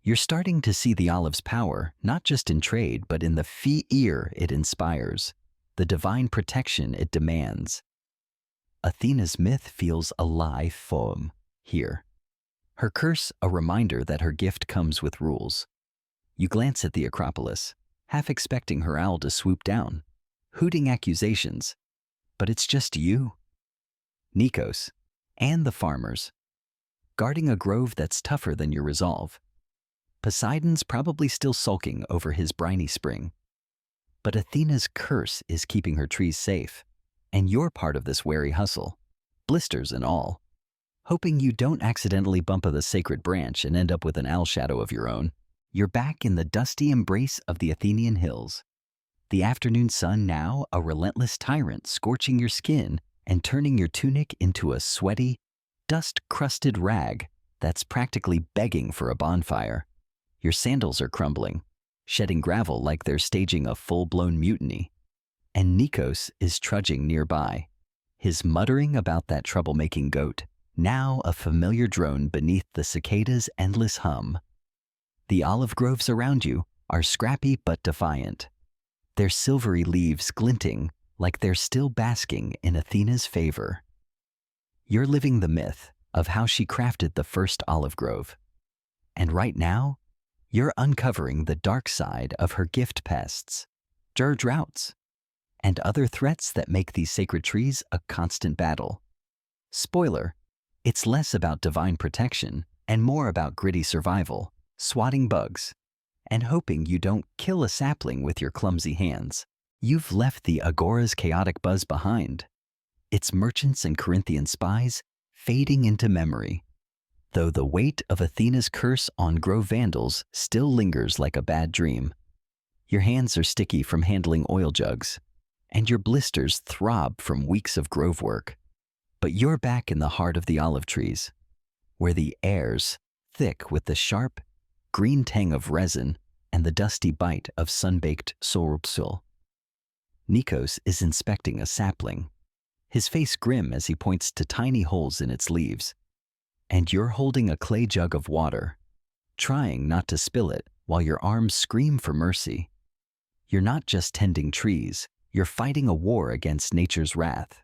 You're starting to see the olive's power, not just in trade, but in the fear it inspires, the divine protection it demands. Athena's myth feels alive foam here. Her curse, a reminder that her gift comes with rules. You glance at the Acropolis, half expecting her owl to swoop down, hooting accusations, but it's just you, Nikos, and the farmers, guarding a grove that's tougher than your resolve. Poseidon's probably still sulking over his briny spring, but Athena's curse is keeping her trees safe, and you're part of this wary hustle, blisters and all, hoping you don't accidentally bump the sacred branch and end up with an owl shadow of your own. You're back in the dusty embrace of the Athenian hills. The afternoon sun now a relentless tyrant, scorching your skin and turning your tunic into a sweaty, dust-crusted rag that's practically begging for a bonfire. Your sandals are crumbling, shedding gravel like they're staging a full-blown mutiny. And Nikos is trudging nearby, his muttering about that troublemaking goat, now a familiar drone beneath the cicada's endless hum. The olive groves around you are scrappy but defiant, their silvery leaves glinting like they're still basking in Athena's favor. You're living the myth of how she crafted the first olive grove. And right now, you're uncovering the dark side of her gift pests, droughts, and other threats that make these sacred trees a constant battle. Spoiler, it's less about divine protection and more about gritty survival, swatting bugs, and hoping you don't kill a sapling with your clumsy hands. You've left the agora's chaotic buzz behind, its merchants and Corinthian spies fading into memory, though the weight of Athena's curse on grove vandals still lingers like a bad dream. Your hands are sticky from handling oil jugs, and your blisters throb from weeks of grove work. But you're back in the heart of the olive trees, where the air's thick with the sharp, green tang of resin and the dusty bite of sun-baked sorupsul. Nikos is inspecting a sapling, his face grim as he points to tiny holes in its leaves. And you're holding a clay jug of water, trying not to spill it while your arms scream for mercy. You're not just tending trees, you're fighting a war against nature's wrath.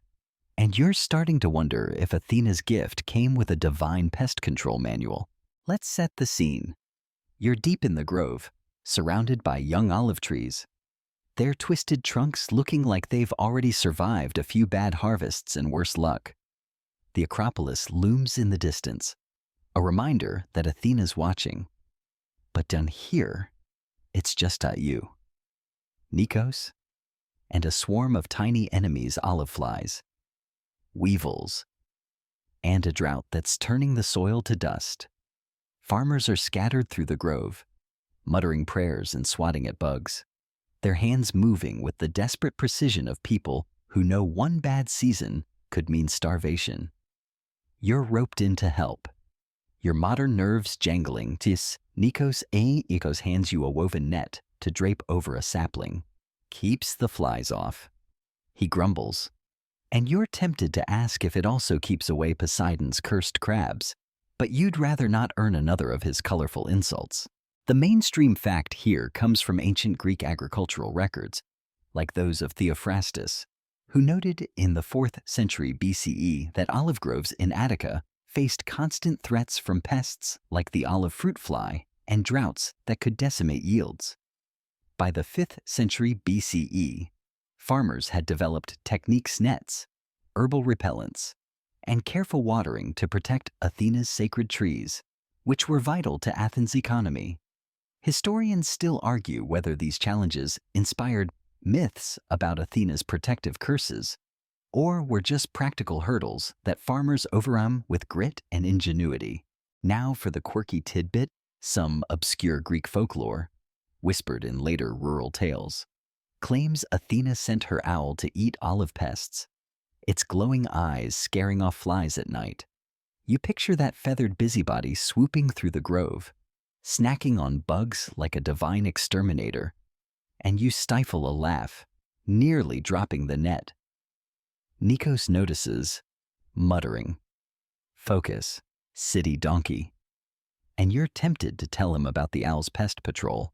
And you're starting to wonder if Athena's gift came with a divine pest control manual. Let's set the scene. You're deep in the grove, surrounded by young olive trees, their twisted trunks looking like they've already survived a few bad harvests and worse luck. The Acropolis looms in the distance, a reminder that Athena's watching. But down here, it's just you, Nikos, and a swarm of tiny enemies, olive flies, weevils, and a drought that's turning the soil to dust. Farmers are scattered through the grove, muttering prayers and swatting at bugs, their hands moving with the desperate precision of people who know one bad season could mean starvation. You're roped in to help, your modern nerves jangling. Nikos hands you a woven net to drape over a sapling, keeps the flies off. He grumbles, and you're tempted to ask if it also keeps away Poseidon's cursed crabs, but you'd rather not earn another of his colorful insults. The mainstream fact here comes from ancient Greek agricultural records, like those of Theophrastus, who noted in the 4th century BCE that olive groves in Attica faced constant threats from pests like the olive fruit fly and droughts that could decimate yields. By the 5th century BCE, farmers had developed techniques, nets, herbal repellents, and careful watering to protect Athena's sacred trees, which were vital to Athens' economy. Historians still argue whether these challenges inspired myths about Athena's protective curses, or were just practical hurdles that farmers overcome with grit and ingenuity. Now for the quirky tidbit, some obscure Greek folklore, whispered in later rural tales, claims Athena sent her owl to eat olive pests, its glowing eyes scaring off flies at night. You picture that feathered busybody swooping through the grove, snacking on bugs like a divine exterminator, and you stifle a laugh, nearly dropping the net. Nikos notices, muttering, "Focus, city donkey." And you're tempted to tell him about the owl's pest patrol,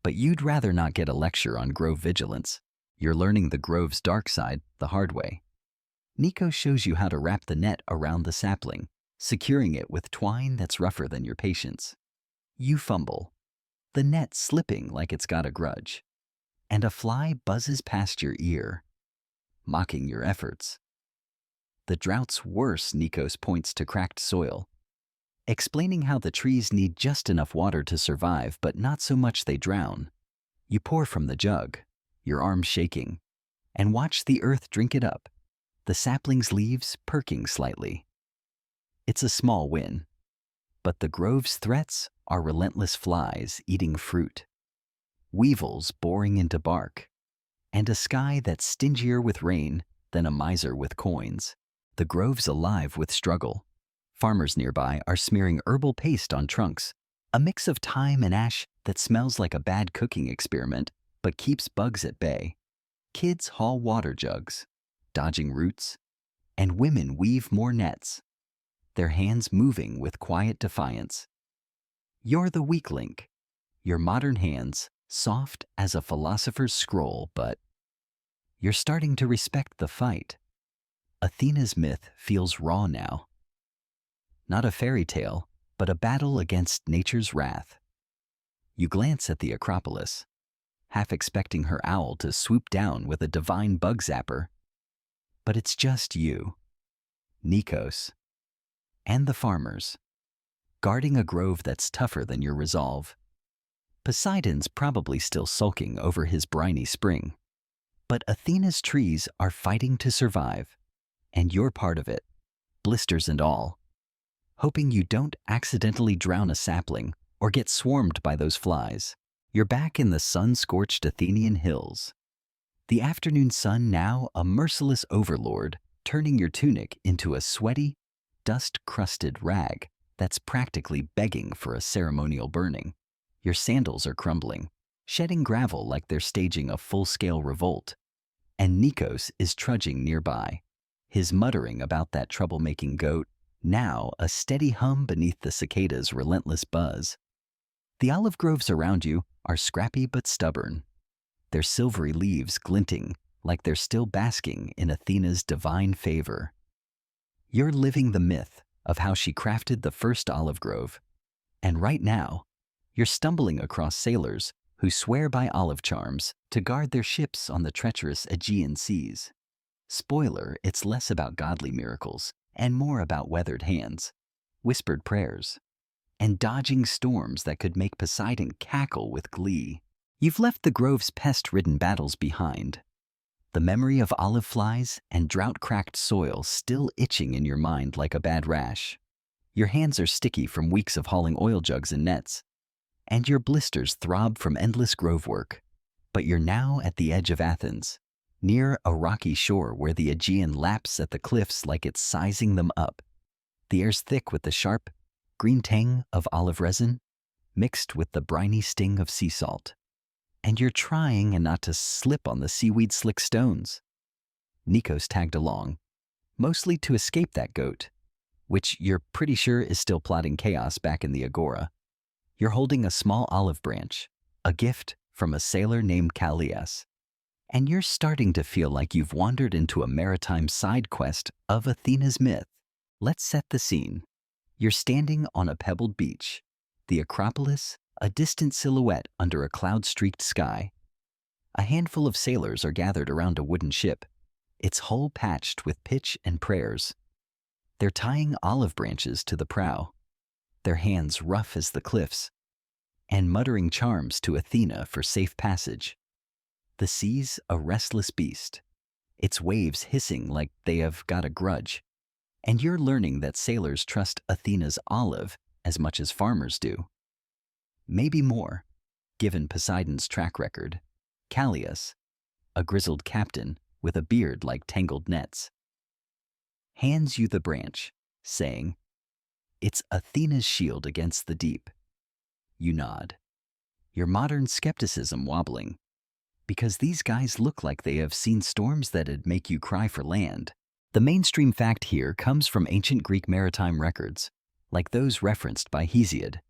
but you'd rather not get a lecture on grove vigilance. You're learning the grove's dark side the hard way. Nikos shows you how to wrap the net around the sapling, securing it with twine that's rougher than your patience. You fumble, the net slipping like it's got a grudge, and a fly buzzes past your ear, mocking your efforts. The drought's worse, Nikos points to cracked soil, explaining how the trees need just enough water to survive, but not so much they drown. You pour from the jug, your arms shaking, and watch the earth drink it up, the sapling's leaves perking slightly. It's a small win, but the grove's threats are relentless flies eating fruit, weevils boring into bark, and a sky that's stingier with rain than a miser with coins. The grove's alive with struggle. Farmers nearby are smearing herbal paste on trunks, a mix of thyme and ash that smells like a bad cooking experiment but keeps bugs at bay. Kids haul water jugs, dodging roots, and women weave more nets, their hands moving with quiet defiance. You're the weak link, your modern hands soft as a philosopher's scroll, but you're starting to respect the fight. Athena's myth feels raw now. Not a fairy tale, but a battle against nature's wrath. You glance at the Acropolis, half expecting her owl to swoop down with a divine bug zapper. But it's just you, Nikos, and the farmers, guarding a grove that's tougher than your resolve. Poseidon's probably still sulking over his briny spring, but Athena's trees are fighting to survive, and you're part of it, blisters and all, hoping you don't accidentally drown a sapling or get swarmed by those flies. You're back in the sun-scorched Athenian hills, the afternoon sun now a merciless overlord, turning your tunic into a sweaty, dust-crusted rag that's practically begging for a ceremonial burning. Your sandals are crumbling, shedding gravel like they're staging a full-scale revolt, and Nikos is trudging nearby, his muttering about that troublemaking goat, now a steady hum beneath the cicada's relentless buzz. The olive groves around you are scrappy but stubborn, their silvery leaves glinting like they're still basking in Athena's divine favor. You're living the myth of how she crafted the first olive grove, and right now, you're stumbling across sailors who swear by olive charms to guard their ships on the treacherous Aegean seas. Spoiler, it's less about godly miracles and more about weathered hands, whispered prayers, and dodging storms that could make Poseidon cackle with glee. You've left the grove's pest-ridden battles behind, the memory of olive flies and drought-cracked soil still itching in your mind like a bad rash. Your hands are sticky from weeks of hauling oil jugs and nets, and your blisters throb from endless grove work. But you're now at the edge of Athens, near a rocky shore where the Aegean laps at the cliffs like it's sizing them up. The air's thick with the sharp, green tang of olive resin, mixed with the briny sting of sea salt. And you're trying and not to slip on the seaweed-slick stones. Nikos tagged along, mostly to escape that goat, which you're pretty sure is still plotting chaos back in the agora. You're holding a small olive branch, a gift from a sailor named Callias, and you're starting to feel like you've wandered into a maritime side quest of Athena's myth. Let's set the scene. You're standing on a pebbled beach, the Acropolis, a distant silhouette under a cloud-streaked sky. A handful of sailors are gathered around a wooden ship, its hull patched with pitch and prayers. They're tying olive branches to the prow, their hands rough as the cliffs, and muttering charms to Athena for safe passage. The sea's a restless beast, its waves hissing like they have got a grudge, and you're learning that sailors trust Athena's olive as much as farmers do. Maybe more, given Poseidon's track record. Callias, a grizzled captain with a beard like tangled nets, hands you the branch, saying, "It's Athena's shield against the deep." You nod, your modern skepticism wobbling, because these guys look like they have seen storms that'd make you cry for land. The mainstream fact here comes from ancient Greek maritime records, like those referenced by Hesiod,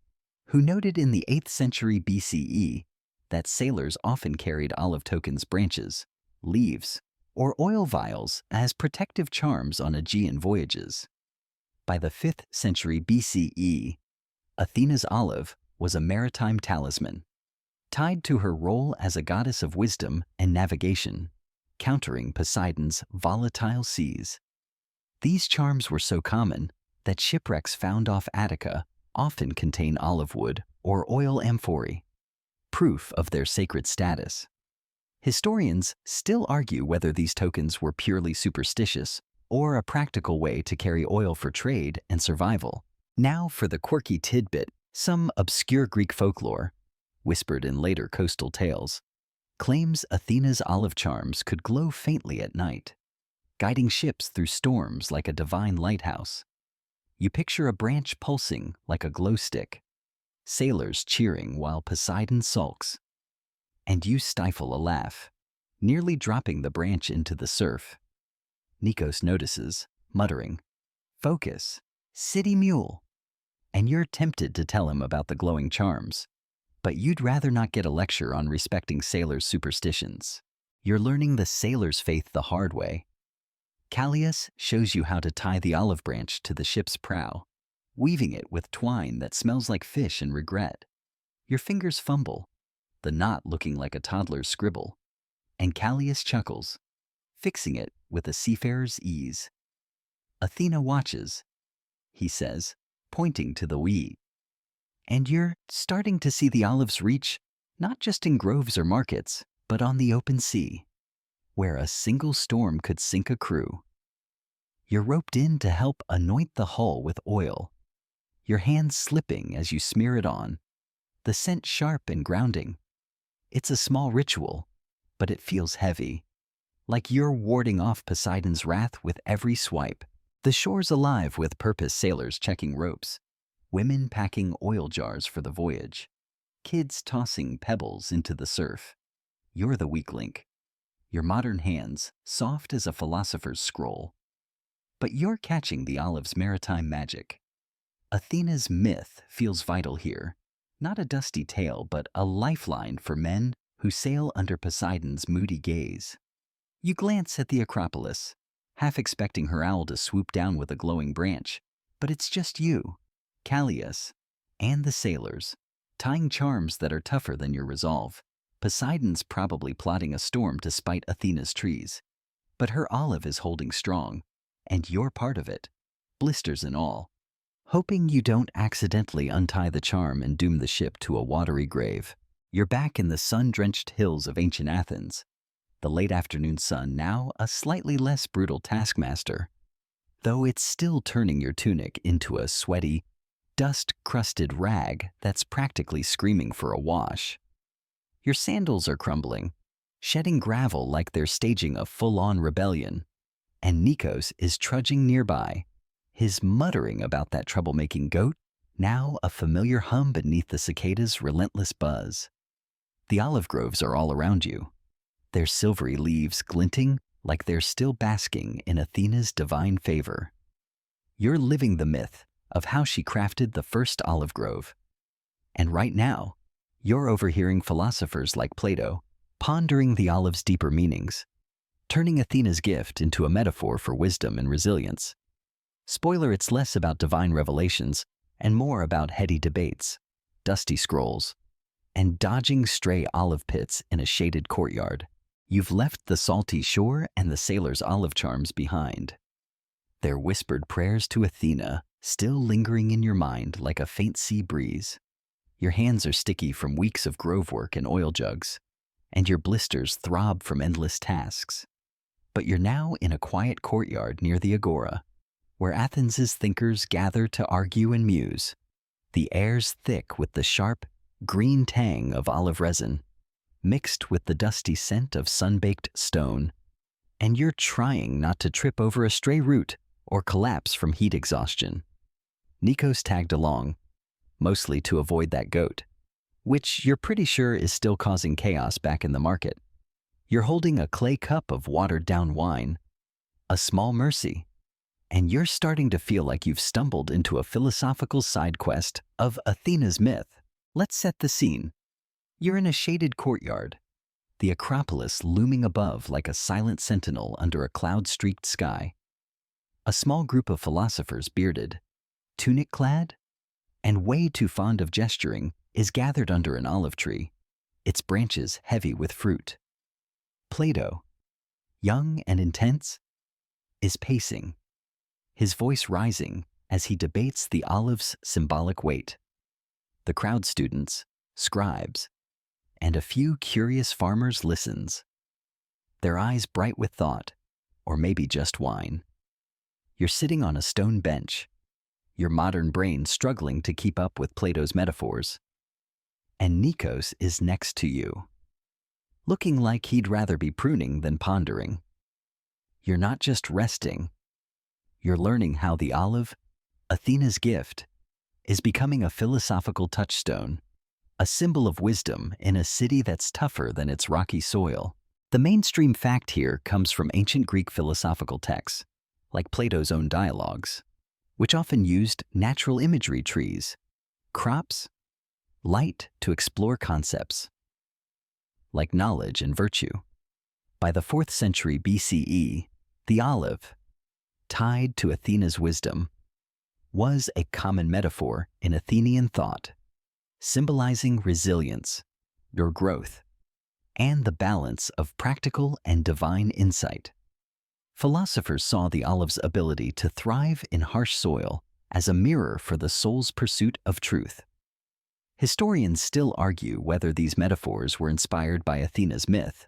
who noted in the 8th century BCE that sailors often carried olive tokens, branches, leaves, or oil vials as protective charms on Aegean voyages. By the 5th century BCE, Athena's olive was a maritime talisman, tied to her role as a goddess of wisdom and navigation, countering Poseidon's volatile seas. These charms were so common that shipwrecks found off Attica often contain olive wood or oil amphorae, proof of their sacred status. Historians still argue whether these tokens were purely superstitious or a practical way to carry oil for trade and survival. Now for the quirky tidbit. Some obscure Greek folklore, whispered in later coastal tales, claims Athena's olive charms could glow faintly at night, guiding ships through storms like a divine lighthouse. You picture a branch pulsing like a glow stick, sailors cheering while Poseidon sulks, and you stifle a laugh, nearly dropping the branch into the surf. Nikos notices, muttering, "Focus, city mule," and you're tempted to tell him about the glowing charms, but you'd rather not get a lecture on respecting sailors' superstitions. You're learning the sailor's faith the hard way. Callias shows you how to tie the olive branch to the ship's prow, weaving it with twine that smells like fish and regret. Your fingers fumble, the knot looking like a toddler's scribble, and Callias chuckles, fixing it with a seafarer's ease. Athena watches, he says, pointing to the weed. And you're starting to see the olives reach not just in groves or markets, but on the open sea, where a single storm could sink a crew. You're roped in to help anoint the hull with oil, your hands slipping as you smear it on, the scent sharp and grounding. It's a small ritual, but it feels heavy, like you're warding off Poseidon's wrath with every swipe. The shore's alive with purpose, sailors checking ropes, women packing oil jars for the voyage, kids tossing pebbles into the surf. You're the weak link, your modern hands soft as a philosopher's scroll. But you're catching the olive's maritime magic. Athena's myth feels vital here, not a dusty tale, but a lifeline for men who sail under Poseidon's moody gaze. You glance at the Acropolis, half expecting her owl to swoop down with a glowing branch, but it's just you, Callias, and the sailors, tying charms that are tougher than your resolve. Poseidon's probably plotting a storm to spite Athena's trees, but her olive is holding strong, and you're part of it, blisters and all, hoping you don't accidentally untie the charm and doom the ship to a watery grave. You're back in the sun-drenched hills of ancient Athens, the late afternoon sun now a slightly less brutal taskmaster, though it's still turning your tunic into a sweaty, dust-crusted rag that's practically screaming for a wash. Your sandals are crumbling, shedding gravel like they're staging a full-on rebellion, and Nikos is trudging nearby, his muttering about that troublemaking goat now a familiar hum beneath the cicada's relentless buzz. The olive groves are all around you, their silvery leaves glinting like they're still basking in Athena's divine favor. You're living the myth of how she crafted the first olive grove. And right now, you're overhearing philosophers like Plato pondering the olive's deeper meanings, turning Athena's gift into a metaphor for wisdom and resilience. Spoiler, it's less about divine revelations and more about heady debates, dusty scrolls, and dodging stray olive pits in a shaded courtyard. You've left the salty shore and the sailor's olive charms behind. Their whispered prayers to Athena still lingering in your mind like a faint sea breeze. Your hands are sticky from weeks of grove work and oil jugs, and your blisters throb from endless tasks. But you're now in a quiet courtyard near the agora, where Athens' thinkers gather to argue and muse. The air's thick with the sharp, green tang of olive resin, mixed with the dusty scent of sun-baked stone, and you're trying not to trip over a stray root or collapse from heat exhaustion. Nikos tagged along, mostly to avoid that goat, which you're pretty sure is still causing chaos back in the market. You're holding a clay cup of watered-down wine, a small mercy, and you're starting to feel like you've stumbled into a philosophical side quest of Athena's myth. Let's set the scene. You're in a shaded courtyard, the Acropolis looming above like a silent sentinel under a cloud-streaked sky. A small group of philosophers, bearded, tunic-clad, and way too fond of gesturing, is gathered under an olive tree, its branches heavy with fruit. Plato, young and intense, is pacing, his voice rising as he debates the olive's symbolic weight. The crowd, students, scribes, and a few curious farmers listens, their eyes bright with thought, or maybe just wine. You're sitting on a stone bench, your modern brain struggling to keep up with Plato's metaphors. And Nikos is next to you, looking like he'd rather be pruning than pondering. You're not just resting, you're learning how the olive, Athena's gift, is becoming a philosophical touchstone, a symbol of wisdom in a city that's tougher than its rocky soil. The mainstream fact here comes from ancient Greek philosophical texts, like Plato's own dialogues, which often used natural imagery, trees, crops, light to explore concepts like knowledge and virtue. By the 4th century BCE, the olive, tied to Athena's wisdom, was a common metaphor in Athenian thought, symbolizing resilience, your growth, and the balance of practical and divine insight. Philosophers saw the olive's ability to thrive in harsh soil as a mirror for the soul's pursuit of truth. Historians still argue whether these metaphors were inspired by Athena's myth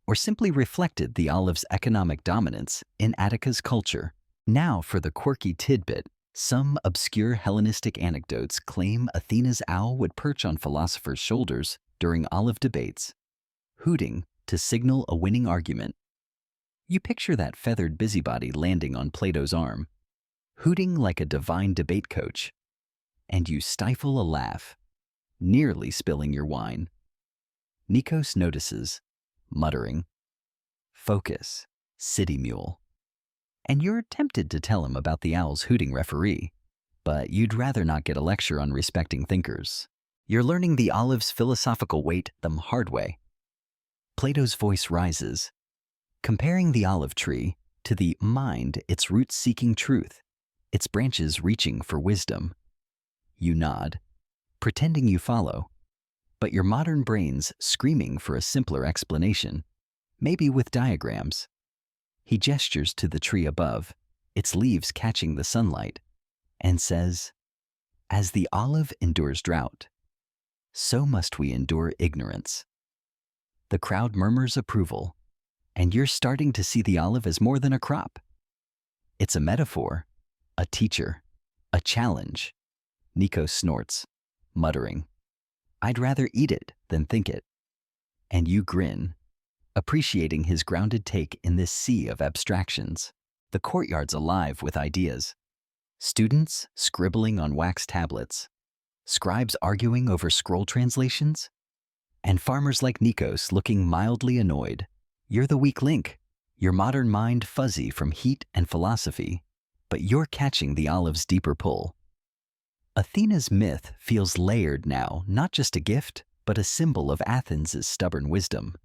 or simply reflected the olive's economic dominance in Attica's culture. Now for the quirky tidbit. Some obscure Hellenistic anecdotes claim Athena's owl would perch on philosophers' shoulders during olive debates, hooting to signal a winning argument. You picture that feathered busybody landing on Plato's arm, hooting like a divine debate coach, and you stifle a laugh, nearly spilling your wine. Nikos notices, muttering, "Focus, city mule." And you're tempted to tell him about the owl's hooting referee, but you'd rather not get a lecture on respecting thinkers. You're learning the olive's philosophical weight the hard way. Plato's voice rises, comparing the olive tree to the mind, its roots seeking truth, its branches reaching for wisdom. You nod, pretending you follow, but your modern brain's screaming for a simpler explanation, maybe with diagrams. He gestures to the tree above, its leaves catching the sunlight, and says, "As the olive endures drought, so must we endure ignorance." The crowd murmurs approval, and you're starting to see the olive as more than a crop. It's a metaphor, a teacher, a challenge. Nikos snorts, muttering, "I'd rather eat it than think it." And you grin, appreciating his grounded take in this sea of abstractions. The courtyard's alive with ideas. Students scribbling on wax tablets, scribes arguing over scroll translations, and farmers like Nikos looking mildly annoyed. You're the weak link, your modern mind fuzzy from heat and philosophy, but you're catching the olive's deeper pull. Athena's myth feels layered now, not just a gift, but a symbol of Athens' stubborn wisdom,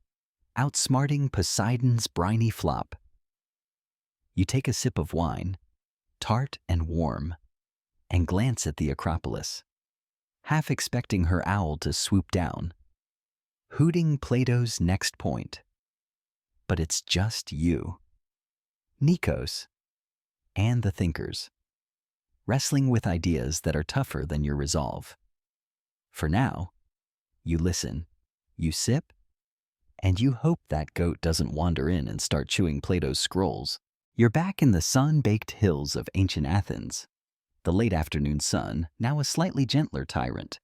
outsmarting Poseidon's briny flop. You take a sip of wine, tart and warm, and glance at the Acropolis, half expecting her owl to swoop down, hooting Plato's next point. But it's just you, Nikos, and the thinkers, wrestling with ideas that are tougher than your resolve. For now, you listen, you sip, and you hope that goat doesn't wander in and start chewing Plato's scrolls. You're back in the sun-baked hills of ancient Athens, the late afternoon sun now a slightly gentler tyrant,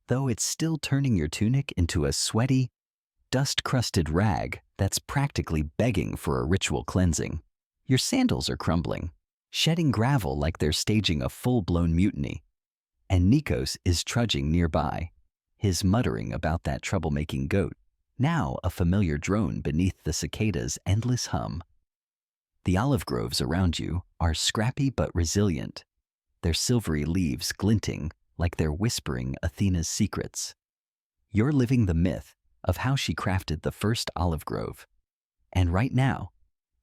though it's still turning your tunic into a sweaty, dust-crusted rag that's practically begging for a ritual cleansing. Your sandals are crumbling, shedding gravel like they're staging a full-blown mutiny, and Nikos is trudging nearby, his muttering about that troublemaking goat, now a familiar drone beneath the cicada's endless hum. The olive groves around you are scrappy but resilient, their silvery leaves glinting like they're whispering Athena's secrets. You're living the myth of how she crafted the first olive grove, and right now,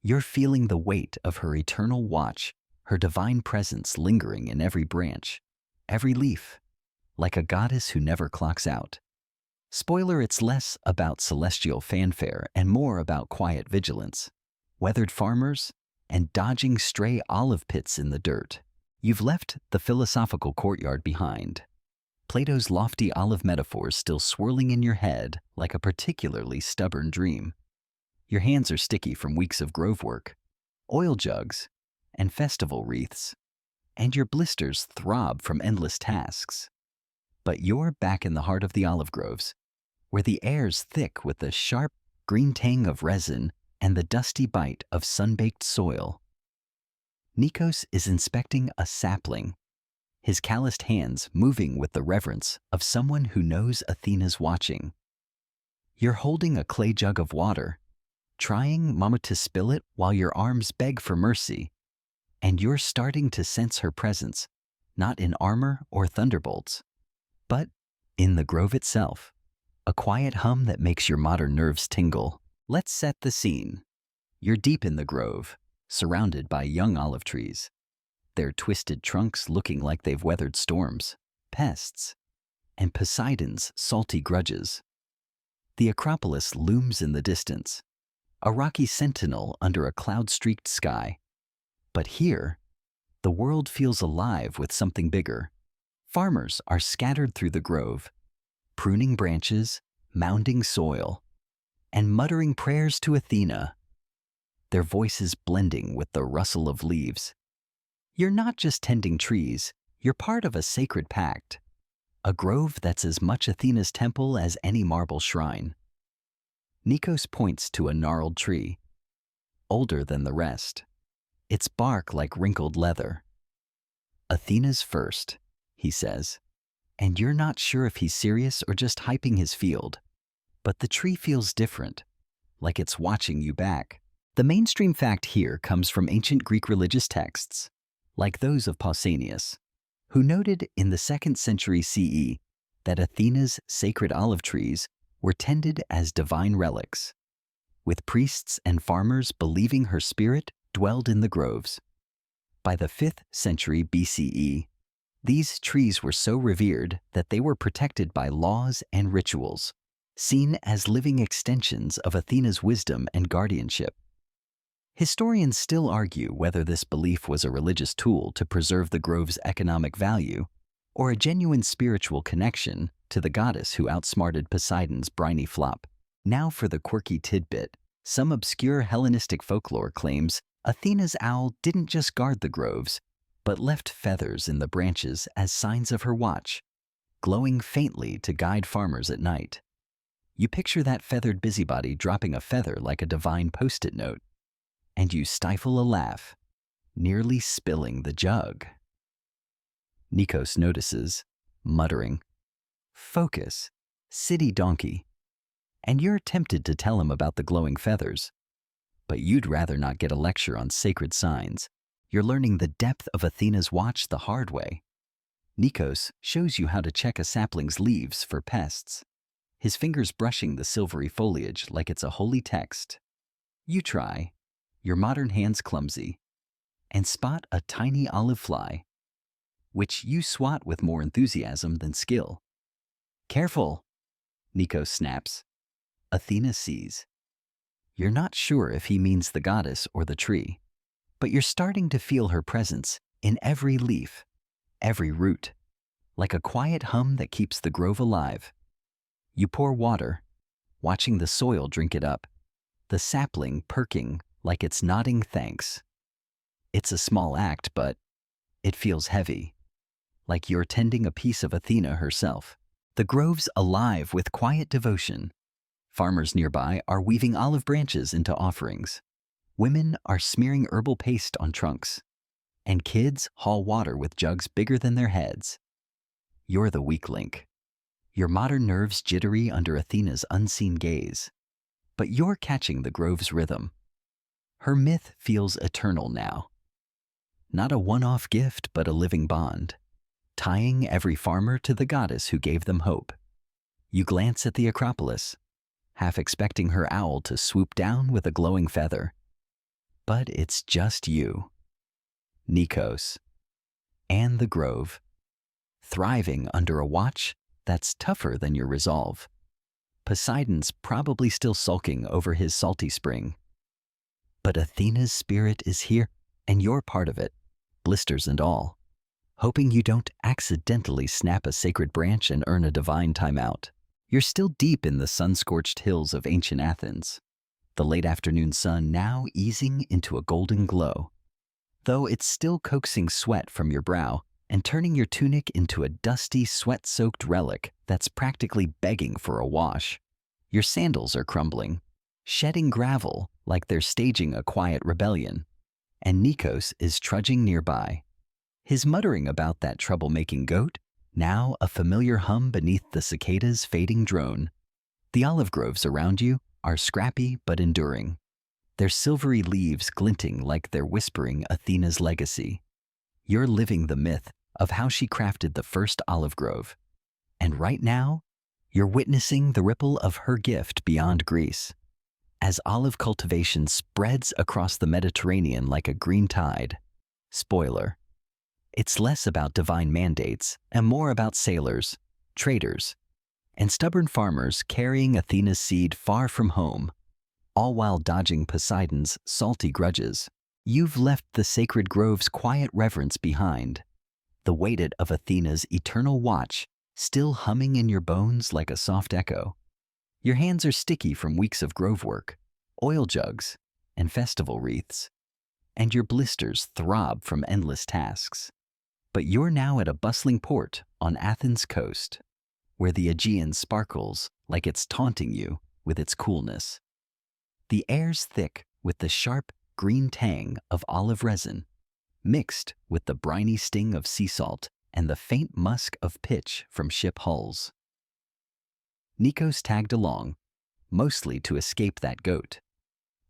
you're feeling the weight of her eternal watch, her divine presence lingering in every branch, every leaf, like a goddess who never clocks out. Spoiler, it's less about celestial fanfare and more about quiet vigilance, weathered farmers, and dodging stray olive pits in the dirt. You've left the philosophical courtyard behind, Plato's lofty olive metaphors still swirling in your head like a particularly stubborn dream. Your hands are sticky from weeks of grove work, oil jugs, and festival wreaths, and your blisters throb from endless tasks. But you're back in the heart of the olive groves, where the air's thick with the sharp green tang of resin and the dusty bite of sun-baked soil. Nikos is inspecting a sapling, his calloused hands moving with the reverence of someone who knows Athena's watching. You're holding a clay jug of water, trying, Mama, to spill it while your arms beg for mercy, and you're starting to sense her presence, not in armor or thunderbolts, but in the grove itself, a quiet hum that makes your modern nerves tingle. Let's set the scene. You're deep in the grove, surrounded by young olive trees, their twisted trunks looking like they've weathered storms, pests, and Poseidon's salty grudges. The Acropolis looms in the distance, a rocky sentinel under a cloud-streaked sky. But here, the world feels alive with something bigger. Farmers are scattered through the grove, pruning branches, mounding soil, and muttering prayers to Athena, their voices blending with the rustle of leaves. You're not just tending trees, you're part of a sacred pact, a grove that's as much Athena's temple as any marble shrine. Nikos points to a gnarled tree, older than the rest, its bark like wrinkled leather. Athena's first, he says, and you're not sure if he's serious or just hyping his field. But the tree feels different, like it's watching you back. The mainstream fact here comes from ancient Greek religious texts, like those of Pausanias, who noted in the 2nd century CE that Athena's sacred olive trees were tended as divine relics, with priests and farmers believing her spirit dwelled in the groves. By the 5th century BCE, these trees were so revered that they were protected by laws and rituals, seen as living extensions of Athena's wisdom and guardianship. Historians still argue whether this belief was a religious tool to preserve the grove's economic value or a genuine spiritual connection to the goddess who outsmarted Poseidon's briny flop. Now for the quirky tidbit. Some obscure Hellenistic folklore claims Athena's owl didn't just guard the groves, but left feathers in the branches as signs of her watch, glowing faintly to guide farmers at night. You picture that feathered busybody dropping a feather like a divine post-it note, and you stifle a laugh, nearly spilling the jug. Nikos notices, muttering, "Focus, city donkey," and you're tempted to tell him about the glowing feathers. But you'd rather not get a lecture on sacred signs. You're learning the depth of Athena's watch the hard way. Nikos shows you how to check a sapling's leaves for pests, his fingers brushing the silvery foliage like it's a holy text. You try, your modern hands clumsy, and spot a tiny olive fly, which you swat with more enthusiasm than skill. Careful, Nikos snaps. Athena sees. You're not sure if he means the goddess or the tree, but you're starting to feel her presence in every leaf, every root, like a quiet hum that keeps the grove alive. You pour water, watching the soil drink it up, the sapling perking like it's nodding thanks. It's a small act, but it feels heavy, like you're tending a piece of Athena herself. The grove's alive with quiet devotion. Farmers nearby are weaving olive branches into offerings. Women are smearing herbal paste on trunks, and kids haul water with jugs bigger than their heads. You're the weak link. Your modern nerves jittery under Athena's unseen gaze. But you're catching the grove's rhythm. Her myth feels eternal now. Not a one-off gift, but a living bond, tying every farmer to the goddess who gave them hope. You glance at the Acropolis, half expecting her owl to swoop down with a glowing feather. But it's just you, Nikos, and the grove, thriving under a watch that's tougher than your resolve. Poseidon's probably still sulking over his salty spring. But Athena's spirit is here, and you're part of it, blisters and all, hoping you don't accidentally snap a sacred branch and earn a divine timeout. You're still deep in the sun-scorched hills of ancient Athens, the late afternoon sun now easing into a golden glow, though it's still coaxing sweat from your brow and turning your tunic into a dusty, sweat-soaked relic that's practically begging for a wash. Your sandals are crumbling, shedding gravel like they're staging a quiet rebellion, and Nikos is trudging nearby, his muttering about that troublemaking goat now a familiar hum beneath the cicada's fading drone. The olive groves around you are scrappy but enduring, their silvery leaves glinting like they're whispering Athena's legacy. You're living the myth of how she crafted the first olive grove, and right now, you're witnessing the ripple of her gift beyond Greece, as olive cultivation spreads across the Mediterranean like a green tide. Spoiler: it's less about divine mandates and more about sailors, traders, and stubborn farmers carrying Athena's seed far from home, all while dodging Poseidon's salty grudges. You've left the sacred grove's quiet reverence behind, the weight of Athena's eternal watch still humming in your bones like a soft echo. Your hands are sticky from weeks of grove work, oil jugs, and festival wreaths, and your blisters throb from endless tasks. But you're now at a bustling port on Athens' coast, where the Aegean sparkles like it's taunting you with its coolness. The air's thick with the sharp, green tang of olive resin, mixed with the briny sting of sea salt and the faint musk of pitch from ship hulls. Nikos tagged along, mostly to escape that goat,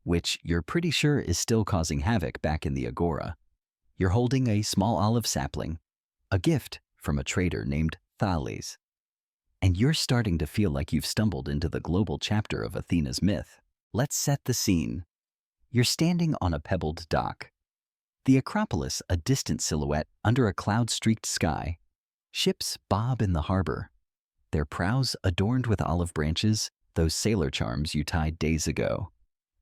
which you're pretty sure is still causing havoc back in the agora. You're holding a small olive sapling, a gift from a trader named Thales, and you're starting to feel like you've stumbled into the global chapter of Athena's myth. Let's set the scene. You're standing on a pebbled dock, the Acropolis a distant silhouette under a cloud-streaked sky. Ships bob in the harbor, their prows adorned with olive branches, those sailor charms you tied days ago,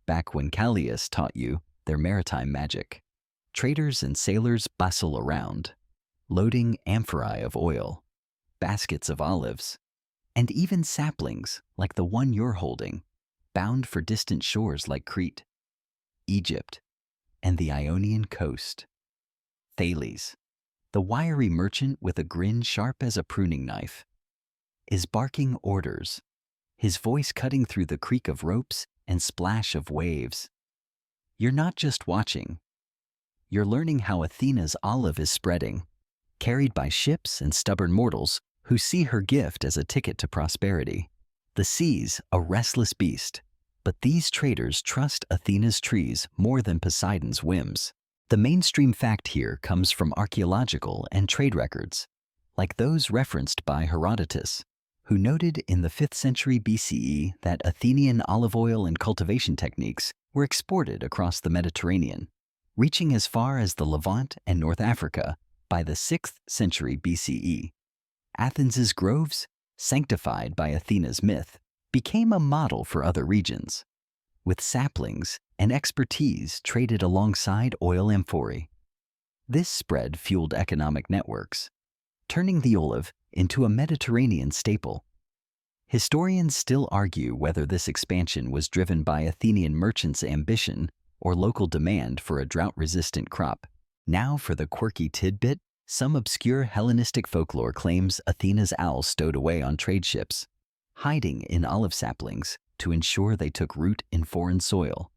back when Callias taught you their maritime magic. Traders and sailors bustle around, loading amphorae of oil, baskets of olives, and even saplings like the one you're holding, bound for distant shores like Crete, Egypt, and the Ionian coast. Thales, the wiry merchant with a grin sharp as a pruning knife, is barking orders, his voice cutting through the creak of ropes and splash of waves. You're not just watching. You're learning how Athena's olive is spreading, carried by ships and stubborn mortals who see her gift as a ticket to prosperity. The sea's a restless beast, but these traders trust Athena's trees more than Poseidon's whims. The mainstream fact here comes from archaeological and trade records, like those referenced by Herodotus, who noted in the 5th century BCE that Athenian olive oil and cultivation techniques were exported across the Mediterranean, reaching as far as the Levant and North Africa by the 6th century BCE. Athens's groves, sanctified by Athena's myth, became a model for other regions, with saplings and expertise traded alongside oil amphorae. This spread fueled economic networks, turning the olive into a Mediterranean staple. Historians still argue whether this expansion was driven by Athenian merchants' ambition or local demand for a drought-resistant crop. Now for the quirky tidbit, some obscure Hellenistic folklore claims Athena's owl stowed away on trade ships, hiding in olive saplings to ensure they took root in foreign soil.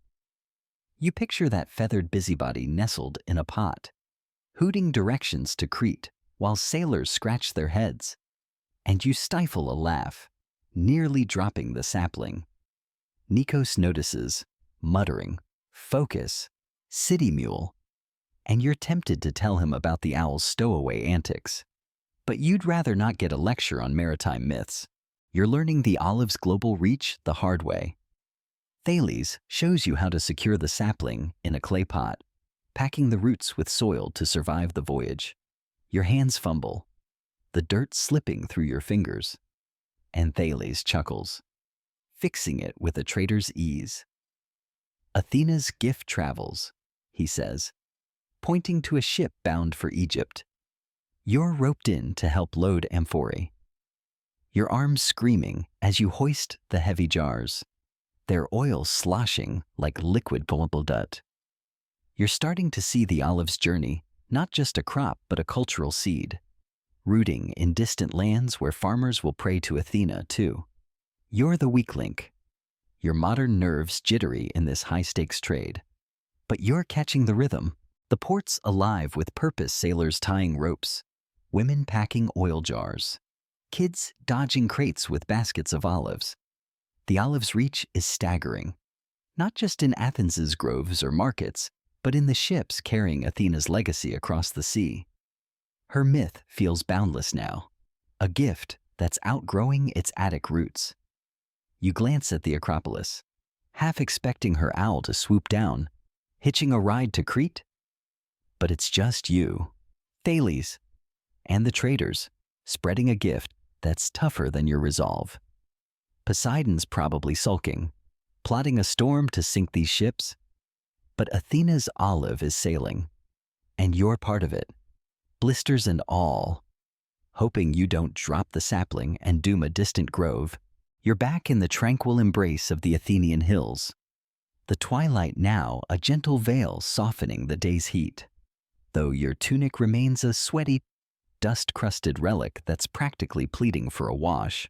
You picture that feathered busybody nestled in a pot, hooting directions to Crete while sailors scratch their heads, and you stifle a laugh, nearly dropping the sapling. Nikos notices, muttering, "Focus, city mule," and you're tempted to tell him about the owl's stowaway antics. But you'd rather not get a lecture on maritime myths. You're learning the olive's global reach the hard way. Thales shows you how to secure the sapling in a clay pot, packing the roots with soil to survive the voyage. Your hands fumble, the dirt slipping through your fingers, and Thales chuckles, fixing it with a trader's ease. "Athena's gift travels," he says, pointing to a ship bound for Egypt. You're roped in to help load amphorae, your arms screaming as you hoist the heavy jars, their oil sloshing like liquid bulbudut. You're starting to see the olive's journey, not just a crop but a cultural seed, rooting in distant lands where farmers will pray to Athena too. You're the weak link, your modern nerves jittery in this high-stakes trade. But you're catching the rhythm. The port's alive with purpose, sailors tying ropes, women packing oil jars, kids dodging crates with baskets of olives. The olive's reach is staggering, not just in Athens's groves or markets, but in the ships carrying Athena's legacy across the sea. Her myth feels boundless now, a gift that's outgrowing its Attic roots. You glance at the Acropolis, half expecting her owl to swoop down, hitching a ride to Crete. But it's just you, Thales, and the traders, spreading a gift that's tougher than your resolve. Poseidon's probably sulking, plotting a storm to sink these ships. But Athena's olive is sailing, and you're part of it, blisters and all. Hoping you don't drop the sapling and doom a distant grove, you're back in the tranquil embrace of the Athenian hills. The twilight now a gentle veil softening the day's heat, though your tunic remains a sweaty, dust-crusted relic that's practically pleading for a wash.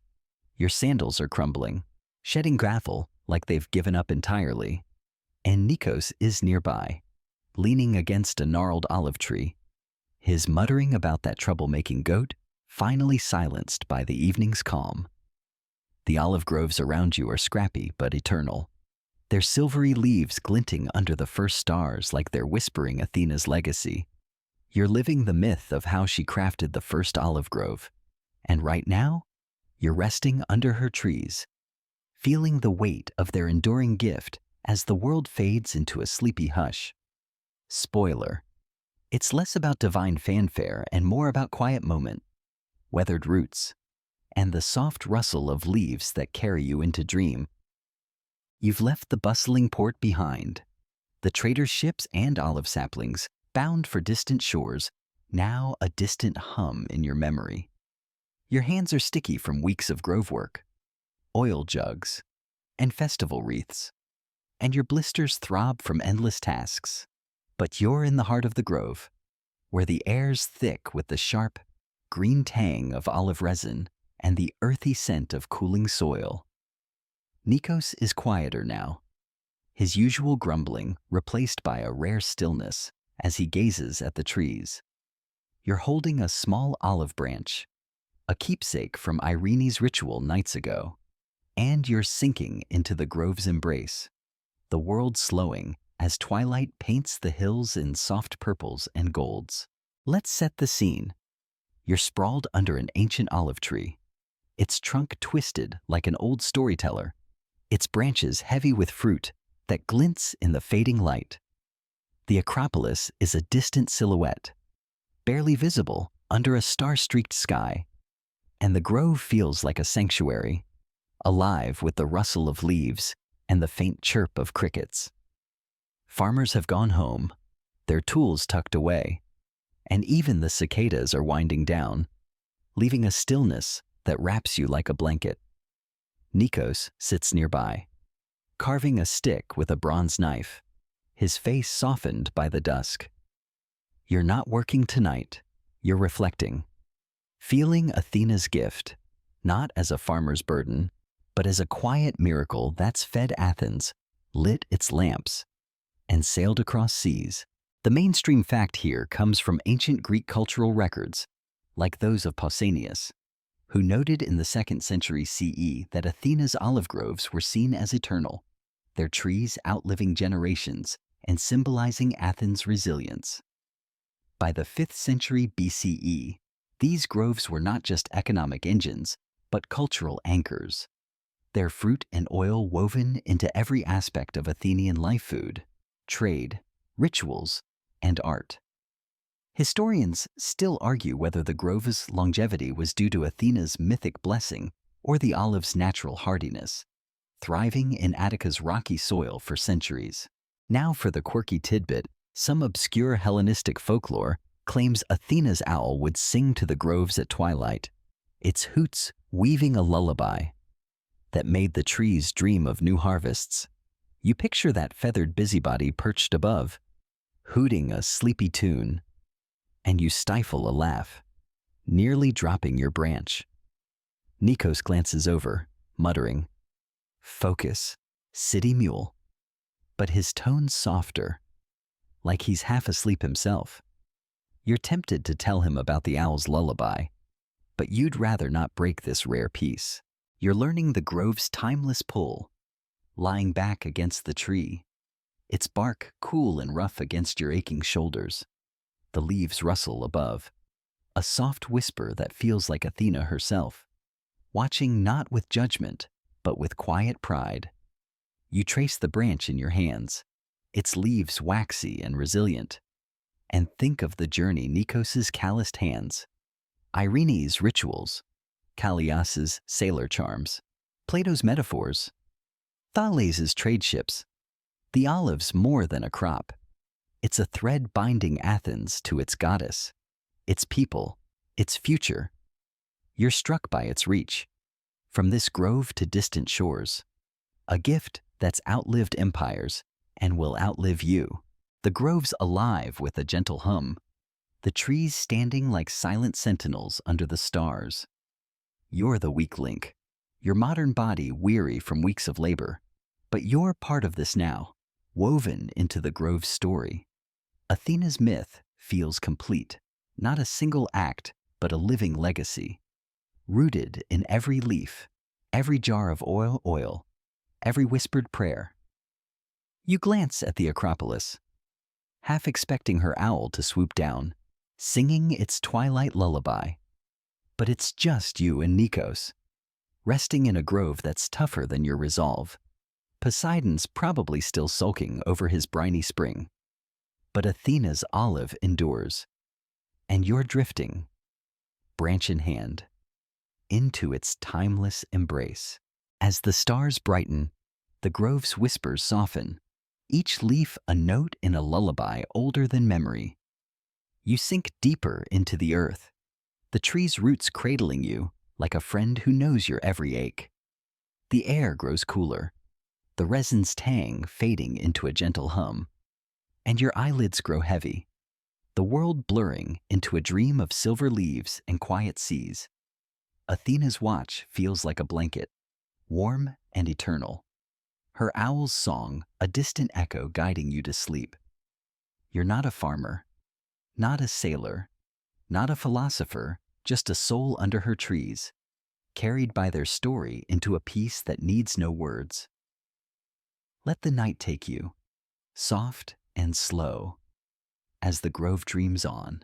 Your sandals are crumbling, shedding gravel like they've given up entirely. And Nikos is nearby, leaning against a gnarled olive tree, his muttering about that troublemaking goat finally silenced by the evening's calm. The olive groves around you are scrappy but eternal, their silvery leaves glinting under the first stars like they're whispering Athena's legacy. You're living the myth of how she crafted the first olive grove, and right now, you're resting under her trees, feeling the weight of their enduring gift as the world fades into a sleepy hush. Spoiler: it's less about divine fanfare and more about quiet moment, weathered roots, and the soft rustle of leaves that carry you into dream. You've left the bustling port behind, the traders' ships and olive saplings bound for distant shores, now a distant hum in your memory. Your hands are sticky from weeks of grove work, oil jugs, and festival wreaths, and your blisters throb from endless tasks. But you're in the heart of the grove, where the air's thick with the sharp, green tang of olive resin and the earthy scent of cooling soil. Nikos is quieter now, his usual grumbling replaced by a rare stillness as he gazes at the trees. You're holding a small olive branch, a keepsake from Irene's ritual nights ago, and you're sinking into the grove's embrace, the world slowing as twilight paints the hills in soft purples and golds. Let's set the scene. You're sprawled under an ancient olive tree, its trunk twisted like an old storyteller, its branches heavy with fruit that glints in the fading light. The Acropolis is a distant silhouette, barely visible under a star-streaked sky, and the grove feels like a sanctuary, alive with the rustle of leaves and the faint chirp of crickets. Farmers have gone home, their tools tucked away, and even the cicadas are winding down, leaving a stillness that wraps you like a blanket. Nikos sits nearby, carving a stick with a bronze knife, his face softened by the dusk. You're not working tonight, you're reflecting, feeling Athena's gift, not as a farmer's burden, but as a quiet miracle that's fed Athens, lit its lamps, and sailed across seas. The mainstream fact here comes from ancient Greek cultural records, like those of Pausanias, who noted in the 2nd century CE that Athena's olive groves were seen as eternal, their trees outliving generations and symbolizing Athens' resilience. By the 5th century BCE, these groves were not just economic engines, but cultural anchors, their fruit and oil woven into every aspect of Athenian life: food, trade, rituals, and art. Historians still argue whether the grove's longevity was due to Athena's mythic blessing or the olive's natural hardiness, thriving in Attica's rocky soil for centuries. Now for the quirky tidbit: some obscure Hellenistic folklore claims Athena's owl would sing to the groves at twilight, its hoots weaving a lullaby that made the trees dream of new harvests. You picture that feathered busybody perched above, hooting a sleepy tune, and you stifle a laugh, nearly dropping your branch. Nikos glances over, muttering, "Focus, city mule," but his tone's softer, like he's half asleep himself. You're tempted to tell him about the owl's lullaby, but you'd rather not break this rare peace. You're learning the grove's timeless pull, lying back against the tree, its bark cool and rough against your aching shoulders. The leaves rustle above, a soft whisper that feels like Athena herself, watching not with judgment, but with quiet pride. You trace the branch in your hands, its leaves waxy and resilient, and think of the journey Nikos's calloused hands, Irene's rituals, Callias's sailor charms, Plato's metaphors, Thales's trade ships. The olive's more than a crop. It's a thread binding Athens to its goddess, its people, its future. You're struck by its reach, from this grove to distant shores, a gift that's outlived empires and will outlive you. The grove's alive with a gentle hum, the trees standing like silent sentinels under the stars. You're the weak link, your modern body weary from weeks of labor, but you're part of this now, woven into the grove's story. Athena's myth feels complete, not a single act, but a living legacy, rooted in every leaf, every jar of oil, every whispered prayer. You glance at the Acropolis, half expecting her owl to swoop down, singing its twilight lullaby. But it's just you and Nikos, resting in a grove that's tougher than your resolve. Poseidon's probably still sulking over his briny spring, but Athena's olive endures, and you're drifting, branch in hand, into its timeless embrace. As the stars brighten, the grove's whispers soften, each leaf a note in a lullaby older than memory. You sink deeper into the earth, the tree's roots cradling you like a friend who knows your every ache. The air grows cooler, the resin's tang fading into a gentle hum, and your eyelids grow heavy, the world blurring into a dream of silver leaves and quiet seas. Athena's watch feels like a blanket, warm and eternal, her owl's song a distant echo guiding you to sleep. You're not a farmer, not a sailor, not a philosopher, just a soul under her trees, carried by their story into a peace that needs no words. Let the night take you, soft and slow, as the grove dreams on.